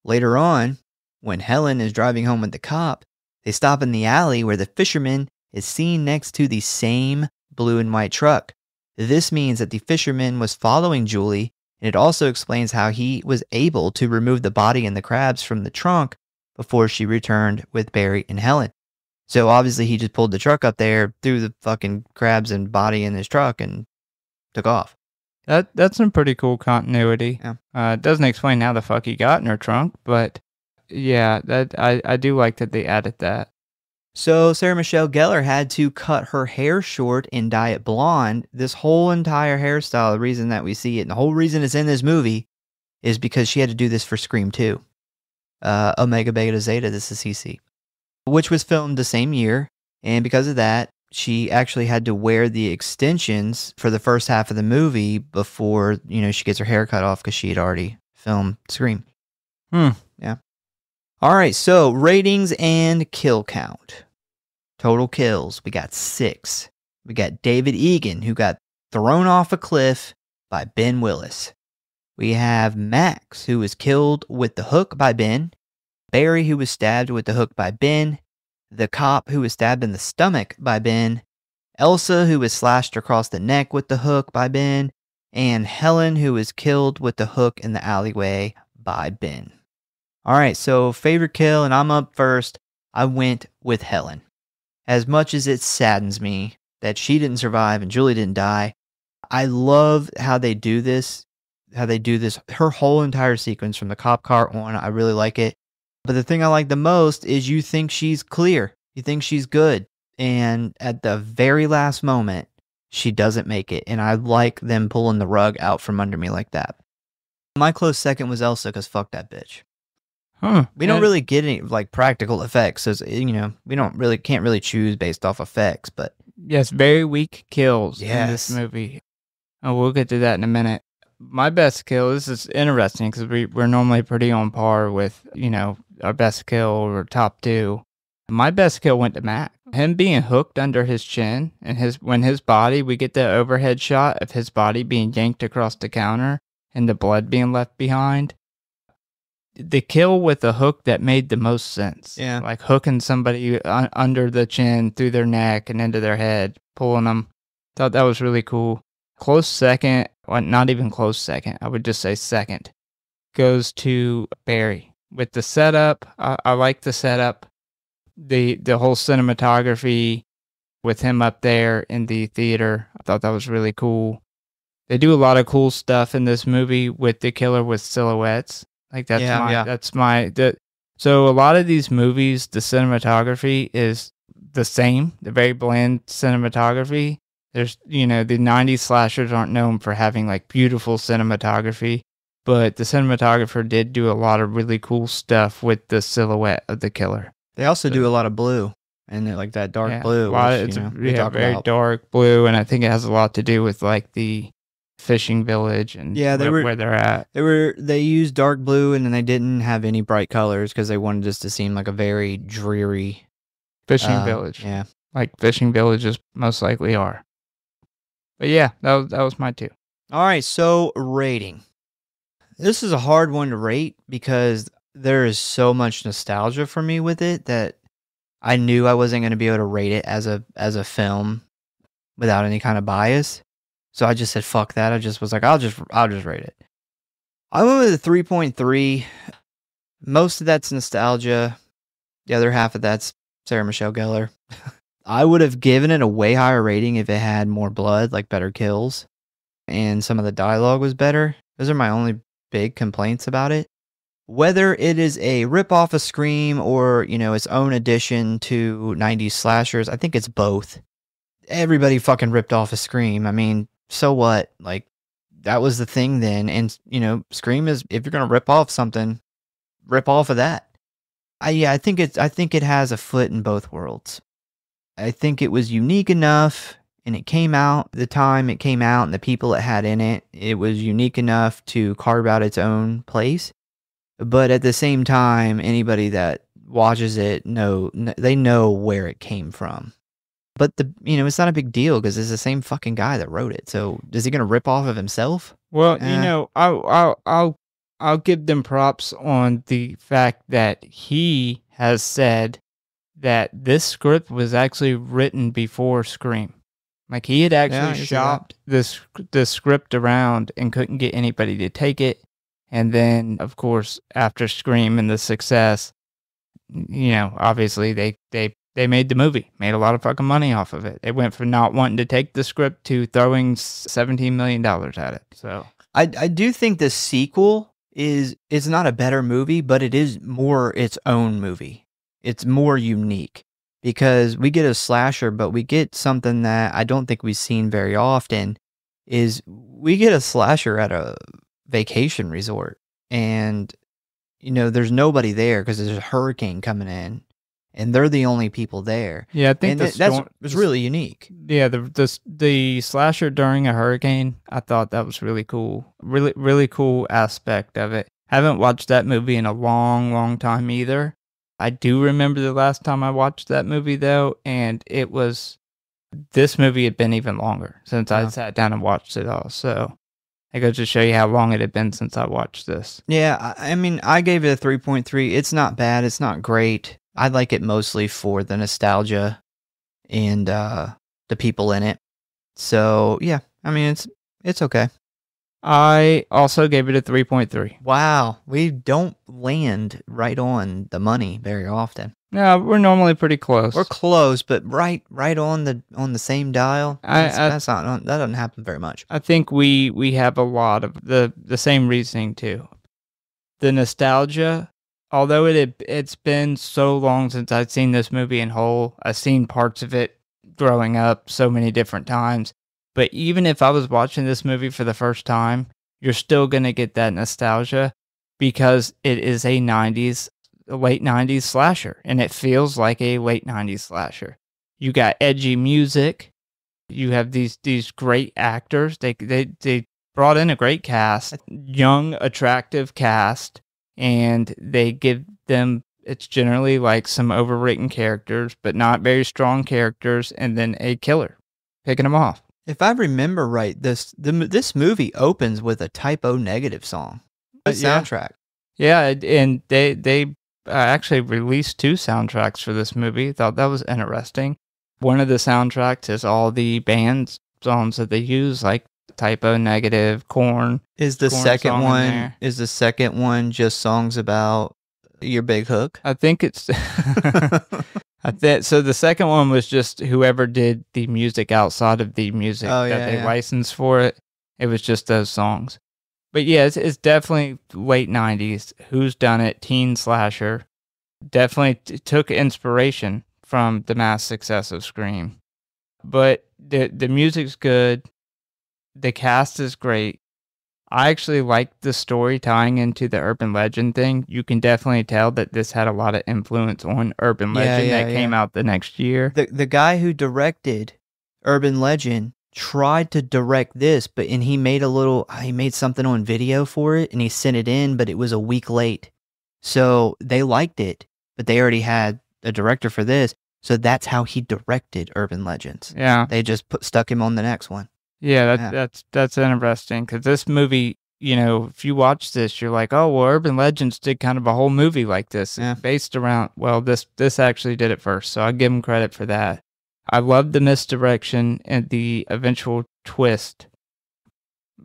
A: Later on, when Helen is driving home with the cop, they stop in the alley where the fisherman is seen next to the same blue and white truck. This means that the fisherman was following Julie, and it also explains how he was able to remove the body and the crabs from the trunk before she returned with Barry and Helen. So obviously he just pulled the truck up there, threw the fucking crabs and body in his truck, and took off.
B: That's some pretty cool continuity.
A: Yeah.
B: It doesn't explain how the fuck he got in her trunk, but yeah, I do like that they added that.
A: So Sarah Michelle Gellar had to cut her hair short and dye it blonde. This whole entire hairstyle, the reason that we see it, and the whole reason it's in this movie, is because she had to do this for Scream 2. Omega Beta Zeta, this is CC, which was filmed the same year, and because of that, she actually had to wear the extensions for the first half of the movie before, she gets her hair cut off because she had already filmed Scream. Yeah. All right, so ratings and kill count. Total kills, we got 6. We got David Egan, who got thrown off a cliff by Ben Willis. We have Max, who was killed with the hook by Ben. Barry, who was stabbed with the hook by Ben. The cop, who was stabbed in the stomach by Ben. Elsa, who was slashed across the neck with the hook by Ben. And Helen, who was killed with the hook in the alleyway by Ben. All right, so favorite kill, and I'm up first. I went with Helen. As much as it saddens me that she didn't survive and Julie didn't die, I love how they do this. Her whole entire sequence from the cop car on, I really like it. But the thing I like the most is you think she's clear. You think she's good. And at the very last moment, she doesn't make it. And I like them pulling the rug out from under me like that. My close second was Elsa, because fuck that bitch. We don't really get any like practical effects. So, we can't really choose based off effects. But
B: yes, very weak kills in this movie. Oh, we'll get to that in a minute. My best kill, this is interesting because we're normally pretty on par with, our best kill or top 2. My best kill went to Mac. Him being hooked under his chin and when his body, we get the overhead shot of his body being yanked across the counter and the blood being left behind. The kill with a hook that made the most sense.
A: Yeah.
B: Like hooking somebody under the chin, through their neck and into their head, pulling them. Thought that was really cool. Close second, well, not even close second, I would just say second, goes to Barry. With the setup, I like the setup, the whole cinematography with him up there in the theater. I thought that was really cool. They do a lot of cool stuff in this movie with the killer with silhouettes. Like so a lot of these movies, the cinematography is the same, the very bland cinematography. There's, the 90s slashers aren't known for having like beautiful cinematography, but the cinematographer did do a lot of really cool stuff with the silhouette of the killer.
A: They also do a lot of blue, and like that dark blue.
B: It's very dark blue, and I think it has a lot to do with like the fishing village and where they're at.
A: They used dark blue, and then they didn't have any bright colors because they wanted this to seem like a very dreary
B: fishing village.
A: Yeah,
B: like fishing villages most likely are. But yeah, that was my 2.
A: All right, so rating. This is a hard one to rate because there is so much nostalgia for me with it that I knew I wasn't going to be able to rate it as a film without any kind of bias. So I just said fuck that. I just was like, I'll just rate it. I went with a 3.3. Most of that's nostalgia. The other half of that's Sarah Michelle Gellar. I would have given it a way higher rating if it had more blood, like better kills, and some of the dialogue was better. Those are my only big complaints about it. Whether it is a rip-off of Scream or, its own addition to 90s slashers, I think it's both. Everybody fucking ripped off a Scream. I mean, so what? Like, that was the thing then. And, Scream is, if you're going to rip off something, rip off of that. I think it has a foot in both worlds. I think it was unique enough, and it came out the time it came out and the people it had in it. It was unique enough to carve out its own place. But at the same time, anybody that watches it they know where it came from. But it's not a big deal because it's the same fucking guy that wrote it. So is he gonna rip off of himself?
B: Well, I'll give them props on the fact that he has said that this script was actually written before Scream. Like, he had actually shopped this script around and couldn't get anybody to take it. And then, of course, after Scream and the success, obviously they made the movie, made a lot of fucking money off of it. It went from not wanting to take the script to throwing $17 million at it. So
A: I do think the sequel it's not a better movie, but it is more its own movie. It's more unique because we get a slasher, but we get something that I don't think we've seen very often is we get a slasher at a vacation resort, and there's nobody there because there's a hurricane coming in, and they're the only people there.
B: Yeah, I think
A: that was really unique.
B: Yeah, the slasher during a hurricane, I thought that was really cool. Really, really cool aspect of it. Haven't watched that movie in a long, long time either. I do remember the last time I watched that movie though, and this movie had been even longer since I sat down and watched it all. So it goes to show you how long it had been since I watched this.
A: Yeah, I mean, I gave it a 3.3. It's not bad. It's not great. I like it mostly for the nostalgia and the people in it. So yeah, I mean, it's okay.
B: I also gave it a 3.3.
A: Wow, we don't land right on the money very often.
B: No, we're normally pretty close.
A: We're close, but right on the same dial. That doesn't happen very much.
B: I think we have a lot of the same reasoning too. The nostalgia, although it's been so long since I've seen this movie in whole. I've seen parts of it growing up so many different times. But even if I was watching this movie for the first time, you're still going to get that nostalgia because it is a late 90s slasher, and it feels like a late 90s slasher. You got edgy music. You have these great actors. They brought in a great cast, young, attractive cast, and they give them, it's generally like some overwritten characters, but not very strong characters, and then a killer picking them off.
A: If I remember right, this movie opens with a Type O Negative song. Soundtrack.
B: Yeah, and they actually released 2 soundtracks for this movie. Thought that was interesting. One of the soundtracks is all the band songs that they use, like Typo Negative, Korn.
A: Is the
B: Korn
A: second
B: song in
A: one
B: there.
A: is the second one just songs about your big hook?
B: I think it's so the second one was just whoever did the music outside of the music that they licensed for it. It was just those songs. But yeah, it's definitely late 90s. Who's Done It, teen slasher. Definitely took inspiration from the mass success of Scream. But the music's good. The cast is great. I actually like the story tying into the urban legend thing. You can definitely tell that this had a lot of influence on urban legend that came out the next year.
A: The guy who directed Urban Legend tried to direct this, and he made something on video for it, and he sent it in, but it was a week late. So they liked it, but they already had a director for this. So that's how he directed Urban Legends.
B: Yeah.
A: They just stuck him on the next one.
B: Yeah, that's interesting, because this movie, if you watch this, you're like, oh, well, Urban Legends did kind of a whole movie like this, based around, well, this actually did it first, so I'll give them credit for that. I love the misdirection and the eventual twist.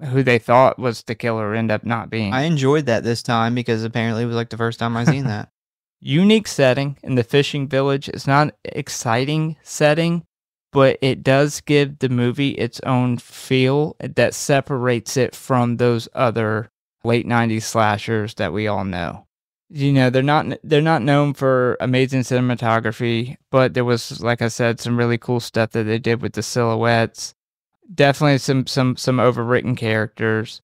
B: Who they thought was the killer ended up not being.
A: I enjoyed that this time, because apparently it was like the first time I seen that.
B: Unique setting in the fishing village. It's not an exciting setting, but it does give the movie its own feel that separates it from those other late 90s slashers that we all know. They're not known for amazing cinematography, but there was, like I said, some really cool stuff that they did with the silhouettes. Definitely some overwritten characters.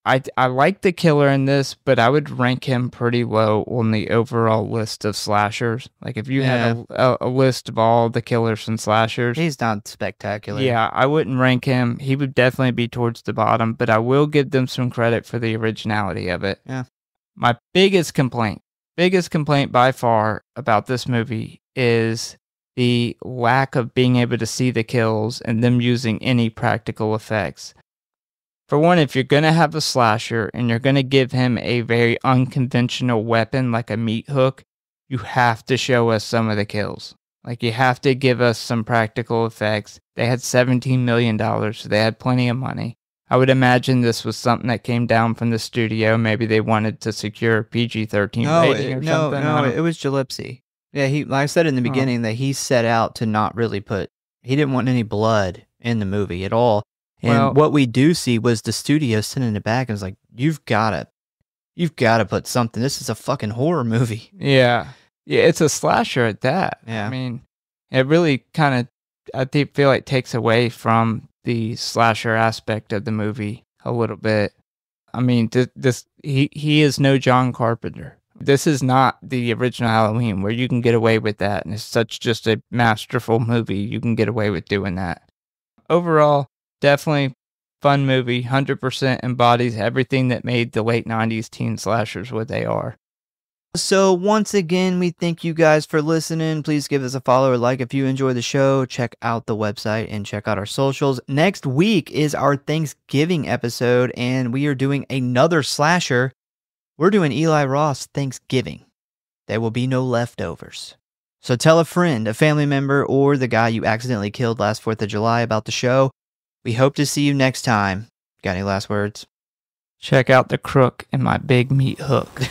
B: I like the killer in this, but I would rank him pretty low on the overall list of slashers. Like, if you had a list of all the killers and slashers,
A: he's not spectacular.
B: Yeah, I wouldn't rank him. He would definitely be towards the bottom, but I will give them some credit for the originality of it.
A: Yeah.
B: My biggest complaint by far about this movie is the lack of being able to see the kills and them using any practical effects. For one, if you're going to have a slasher and you're going to give him a very unconventional weapon like a meat hook, you have to show us some of the kills. Like, you have to give us some practical effects. They had $17 million, so they had plenty of money. I would imagine this was something that came down from the studio. Maybe they wanted to secure a PG-13 rating or something.
A: No, it was Gillespie. Yeah, like I said in the beginning, that he set out to not really he didn't want any blood in the movie at all. And what we do see was the studio sitting it back and was like, you've got to put something. This is a fucking horror movie.
B: Yeah. Yeah, it's a slasher at that.
A: Yeah.
B: I mean, it really kind of, feel like takes away from the slasher aspect of the movie a little bit. I mean, he is no John Carpenter. This is not the original Halloween where you can get away with that. And it's such just a masterful movie. You can get away with doing that. Overall, definitely fun movie. 100% embodies everything that made the late 90s teen slashers what they are.
A: So once again, we thank you guys for listening. Please give us a follow or like if you enjoy the show. Check out the website and check out our socials. Next week is our Thanksgiving episode, and we are doing another slasher. We're doing Eli Roth's Thanksgiving. There will be no leftovers. So tell a friend, a family member, or the guy you accidentally killed last 4th of July about the show. We hope to see you next time. Got any last words?
B: Check out the crook in my big meat hook.